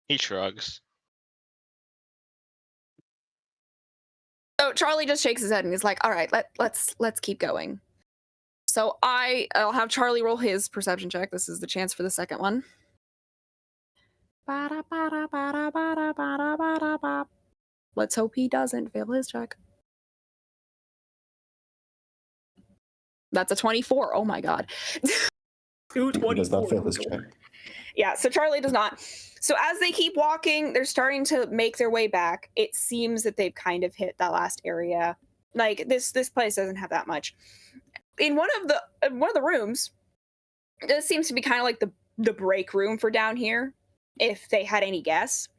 He shrugs. So Charlie just shakes his head and he's like, "All right, let's keep going." So I'll have Charlie roll his perception check. This is the chance for the second one. Let's hope he doesn't fail his check. That's a 24. Oh my god. He does not fail his check. Yeah, so Charlie does not. So as they keep walking, they're starting to make their way back. It seems that they've kind of hit that last area. Like this place doesn't have that much. In one of the rooms, this seems to be kind of like the break room for down here. If they had any guess,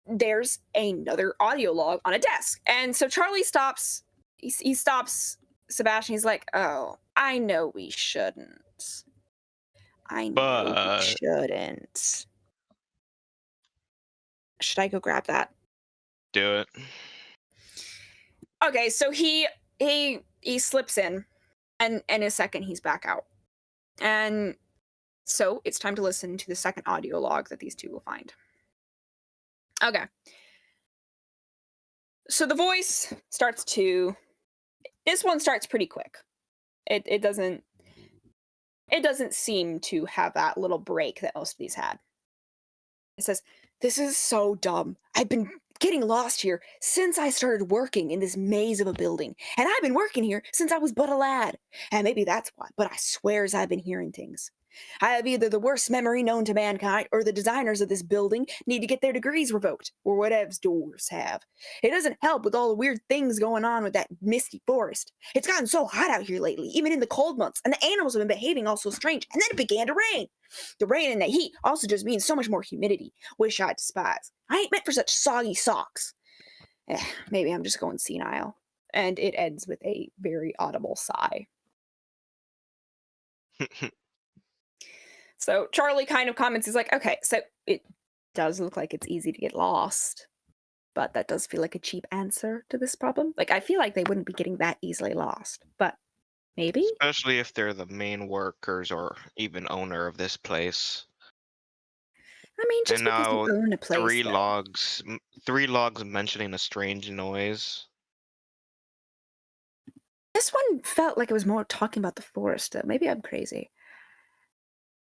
there's another audio log on a desk, and so Charlie stops. He stops Sebastian. He's like, "Oh, I know we shouldn't. I know we shouldn't. Should I go grab that?" Do it. Okay, so he slips in, and in a second he's back out, and so it's time to listen to the second audio log that these two will find. Okay. So the voice starts to. This one starts pretty quick. It doesn't seem to have that little break that most of these had. It says, "This is so dumb. I've been getting lost here since I started working in this maze of a building. And I've been working here since I was but a lad. And maybe that's why, but I swears I've been hearing things. I have either the worst memory known to mankind, or the designers of this building need to get their degrees revoked, or whatevs doors have. It doesn't help with all the weird things going on with that misty forest. It's gotten so hot out here lately, even in the cold months, and the animals have been behaving all so strange, and then it began to rain. The rain and the heat also just means so much more humidity, which I despise. I ain't meant for such soggy socks." Maybe I'm just going senile. And it ends with a very audible sigh. So Charlie kind of comments, he's like, "Okay, so it does look like it's easy to get lost. but that does feel like a cheap answer to this problem. Like, I feel like they wouldn't be getting that easily lost, but maybe? Especially if they're the main workers or even owner of this place. I mean, just And because now you own a place, three though. logs mentioning a strange noise. This one felt like it was more talking about the forest, though. Maybe I'm crazy.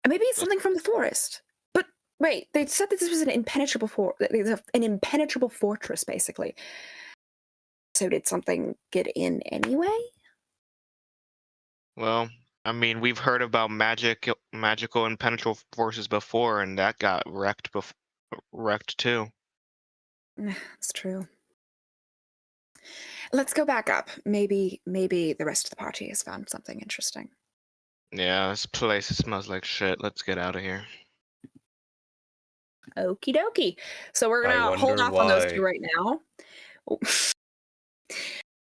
And maybe it's something from the forest. But wait, they said that this was an impenetrable fortress, basically. So did something get in anyway? Well, I mean, we've heard about magical impenetrable forces before, and that got wrecked too. It's true. Let's go back up. Maybe the rest of the party has found something interesting. Yeah, this place smells like shit. Let's get out of here. Okie dokie. So we're I gonna hold wonder off on those two why. right now.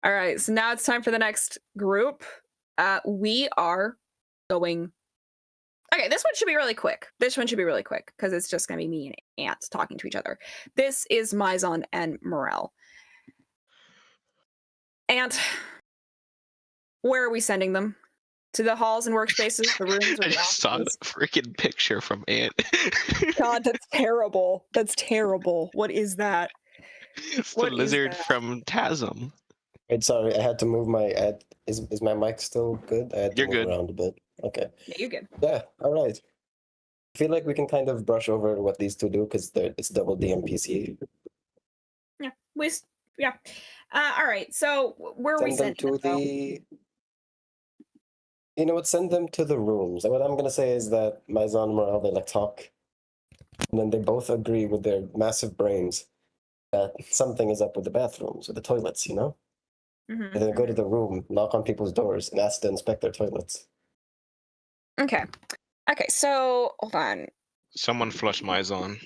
All right, so now it's time for the next group. We are going. Okay, this one should be really quick. Because it's just gonna be me and Ants talking to each other. This is Mizon and Morel. Ant, where are we sending them? To the halls and workspaces, the rooms, or I the just saw the offices? freaking picture from Ant. God, that's terrible. That's terrible. What is that? It's the What is lizard that? from Tasm. Wait, sorry, I had to move my. Is my mic still good? I had to You're move good. around a bit. Okay. Yeah, you're good. Yeah. All right. I feel like we can kind of brush over what these two do because it's double DMPC. Yeah, yeah. All right. So where are we Send them sending to them? the. You know what? Send them to the rooms. And what I'm gonna say is that Maison and Morel, they like talk, and then they both agree with their massive brains that something is up with the bathrooms or the toilets. You know. Mhm, And then go to mhm. the room, knock on people's doors, and ask to inspect their toilets. Okay. Okay. So hold on. Someone flush Mizon.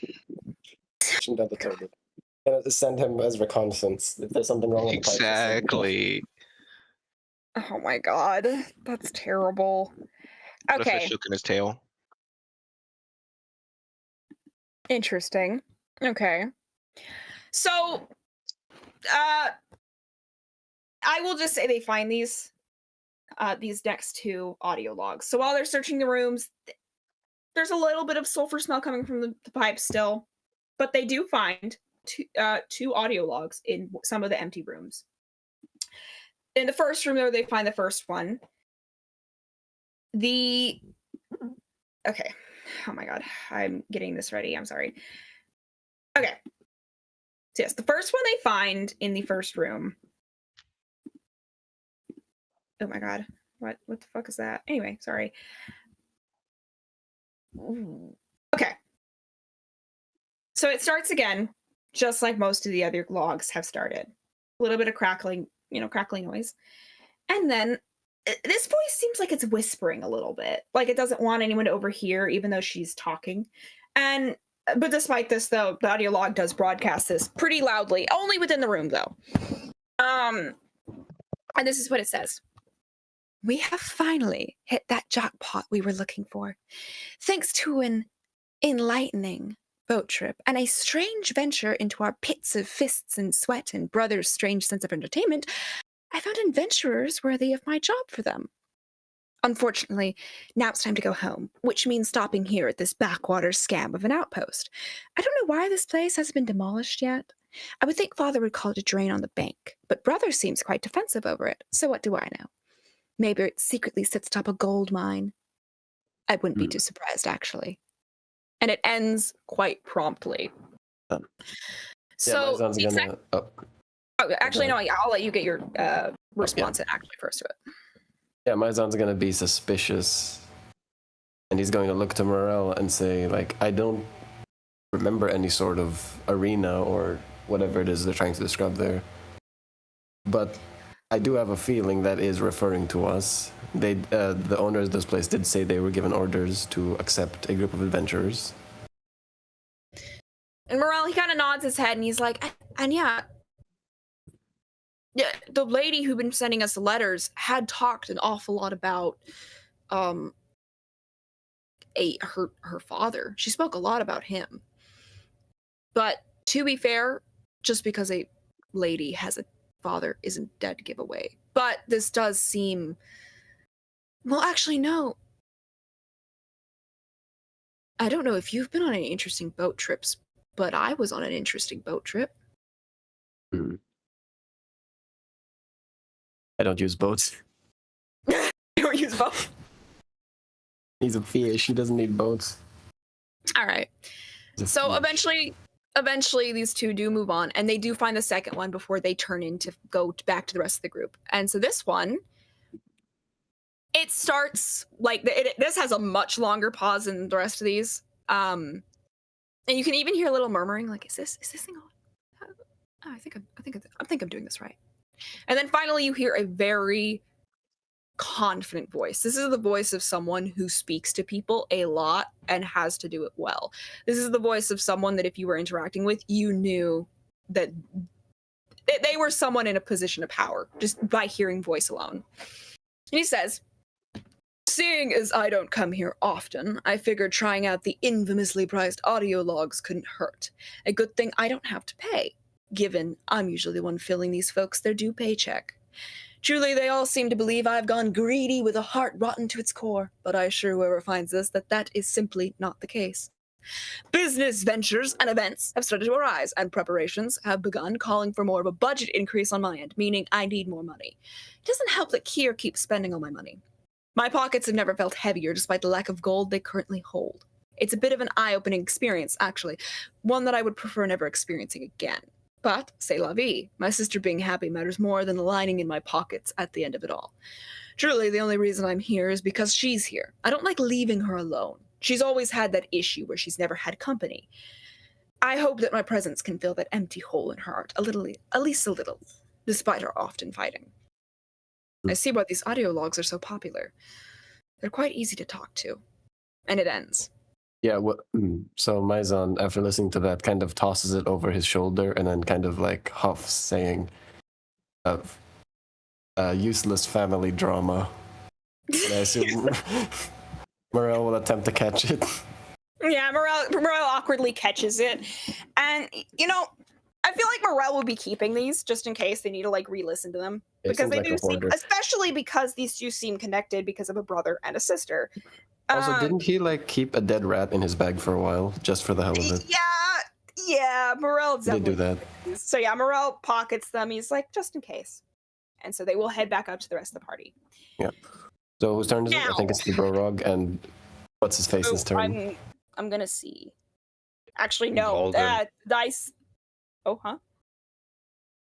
Shouldn't have the toilet. Send him as reconnaissance if there's something wrong with the pipes. just send him off. Exactly. Oh my god, that's terrible. What if I Okay. shook in his tail? Interesting. Okay. So, I will just say they find these next two audio logs. So while they're searching the rooms, there's a little bit of sulfur smell coming from the pipes still, but they do find two audio logs in some of the empty rooms. In the first room, though, they find the first one. Okay. Oh my god, I'm getting this ready. I'm sorry. Okay. So yes, the first one they find in the first room. Oh my god. What the fuck is that? Anyway, sorry. Ooh. Okay. So it starts again, just like most of the other logs have started. A little bit of crackling noise. And then this voice seems like it's whispering a little bit. Like it doesn't want anyone to overhear, even though she's talking. But despite this, though, the audio log does broadcast this pretty loudly, only within the room, though. And this is what it says. We have finally hit that jackpot we were looking for. Thanks to an enlightening boat trip and a strange venture into our pits of fists and sweat and brother's strange sense of entertainment, I found adventurers worthy of my job for them. Unfortunately, now it's time to go home, which means stopping here at this backwater scam of an outpost. I don't know why this place hasn't been demolished yet. I would think Father would call it a drain on the bank, but Brother seems quite defensive over it, so what do I know? Maybe it secretly sits atop a gold mine. I wouldn't be too surprised, actually. And it ends quite promptly. So, Mizon's gonna. actually, no, I'll let you get your response actually first to it. Yeah, Mizon's gonna be suspicious, and he's going to look to Morel and say, like, I don't remember any sort of arena or whatever it is they're trying to describe there, but I do have a feeling that is referring to us. The owners of this place did say they were given orders to accept a group of adventurers. And Morel, he kind of nods his head and he's like, and yeah, the lady who'd been sending us the letters had talked an awful lot about her father. She spoke a lot about him. But to be fair, just because a lady has a father isn't dead giveaway. But this does seem... Well, actually, no. I don't know if you've been on any interesting boat trips, but I was on an interesting boat trip. I don't use boats. You don't use boats? He's a fish. He doesn't need boats. All right. He's a So fish. eventually these two do move on, and they do find the second one before they turn in to go back to the rest of the group. And so this one, it starts like this has a much longer pause than the rest of these. And you can even hear a little murmuring, like, is this thing on? Oh, I think I'm doing this right. And then finally you hear a very confident voice. This is the voice of someone who speaks to people a lot and has to do it well. This is the voice of someone that if you were interacting with, you knew that they were someone in a position of power just by hearing voice alone. And he says, "Seeing as I don't come here often, I figured trying out the infamously priced audio logs couldn't hurt. A good thing I don't have to pay, given I'm usually the one filling these folks their due paycheck. Truly, they all seem to believe I've gone greedy with a heart rotten to its core, but I assure whoever finds this that is simply not the case. Business ventures and events have started to arise, and preparations have begun calling for more of a budget increase on my end, meaning I need more money. It doesn't help that Kier keeps spending all my money. My pockets have never felt heavier despite the lack of gold they currently hold. It's a bit of an eye-opening experience, actually, one that I would prefer never experiencing again. But, c'est la vie, my sister being happy matters more than the lining in my pockets at the end of it all. Truly, the only reason I'm here is because she's here. I don't like leaving her alone. She's always had that issue where she's never had company. I hope that my presence can fill that empty hole in her heart, at least a little, despite our often fighting. I see why these audio logs are so popular. They're quite easy to talk to." And it ends. Yeah, so Maizan, after listening to that, kind of tosses it over his shoulder and then kind of like huffs, saying, useless family drama. And I assume Morel will attempt to catch it. Yeah, Morel awkwardly catches it. And, you know, I feel like Morel will be keeping these just in case they need to, like, re-listen to them. It Because seems they like do a seem, hoarder. especially because these two seem connected because of a brother and a sister. Also, didn't he like keep a dead rat in his bag for a while, just for the hell of it? Yeah, Morel He did do that. So yeah, Morel pockets them. He's like, just in case. And so they will head back out to the rest of the party. Yeah. So whose turn is it? I think it's the Brorog, and what's his face's turn? I'm gonna see. Actually, no. Golden. Dice. Oh, huh?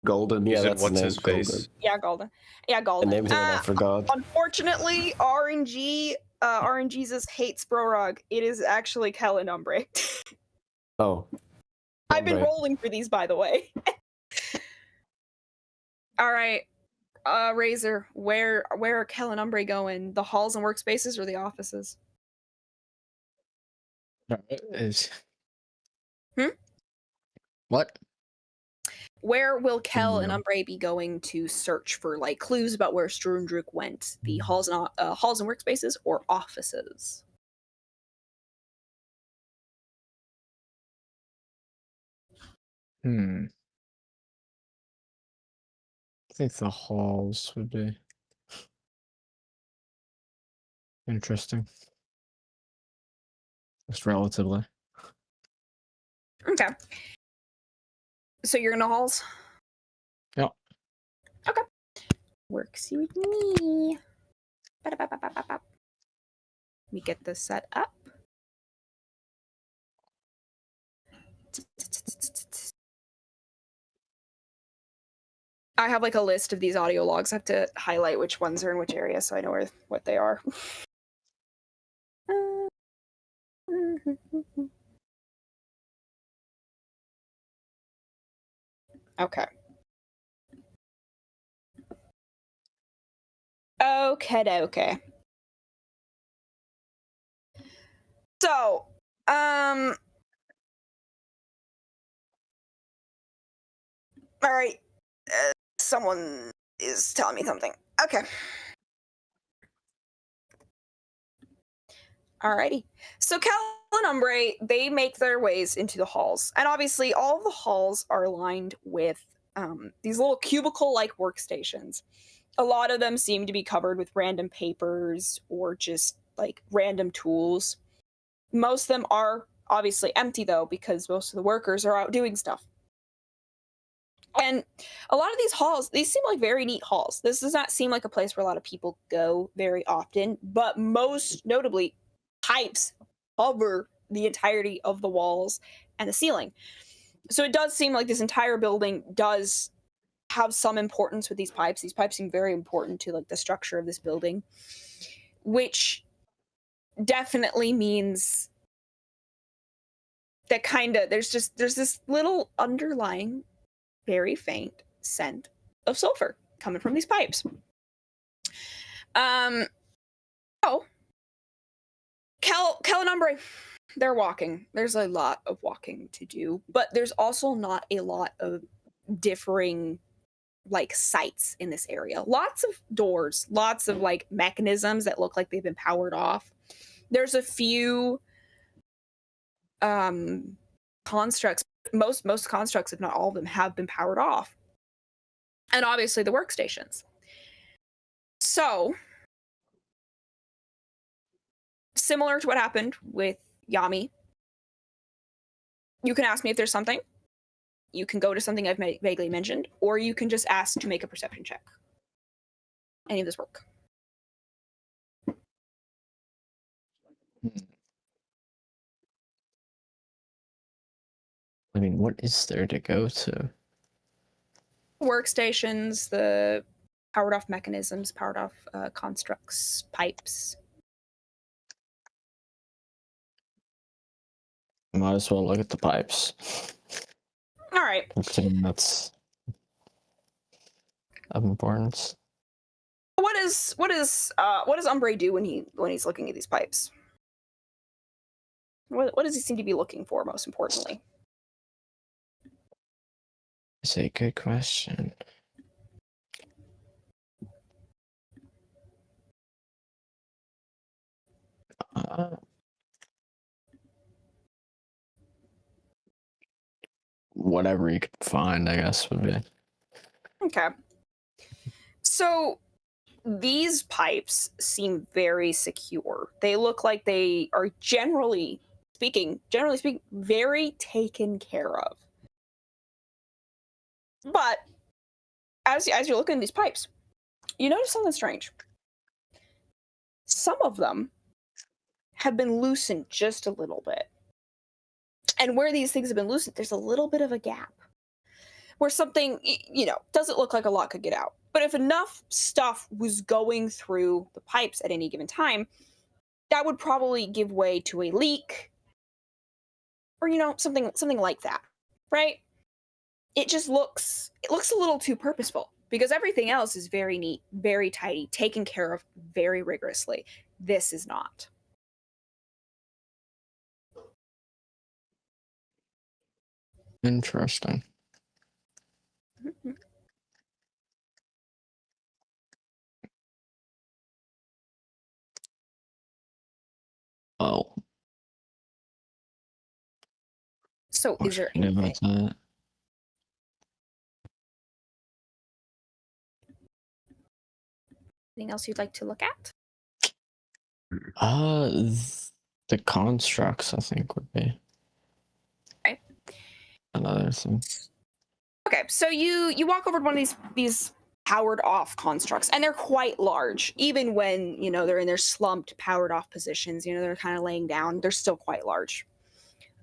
Golden, You yeah, said that's what's his his name. face? Golden. Yeah, Golden. Yeah, The Golden. name's name I forgot. Unfortunately, RNGesus hates Brorog. It is actually Kellen Umbre. Oh. I've been Umbre. rolling for these, by the way. All right, Razor, where are Kellen Umbre going? The halls and workspaces or the offices? What? Where will Kel and No. Umbre be going to search for like clues about where Strundruk went? The halls and workspaces or offices? I think the halls would be interesting. Just relatively. Okay. So you're in the halls? Yeah. Okay. Works with me. Ba-da-ba-ba-ba-ba. Let me get this set up. I have like a list of these audio logs. I have to highlight which ones are in which area so I know what they are. Okay. Okay. So, all right. Someone is telling me something. Okay. Alrighty. So Cal and Umbre, they make their ways into the halls. And obviously all of the halls are lined with these little cubicle-like workstations. A lot of them seem to be covered with random papers or just like random tools. Most of them are obviously empty though, because most of the workers are out doing stuff. And a lot of these halls, these seem like very neat halls. This does not seem like a place where a lot of people go very often, but most notably, pipes cover the entirety of the walls and the ceiling. So it does seem like this entire building does have some importance with these pipes. These pipes seem very important to like the structure of this building, which definitely means that there's this little underlying very faint scent of sulfur coming from these pipes. Oh, Cal and Umbre, they're walking. There's a lot of walking to do, but there's also not a lot of differing like sights in this area. Lots of doors, lots of like mechanisms that look like they've been powered off. There's a few constructs. Most constructs, if not all of them, have been powered off. And obviously the workstations. So, similar to what happened with Yami, you can ask me if there's something. You can go to something I've vaguely mentioned, or you can just ask to make a perception check. Any of this work. I mean, what is there to go to? Workstations, the powered off mechanisms, powered off constructs, pipes. Might as well look at the pipes. All right. Considering that's of importance. What does Umbre do when he's looking at these pipes? What does he seem to be looking for, most importantly? It's a good question. Whatever you could find, I guess, would be. Okay. So these pipes seem very secure. They look like they are generally speaking, very taken care of. But as you're looking at these pipes, you notice something strange. Some of them have been loosened just a little bit. And where these things have been loosened, there's a little bit of a gap where something, doesn't look like a lot could get out. But if enough stuff was going through the pipes at any given time, that would probably give way to a leak or, something like that, right? It looks a little too purposeful because everything else is very neat, very tidy, taken care of very rigorously. This is not. Interesting. Mm-hmm. Oh. So is there What anything? about that? Anything else you'd like to look at? The constructs, I think, would be Okay. another thing. Okay, so you walk over to one of these powered off constructs, and they're quite large. Even when they're in their slumped powered off positions, they're kind of laying down. They're still quite large.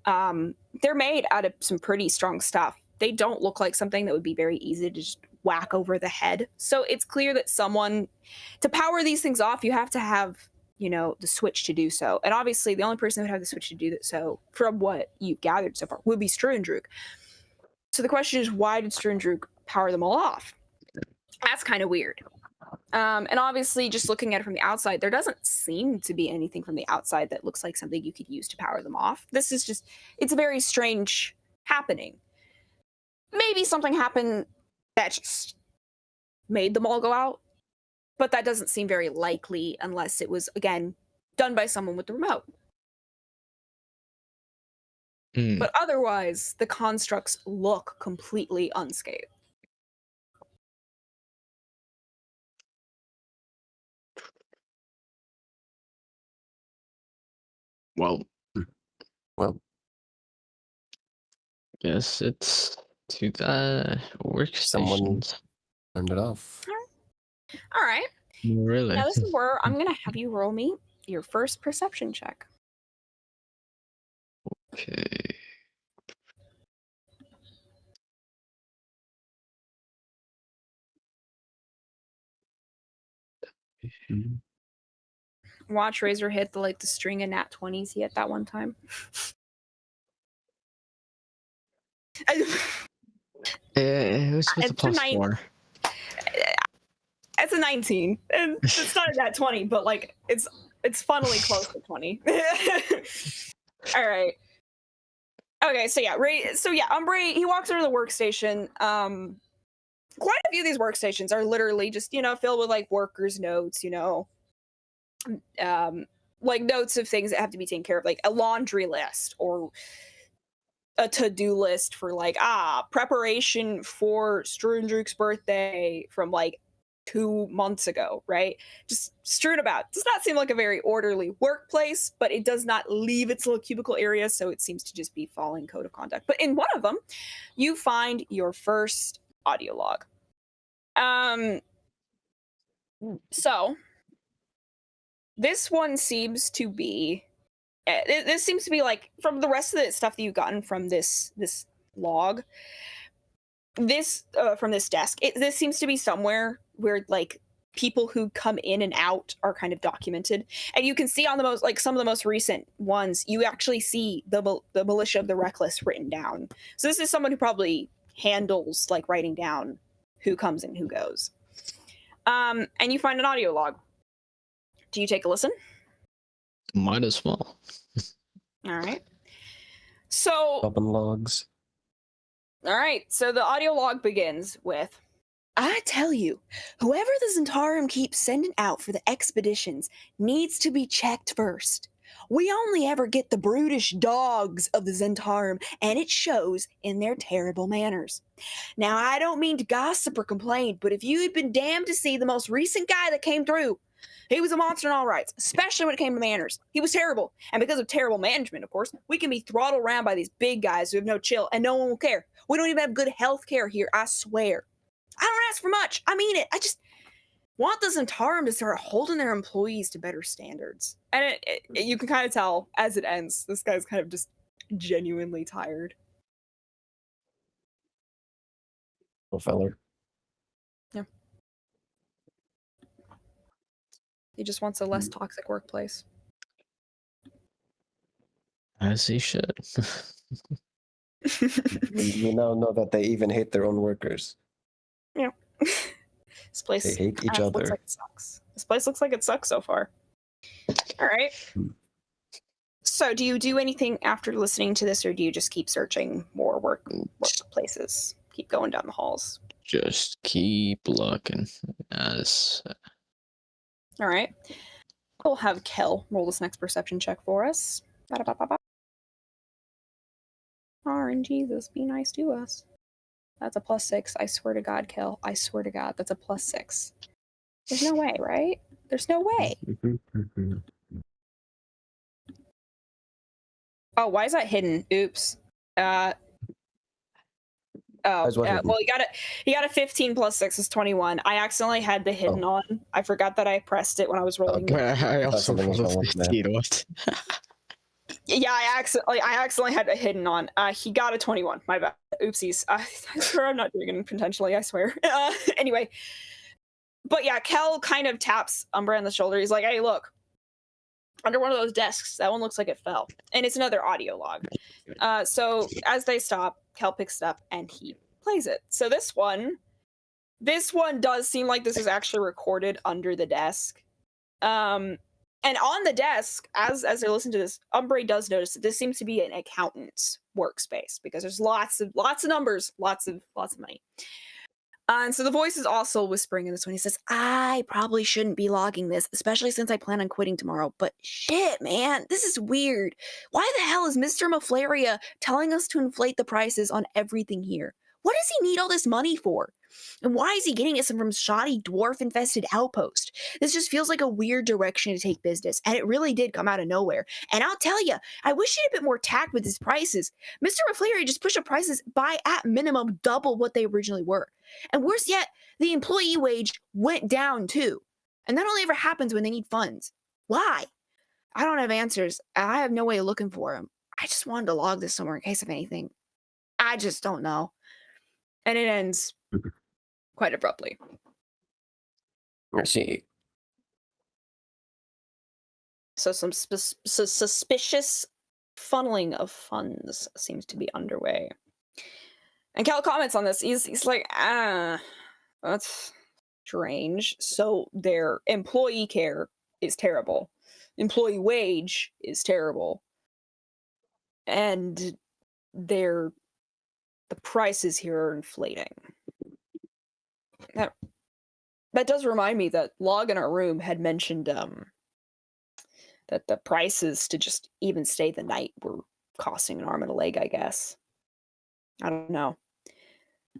They're made out of some pretty strong stuff. They don't look like something that would be very easy to just whack over the head. So it's clear that to power these things off, you have to have the switch to do so. And obviously, the only person that would have the switch to do that, so from what you've gathered so far, would be Struendruk. So the question is, why did Struendruk power them all off? That's kind of weird. And obviously, just looking at it from the outside, there doesn't seem to be anything from the outside that looks like something you could use to power them off. This is it's a very strange happening. Maybe something happened that just made them all go out, but that doesn't seem very likely unless it was, again, done by someone with the remote. Hmm. But otherwise, the constructs look completely unscathed. Well, Well, guess it's to the Someone- workstations. turned it off. All right. Really? Now, this is where I'm going to have you roll me your first perception check. Okay. Watch Razor hit the string of nat 20s he hit that one time. It was with a It's a plus 4. It's a 19. And it's not a nat 20, but it's funnily close to 20. All right. Okay, so Umbre, he walks over to the workstation. Quite a few of these workstations are literally just, filled with workers' notes, notes of things that have to be taken care of, like a laundry list or a to-do list for preparation for Strudruk's birthday from 2 months ago, right? Just strewn about. Does not seem like a very orderly workplace, but it does not leave its little cubicle area, so it seems to just be following code of conduct. But in one of them, you find your first audio log. So this one seems to be this seems to be from the rest of the stuff that you've gotten from this log, this from this desk, this seems to be somewhere where people who come in and out are kind of documented, and you can see on the most some of the most recent ones, you actually see the Militia of the Reckless written down. So this is someone who probably handles writing down who comes and who goes. And you find an audio log. Do you take a listen? Might as well. All right. So Open logs. All right, so the audio log begins with, I tell you, whoever the Zentarum keeps sending out for the expeditions needs to be checked first. We only ever get the brutish dogs of the Zentarum, and it shows in their terrible manners. Now, I don't mean to gossip or complain, but if you had been damned to see the most recent guy that came through, he was a monster in all rights, especially when it came to manners. He was terrible. And because of terrible management, of course, we can be throttled around by these big guys who have no chill, and no one will care. We don't even have good health care here, I swear. I don't ask for much. I mean it. I just want the Zentarum to start holding their employees to better standards. And you can kind of tell as it ends, this guy's kind of just genuinely tired. Oh, feller. He just wants a less toxic workplace. As he should. We now know that they even hate their own workers. Yeah. This place They hate each looks other. like it sucks. This place looks like it sucks so far. All right. So, do you do anything after listening to this, or do you just keep searching more workplaces? Keep going down the halls. Just keep looking. As All right. We'll have Kel roll this next perception check for us. Ba-da-ba-ba-ba. RNGesus, be nice to us. That's a +6. I swear to God, Kel. I swear to God, that's a +6. There's no way, right? There's no way. Oh, why is that hidden? Oops. Why is what hidden? Well, he got a 15 + 6 is 21. I accidentally had the hidden on. I forgot that I pressed it when I was rolling. I also something was rolled wrong a with that. 15. What? Yeah, I accidentally had a hidden on. He got a 21. My bad. Oopsies. I swear I'm not doing it intentionally. I swear. Anyway, but yeah, Kel kind of taps Umbra on the shoulder. He's like, "Hey, look, under one of those desks. That one looks like it fell, and it's another audio log." So as they stop, Kel picks it up and he plays it. So this one does seem like this is actually recorded under the desk. And on the desk, as they listen to this, Umbre does notice that this seems to be an accountant's workspace because there's lots of numbers, lots of money. And so the voice is also whispering in this one. He says, I probably shouldn't be logging this, especially since I plan on quitting tomorrow. But shit, man, this is weird. Why the hell is Mr. Maflaria telling us to inflate the prices on everything here? What does he need all this money for? And why is he getting it from shoddy dwarf-infested outpost? This just feels like a weird direction to take business, and it really did come out of nowhere. And I'll tell you, I wish he had a bit more tact with his prices. Mr. Maflaria just pushed up prices by, at minimum, double what they originally were. And worse yet, the employee wage went down too. And that only ever happens when they need funds. Why? I don't have answers. I have no way of looking for them. I just wanted to log this somewhere in case of anything. I just don't know. And it ends quite abruptly. I see. So some suspicious funneling of funds seems to be underway. And Cal comments on this. He's like, that's strange. So their employee care is terrible. Employee wage is terrible. And the prices here are inflating. That does remind me that Log in our room had mentioned that the prices to just even stay the night were costing an arm and a leg, I guess. I don't know.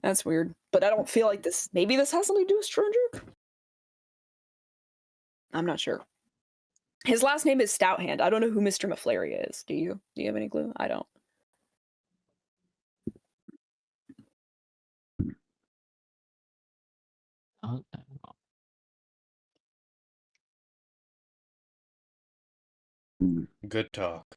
That's weird. But I don't feel like this. Maybe this has something to do with Strundruk? I'm not sure. His last name is Stouthand. I don't know who Mr. Maflaria is. Do you? Do you have any clue? I don't. Good talk.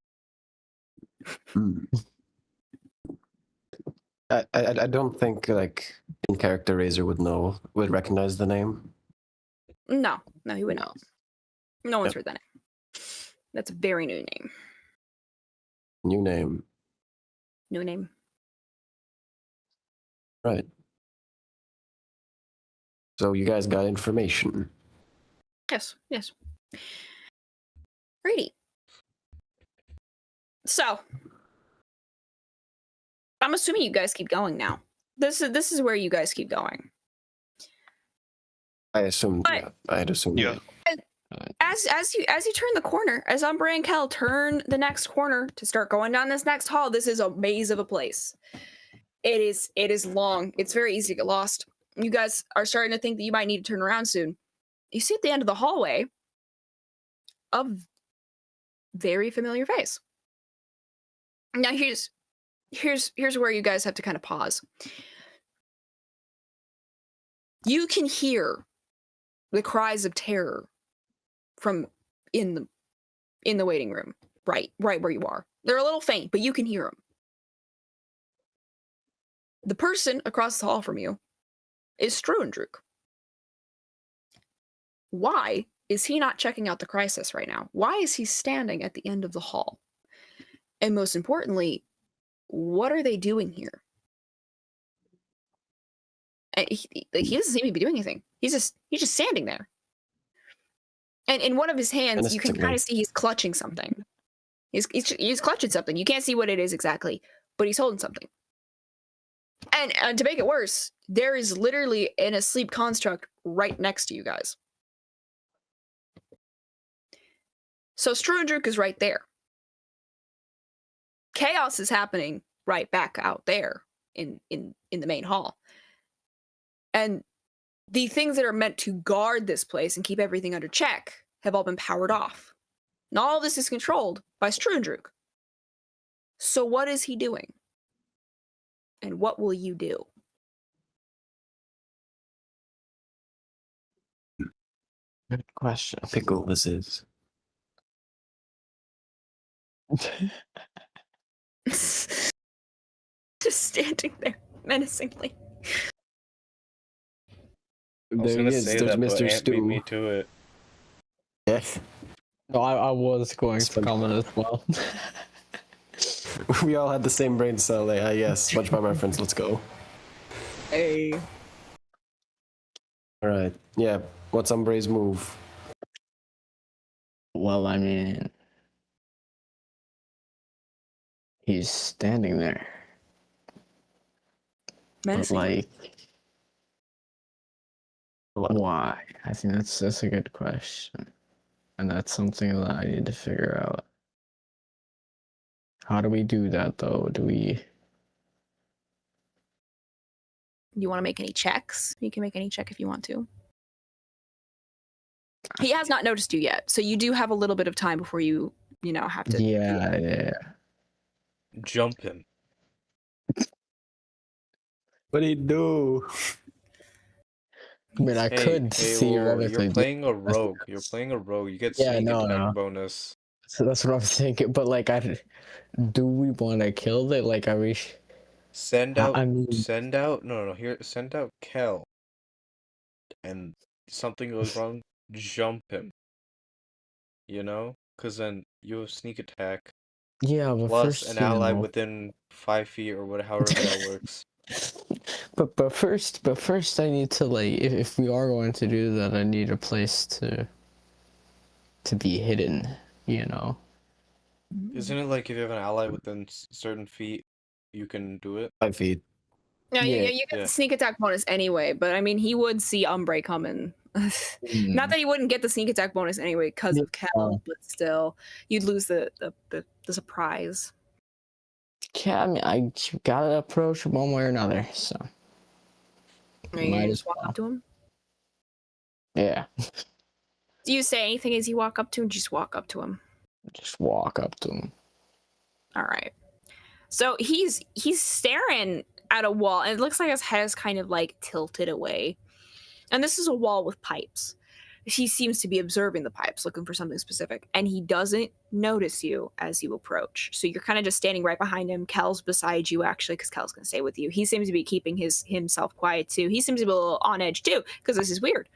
I don't think like in character Razor would recognize the name. No, he would No. not. No one's heard that name. That's a very new name. New name. New name. Right. So you guys got information. Yes. Righty. So, I'm assuming you guys keep going now. This is where you guys keep going. I assumed. But- Yeah, I'd assume. Yeah. As you turn the corner, as Umbra and Kel turn the next corner to start going down this next hall, this is a maze of a place. It is long. It's very easy to get lost. You guys are starting to think that you might need to turn around soon. You see at the end of the hallway a very familiar face. Now here's where you guys have to kind of pause. You can hear the cries of terror from in the waiting room, right where you are. They're a little faint, but you can hear them. The person across the hall from you is Struendruk. Why is he not checking out the crisis right now? Why is he standing at the end of the hall? And most importantly, what are they doing here? He doesn't seem to be doing anything. He's just standing there. And in one of his hands, you can kind of see he's clutching something. He's clutching something. You can't see what it is exactly, but he's holding something. And to make it worse, there is literally an asleep construct right next to you guys. So Struendruk is right there. Chaos is happening right back out there in the main hall. And the things that are meant to guard this place and keep everything under check have all been powered off. And all this is controlled by Struendruk. So what is he doing? And what will you do? Good question. Pickle this is. Just standing there menacingly. I was There gonna he is. say There's that, but Mr. Ant beat me Stew. to it. Yes. No, I was going to Spon- comment as well. We all had the same brain cell. Yes, SpongeBob reference. Let's go. Hey. All right. Yeah. What's Umbre's move? Well, I mean, he's standing there. But Menacingly. like, Why? I think that's a good question, and that's something that I need to figure out. How do we do that though? Do we? You want to make any checks? You can make any check if you want to. He has not noticed you yet, so you do have a little bit of time before you have to. Yeah. Jump him. What do you do? I mean, I could Whoa, theoretically. you're playing a rogue. You're playing a rogue. You get Yeah, sneak no, attack no. bonus. So that's what I'm thinking. But like, do we want to kill it? Like, are we? Send out. I mean, Send out. No. Here, send out Kel. And something goes wrong. Jump him. Because then you have sneak attack yeah, but plus first, an ally within 5 feet or however that works. But first, I need to like, if we are going to do that, I need a place to be hidden. Isn't it like if you have an ally within certain feet, you can do it? 5 feet. Yeah, Yeah. you get Yeah. the sneak attack bonus anyway, but I mean, he would see Umbre coming. Not that he wouldn't get the sneak attack bonus anyway because of Kel, but still, you'd lose the surprise. Yeah, I mean, I gotta approach one way or another. So You might just as walk well. up to him. Yeah, Do you say anything as you walk up to him? Just walk up to him. just walk up to him. All right. So he's staring at a wall, and it looks like his head is kind of like tilted away. And this is a wall with pipes. He seems to be observing the pipes, looking for something specific, and he doesn't notice you as you approach. So you're kind of just standing right behind him. Kel's beside you, actually, because Kel's going to stay with you. He seems to be keeping himself quiet, too. He seems to be a little on edge, too, because this is weird.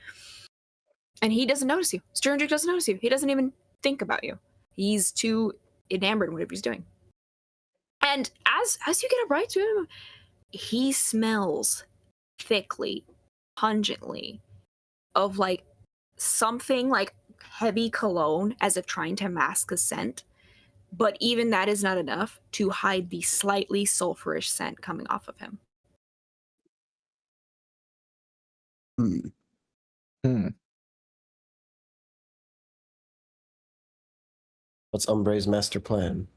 And he doesn't notice you. Stranger doesn't notice you. He doesn't even think about you. He's too enamored in whatever he's doing. And as you get up right to him, he smells thickly, pungently of like something like heavy cologne, as if trying to mask a scent. But even that is not enough to hide the slightly sulfurish scent coming off of him. What's Umbre's master plan?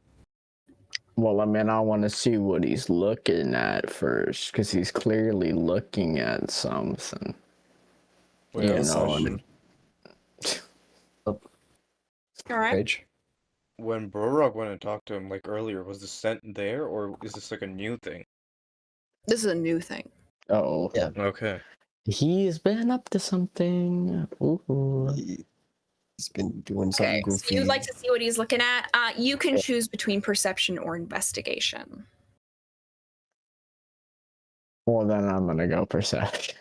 Well, I mean, I want to see what he's looking at first, because he's clearly looking at something. Wait, You I have a know, question. All right. Rage? When Borog went and talked to him like earlier, was the scent there, or is this like a new thing? This is a new thing. Oh, Yeah. Okay. he's been up to something. Ooh. He's been doing something Okay, so goofy. you'd like to see what he's looking at. You can choose between perception or investigation. Well, then I'm gonna go perception.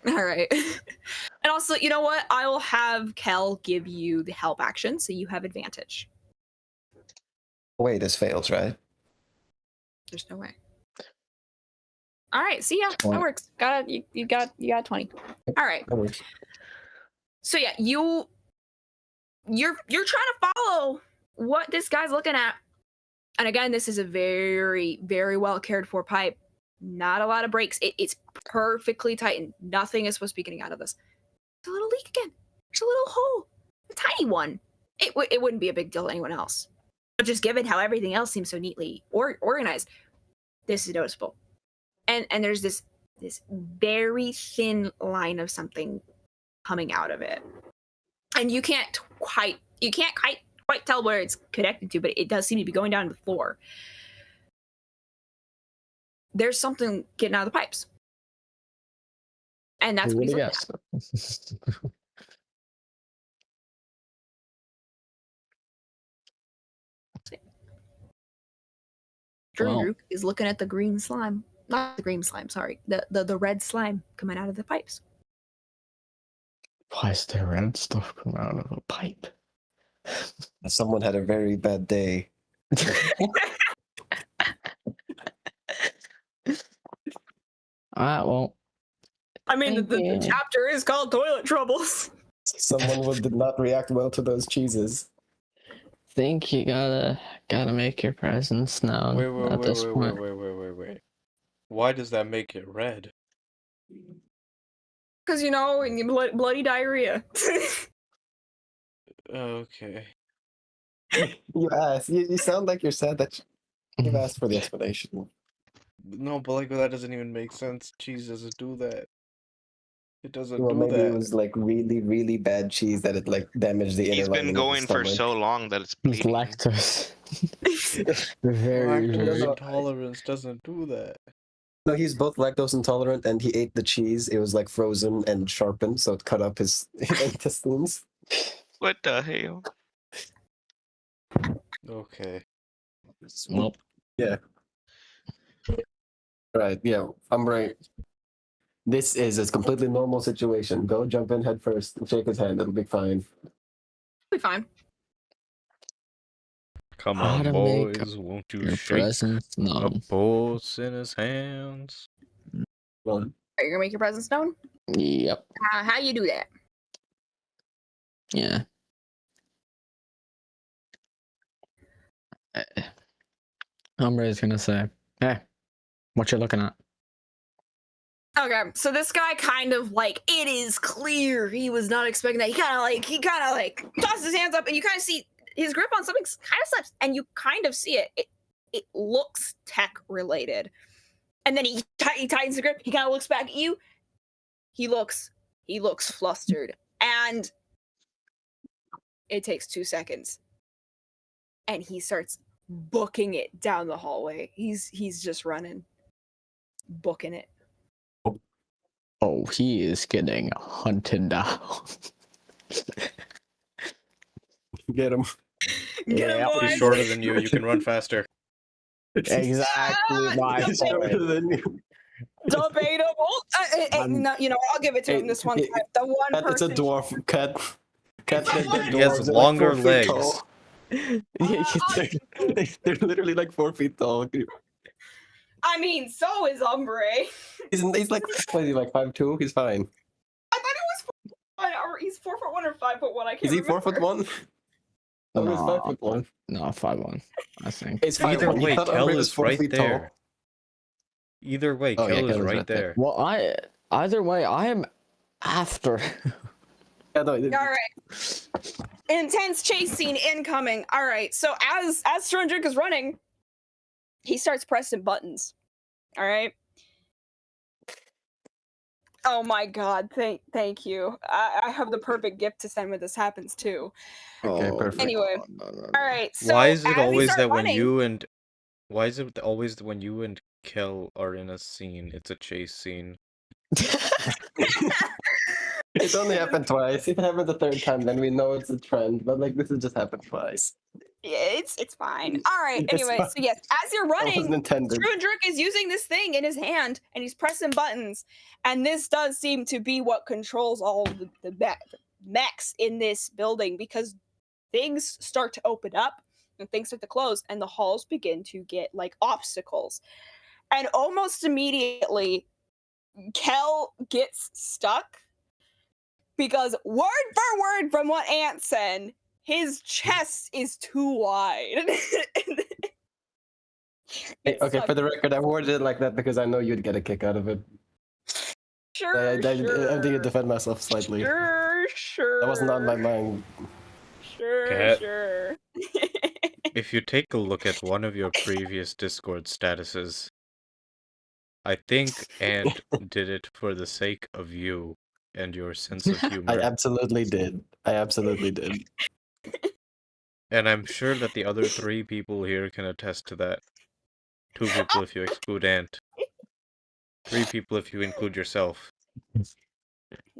All right. And also, you know what? I will have Kel give you the help action, so you have advantage. Wait, this fails, right? There's no way. All right. So yeah, that 20. works. You got 20. All right. That works. So yeah, you're trying to follow what this guy's looking at. And again, this is a very, very well cared for pipe. Not a lot of breaks. It's perfectly tightened. Nothing is supposed to be getting out of this. There's a little leak again. There's a little hole. A tiny one. It wouldn't be a big deal to anyone else. But just given how everything else seems so neatly organized, this is noticeable. And there's this very thin line of something coming out of it. And you can't quite tell where it's connected to, but it does seem to be going down to the floor. There's something getting out of the pipes. And that's what he's looking at. Drew is looking at the green slime. Not the green slime, sorry. The red slime coming out of the pipes. Why is there red stuff coming out of a pipe? Someone had a very bad day. Well. I mean, the chapter is called Toilet Troubles. Someone did not react well to those cheeses. Think you gotta make your presence known at this point. Wait. Why does that make it red? Because, you know, bloody diarrhea. Okay. You asked. You sound like you're sad that you've asked for the explanation. No, but like that doesn't even make sense. Cheese doesn't do that. It doesn't Well, do maybe that. it was like really, really bad cheese that it like damaged the inner He's lining been of going his for stomach. so long that it's It's bleeding. lactose. Very, Lactose very. no. intolerance doesn't do that. No, he's both lactose intolerant and he ate the cheese. It was like frozen and sharpened, so it cut up his intestines. What the hell? Okay. Well, Right, yeah, I'm right. This is a completely normal situation. Go jump in head first and shake his hand. It'll be fine. Be fine. Come How on, to make boys. Won't you your shake presence a known. pulse in his hands? Well, Are you gonna make your presence known? Yep. How you do that? Yeah. Umbre's gonna say, "Hey, what you looking at?" Okay, so this guy kind of like, it is clear he was not expecting that. He kind of like tosses his hands up, and you kind of see his grip on something kind of slips, and you kind of see it. It looks tech related, and then he tightens the grip. He kind of looks back at you. He looks flustered, and it takes 2 seconds, and he starts booking it down the hallway. He's just running, booking it. Oh, he is getting hunted down. get him. Get him, Yeah, boys! He's shorter than you. You can run faster. Exactly my He's point. shorter than you. Debatable. No, you know, I'll give it to him this one time. The one Cat, it's a person. dwarf. Cat. He has longer legs. They're literally like 4 feet tall. I mean, so is Umbre. He's like, what is he, like 5'2"? He's fine. I thought it was 4'1", or he's 4'1" or 5'1". I can't Is he remember. 4'1"? Oh, he's No. 5'1". No, 5'1", I think. It's Either 5'1". way, You thought Kel Umbre was is 4 right feet tall? there. Either way, Oh, yeah, Kel is Kel is right right there. there. Well, either way, I am after. Yeah, no, All right. Intense chase scene incoming. All right. So as Strundrick is running, he starts pressing buttons. All right. Oh my God! Thank you. I have the perfect gift to send when this happens too. Okay, perfect. Anyway. No. All right. So Why is it as he always starts that when running- you and why is it always when you and Kel are in a scene, it's a chase scene? It's only happened twice. If it happened the third time, then we know it's a trend. But like, this has just happened twice. Yeah, it's fine. All right. It's Anyway, fine. so yes, as you're That wasn't running, intended. Strudrick is using this thing in his hand and he's pressing buttons. And this does seem to be what controls all the mechs in this building, because things start to open up and things start to close and the halls begin to get like obstacles. And almost immediately, Kel gets stuck because word for word from what Ant said, his chest is too wide. Hey, okay, for the record, I worded it like that because I know you'd get a kick out of it. Sure, I did sure. defend myself slightly. Sure. That wasn't on my mind. Cat. Sure. If you take a look at one of your previous Discord statuses, I think Ant did it for the sake of you and your sense of humor. I absolutely did. And I'm sure that the other 3 people here can attest to that. 2 people if you exclude Ant. 3 people if you include yourself.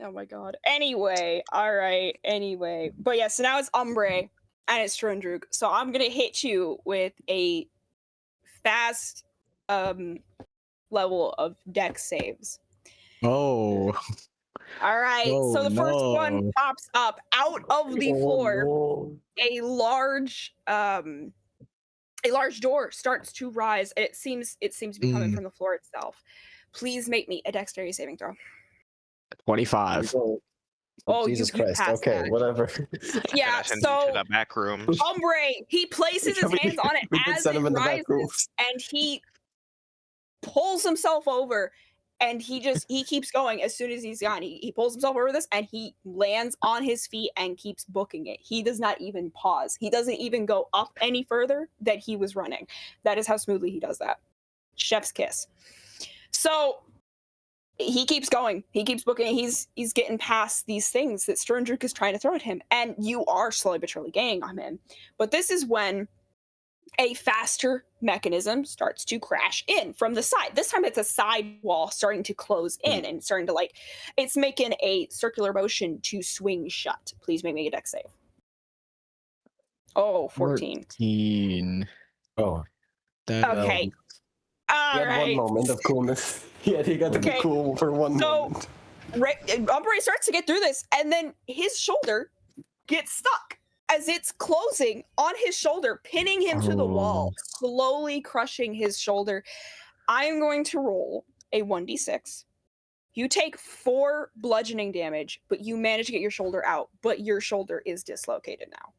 Oh my god. Anyway, alright, anyway. But yeah, so now it's Umbre and it's Strundrug. So I'm gonna hit you with a fast level of dex saves. Oh. Alright, so the first one pops up out of the floor. A large door starts to rise, and it seems to be coming from the floor itself. Please make me a dexterity saving throw. 25. Oh, Jesus you Christ. passed Okay, that. whatever. Yeah, Gotta send you to so the back room. Umbre, he places his hands on it We could as send it him in the back room. rises, and he pulls himself over and he keeps going. As soon as he's gone, he pulls himself over this and he lands on his feet and keeps booking it. He does not even pause. He doesn't even go up any further than he was running. That is how smoothly he does that. Chef's kiss. So he keeps going. He keeps booking. He's getting past these things that Strundruk is trying to throw at him, and you are slowly but surely gaining on him. But this is when a faster mechanism starts to crash in from the side. This time it's a side wall starting to close in and starting to it's making a circular motion to swing shut. Please make me a dex save. Oh, 14. 14. Oh, That, Okay. he All had one right. moment of coolness. Yeah, he got to be Okay. cool for one So- moment. Umbre starts to get through this, and then his shoulder gets stuck as it's closing on his shoulder, pinning him to the wall, slowly crushing his shoulder. I am going to roll a 1d6. You take 4 bludgeoning damage, but you manage to get your shoulder out, but your shoulder is dislocated now.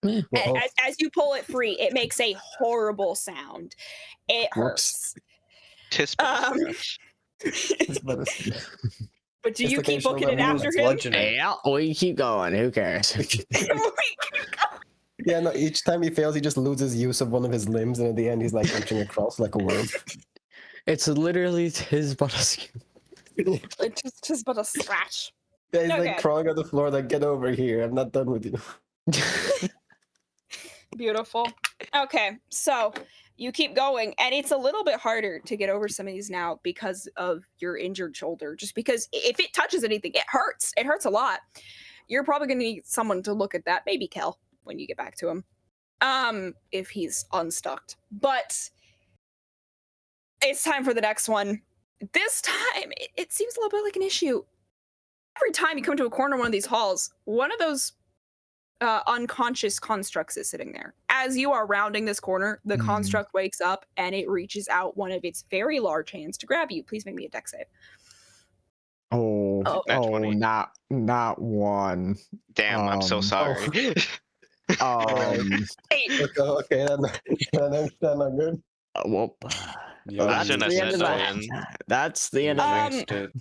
Eh, Well, As you pull it free, it makes a horrible sound. It hurts. Tis but a Um, scratch. But do you keep Dislocation booking it of after him? Bludgeoning. yeah, we keep going. Who cares? Yeah, no, each time he fails, he just loses use of one of his limbs, and at the end, he's like inching across like a worm. It's literally his but a skin. It's just but a scratch. Yeah, he's Okay. like crawling on the floor, like, get over here. I'm not done with you. Beautiful. Okay, so you keep going, and it's a little bit harder to get over some of these now because of your injured shoulder. Just because if it touches anything, it hurts. It hurts a lot. You're probably going to need someone to look at that. Maybe Kel when you get back to him, if he's unstuck. But it's time for the next one. This time, it seems a little bit like an issue. Every time you come to a corner of one of these halls, one of those unconscious constructs is sitting there. As you are rounding this corner, the construct wakes up and it reaches out one of its very large hands to grab you. Please make me a dex save. Oh, Nat 20. not one. Damn, I'm so sorry. Hey, Okay, that's not good. Whoop. Yeah, I That's shouldn't have the said end of nothing. that. That's the end of that. jinxed it.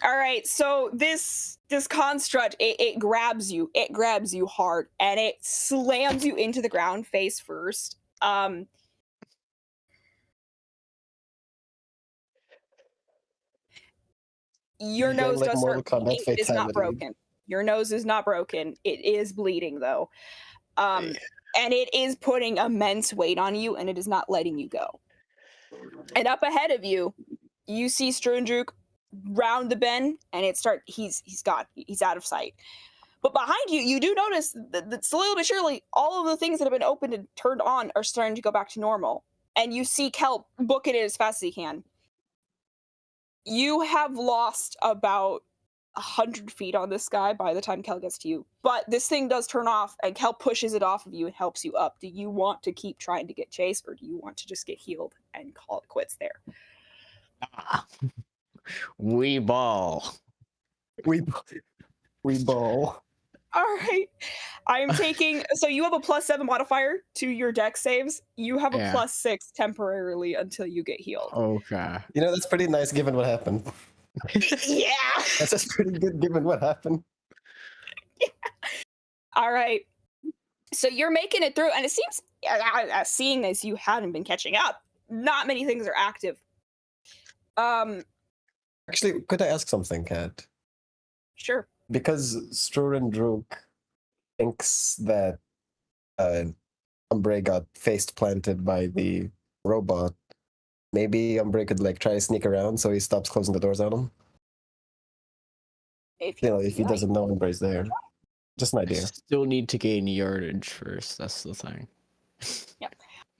all right, so this construct, it grabs you. It grabs you hard and it slams you into the ground face first. Your Again, nose like does Mortal start Kombat bleeding. It is not fatality. broken. Your nose is not broken. It is bleeding though. And it is putting immense weight on you, and it is not letting you go. And up ahead of you, you see Strundruk round the bend, and he's out of sight. But behind you, you do notice that slowly but surely, all of the things that have been opened and turned on are starting to go back to normal. And you see Kelp booking it as fast as he can. You have lost about 100 feet on this guy by the time Kel gets to you. But this thing does turn off, and Kel pushes it off of you and helps you up. Do you want to keep trying to get chased, or do you want to just get healed and call it quits there? We ball. We ball. All right. I'm taking... So you have a +7 modifier to your dex saves. You have a Yeah. +6 temporarily until you get healed. Okay. You know, that's pretty nice given what happened. Yeah! That's just pretty good given what happened. All right. So you're making it through, and it seems, seeing as you hadn't been catching up, not many things are active. Actually, could I ask something, Kat? Sure. Because Strundruk thinks that Umbre got face planted by the robot, maybe Umbre could like try to sneak around so he stops closing the doors on him. If You know, if he like. doesn't know Umbre's there. Just an idea. Still need to gain yardage first. That's the thing.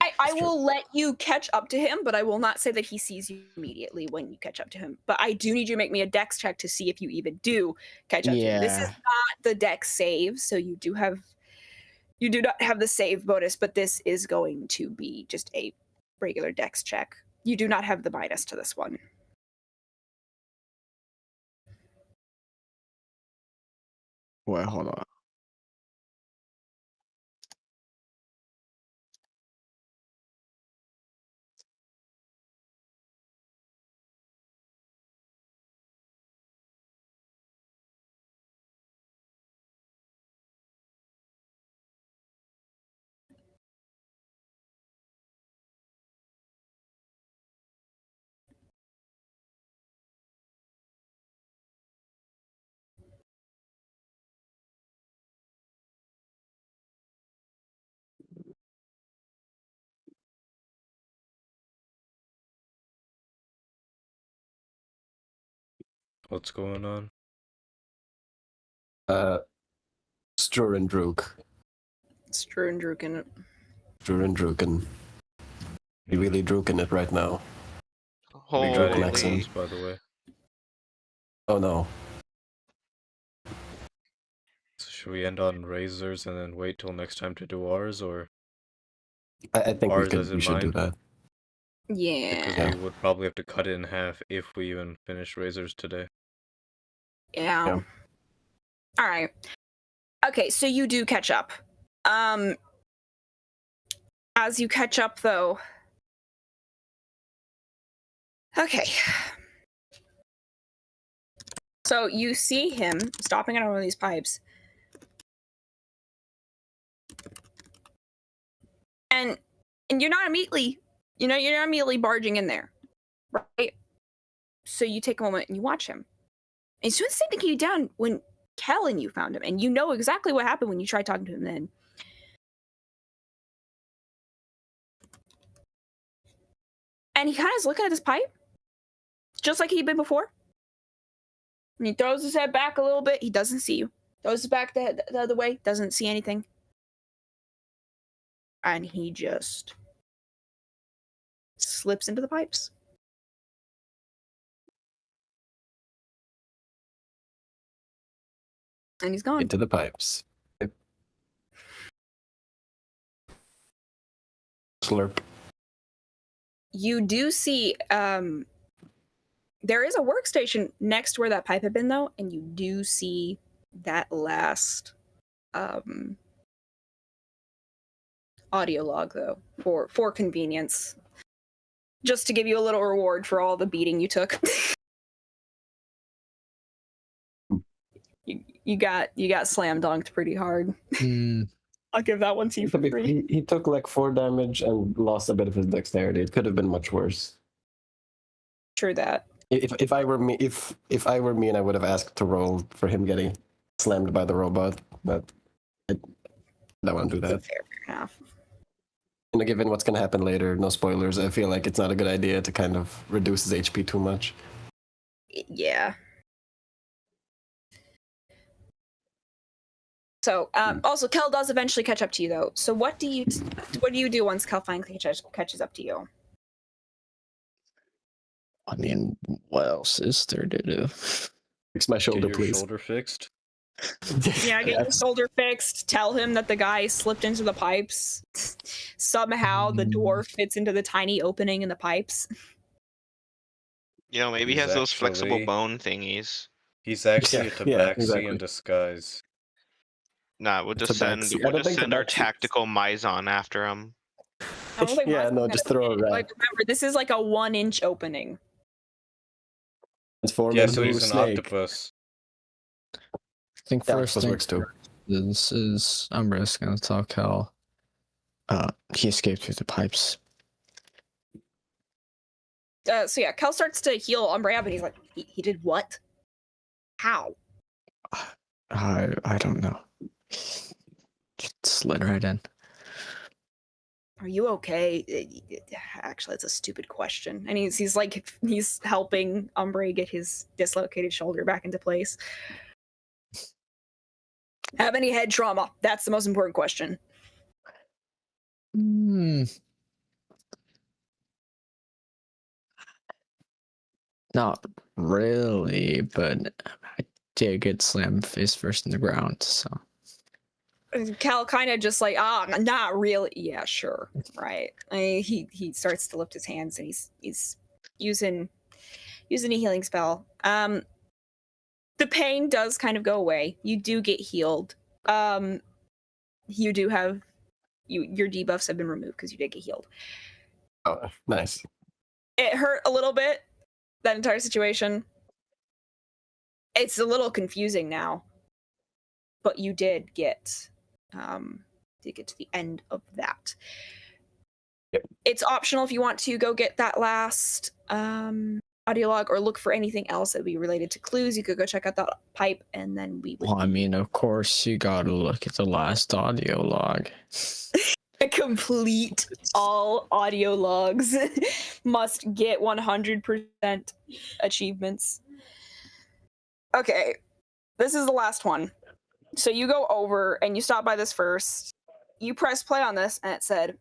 I That's true. will let you catch up to him, but I will not say that he sees you immediately when you catch up to him. But I do need you to make me a dex check to see if you even do catch up to him. This is Yeah. not the dex save, so you do not have the save bonus, but this is going to be just a regular dex check. You do not have the minus to this one. Wait, hold on. What's going on? Strurendruk. Strundruken. Strurendruken. You really druking it right now. We got Holy. eight Maxim. Holy. levels, by the way. Oh no. So should we end on razors and then wait till next time to do ours, or I think Ours as in we should do mine? that. because Yeah. we would probably have to cut it in half if we even finish razors today. Yeah. Yeah. All right. Okay, so you do catch up. As you catch up, though. Okay. So you see him stopping at one of these pipes. And you're not immediately, you're not immediately barging in there, right? So you take a moment and you watch him. And he's doing the same thing you down when Kel and you found him, and you know exactly what happened when you tried talking to him then. And he kind of is looking at this pipe, just like he'd been before. And he throws his head back a little bit. He doesn't see you. Throws his back the other way. Doesn't see anything. And he just slips into the pipes. And he's gone. Into the pipes. Slurp. You do see there is a workstation next to where that pipe had been, though, and you do see that last audio log, though, for convenience, just to give you a little reward for all the beating you took. you got slam dunked pretty hard. I'll give that one to you for free. He took like 4 damage and lost a bit of his dexterity. It could have been much worse. True that. If I were me, if I were me, and I would have asked to roll for him getting slammed by the robot, but I don't want to do that. Fair enough. Given what's going to happen later, no spoilers, I feel like it's not a good idea to kind of reduce his HP too much. Yeah. So, also, Kel does eventually catch up to you, though. So, what do you do once Kel finally catches up to you? I mean, what else is there to do? Fix my shoulder, Get your please. shoulder fixed. Yeah, get your shoulder fixed. Tell him that the guy slipped into the pipes. Somehow, the dwarf fits into the tiny opening in the pipes. You know, maybe he He's has those flexible actually- bone thingies. He's actually a tabaxi exactly. in disguise. Nah, we'll just send Tabaxi. I don't think our tabaxi- tactical Mizon after him. I don't think Yeah, Martha's no, gonna just throw fit. it Like, back. remember, this is like a 1-inch opening. Transform Yeah, into so a he's an snake. octopus. I think That first octopus thing works too. is Umbra's gonna tell Cal. He escaped through the pipes. So yeah, Kel starts to heal Umbra up, and he's like, he did what? How? I don't know. Just slid right in. Are you okay? Actually, it's a stupid question. And he's helping Umbre get his dislocated shoulder back into place. Have any head trauma? That's the most important question. Not really, but I did get slammed face first in the ground, so. Cal kind of just like, not really. Yeah, sure, right. He starts to lift his hands, and he's using a healing spell. The pain does kind of go away. You do get healed. You do have your debuffs have been removed because you did get healed. Oh, nice. It hurt a little bit, that entire situation. It's a little confusing now, but you did get to the end of that. Yep. It's optional if you want to go get that last audio log or look for anything else that would be related to clues. You could go check out that pipe, and then we would. Well, I mean, of course, you gotta look at the last audio log. Complete all audio logs. Must get 100% achievements. Okay, this is the last one. So you go over and you stop by this first. You press play on this, and it said,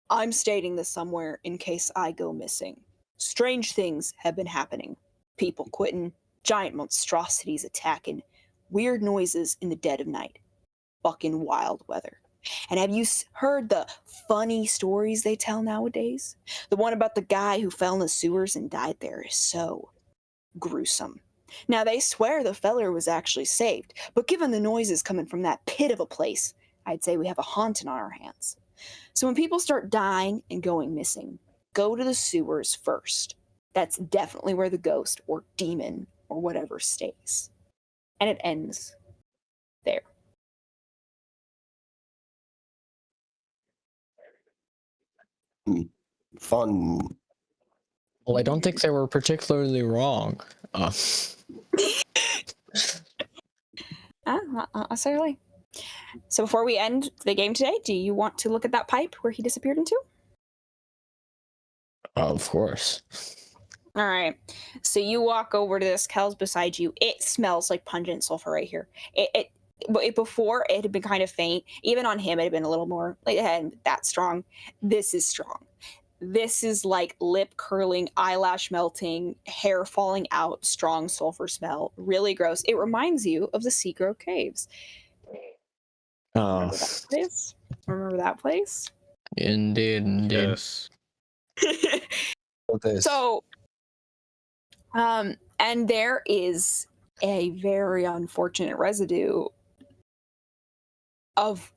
I'm stating this somewhere in case I go missing. Strange things have been happening. People quitting, giant monstrosities attacking, weird noises in the dead of night, fucking wild weather. And have you heard the funny stories they tell nowadays? The one about the guy who fell in the sewers and died there is so gruesome. Now, they swear the feller was actually saved, but given the noises coming from that pit of a place, I'd say we have a haunting on our hands. So when people start dying and going missing, go to the sewers first. That's definitely where the ghost or demon or whatever stays. And it ends there. Fun. Well, I don't think they were particularly wrong. Not necessarily. So before we end the game today, do you want to look at that pipe where he disappeared into? Of course. All right. So you walk over to this. Kel's beside you. It smells like pungent sulfur right here. Before it had been kind of faint. Even on him, it had been a little more like it hadn't been that strong. This is strong. This is like lip curling, eyelash melting, hair falling out, strong sulfur smell. Really gross. It reminds you of the Seagrove Caves. Oh, Remember that place? Remember that place? indeed. Yes. So, and there is a very unfortunate residue of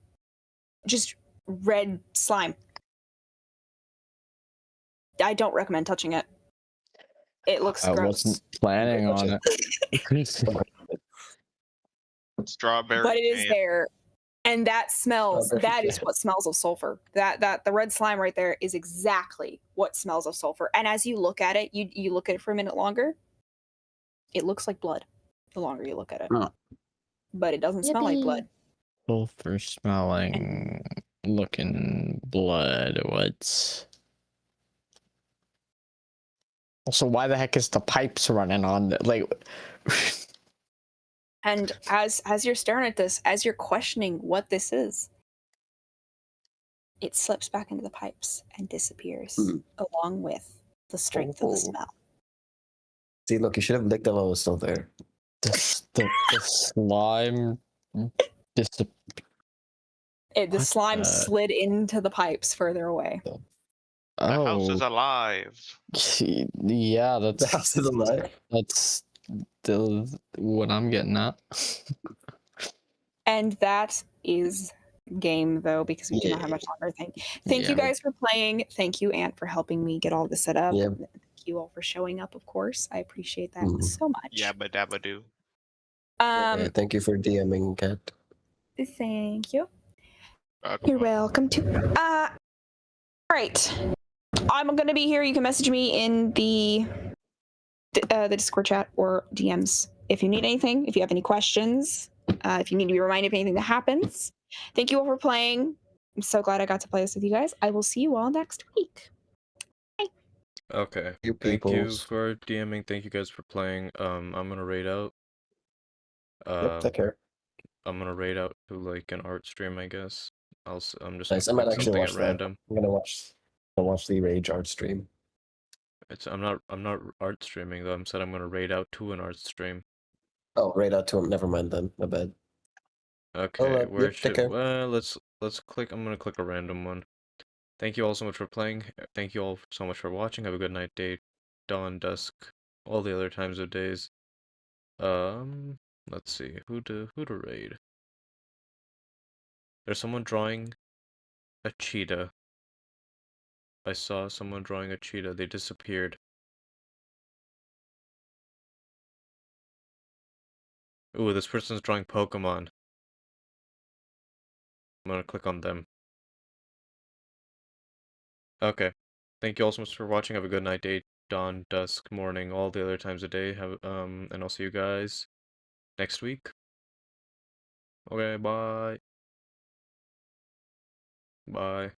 just red slime. I don't recommend touching it. It looks I gross. wasn't planning on it. Strawberry. But it is man. there. And that smells, Strawberry that is jam. what smells of sulfur. That the red slime right there is exactly what smells of sulfur. And as you look at it, you look at it for a minute longer, it looks like blood the longer you look at it. Huh. But it doesn't smell like blood. Sulfur smelling, looking blood. What? Also, why the heck is the pipes running on? Like, And as you're staring at this, as you're questioning what this is, it slips back into the pipes and disappears along with the strength of the smell. See, look, you should have licked it while it was still there. the slime. The What slime the- slid into the pipes further away. The house is Oh, alive. The yeah. That's house is alive. that's what I'm getting at. And that is game, though, because we do not have much longer. Thank you Yeah. guys for playing. Thank you, Ant, for helping me get all this set up. Yeah. Thank you all for showing up, of course. I appreciate that so much. Yabba dabba do. Yeah, thank you for DMing, Kat. Thank you. Fuck You're off. welcome to. All right. I'm gonna be here. You can message me in the Discord chat or DMs if you need anything. If you have any questions, if you need to be reminded of anything that happens. Thank you all for playing. I'm so glad I got to play this with you guys. I will see you all next week. Okay. You Thank you peoples. for DMing. Thank you guys for playing. I'm gonna raid out. Yep, take care. I'm gonna raid out to like an art stream, I guess. I'm just Nice. I gonna might click actually something watch at that. random. I'm gonna watch the Rage art stream. I'm not art streaming though. I'm said I'm gonna raid out to an art stream. Oh, right out to him. Never mind then. My bad. Okay, yep, take should care. let's click. I'm gonna click a random one. Thank you all so much for playing. Thank you all so much for watching. Have a good night, day, dawn, dusk, all the other times of days. Let's see who to raid. There's someone drawing a cheetah. I saw someone drawing a cheetah. They disappeared. Ooh, this person's drawing Pokemon. I'm gonna click on them. Okay. Thank you all so much for watching. Have a good night, day, dawn, dusk, morning, all the other times of day. And I'll see you guys next week. Okay, bye. Bye.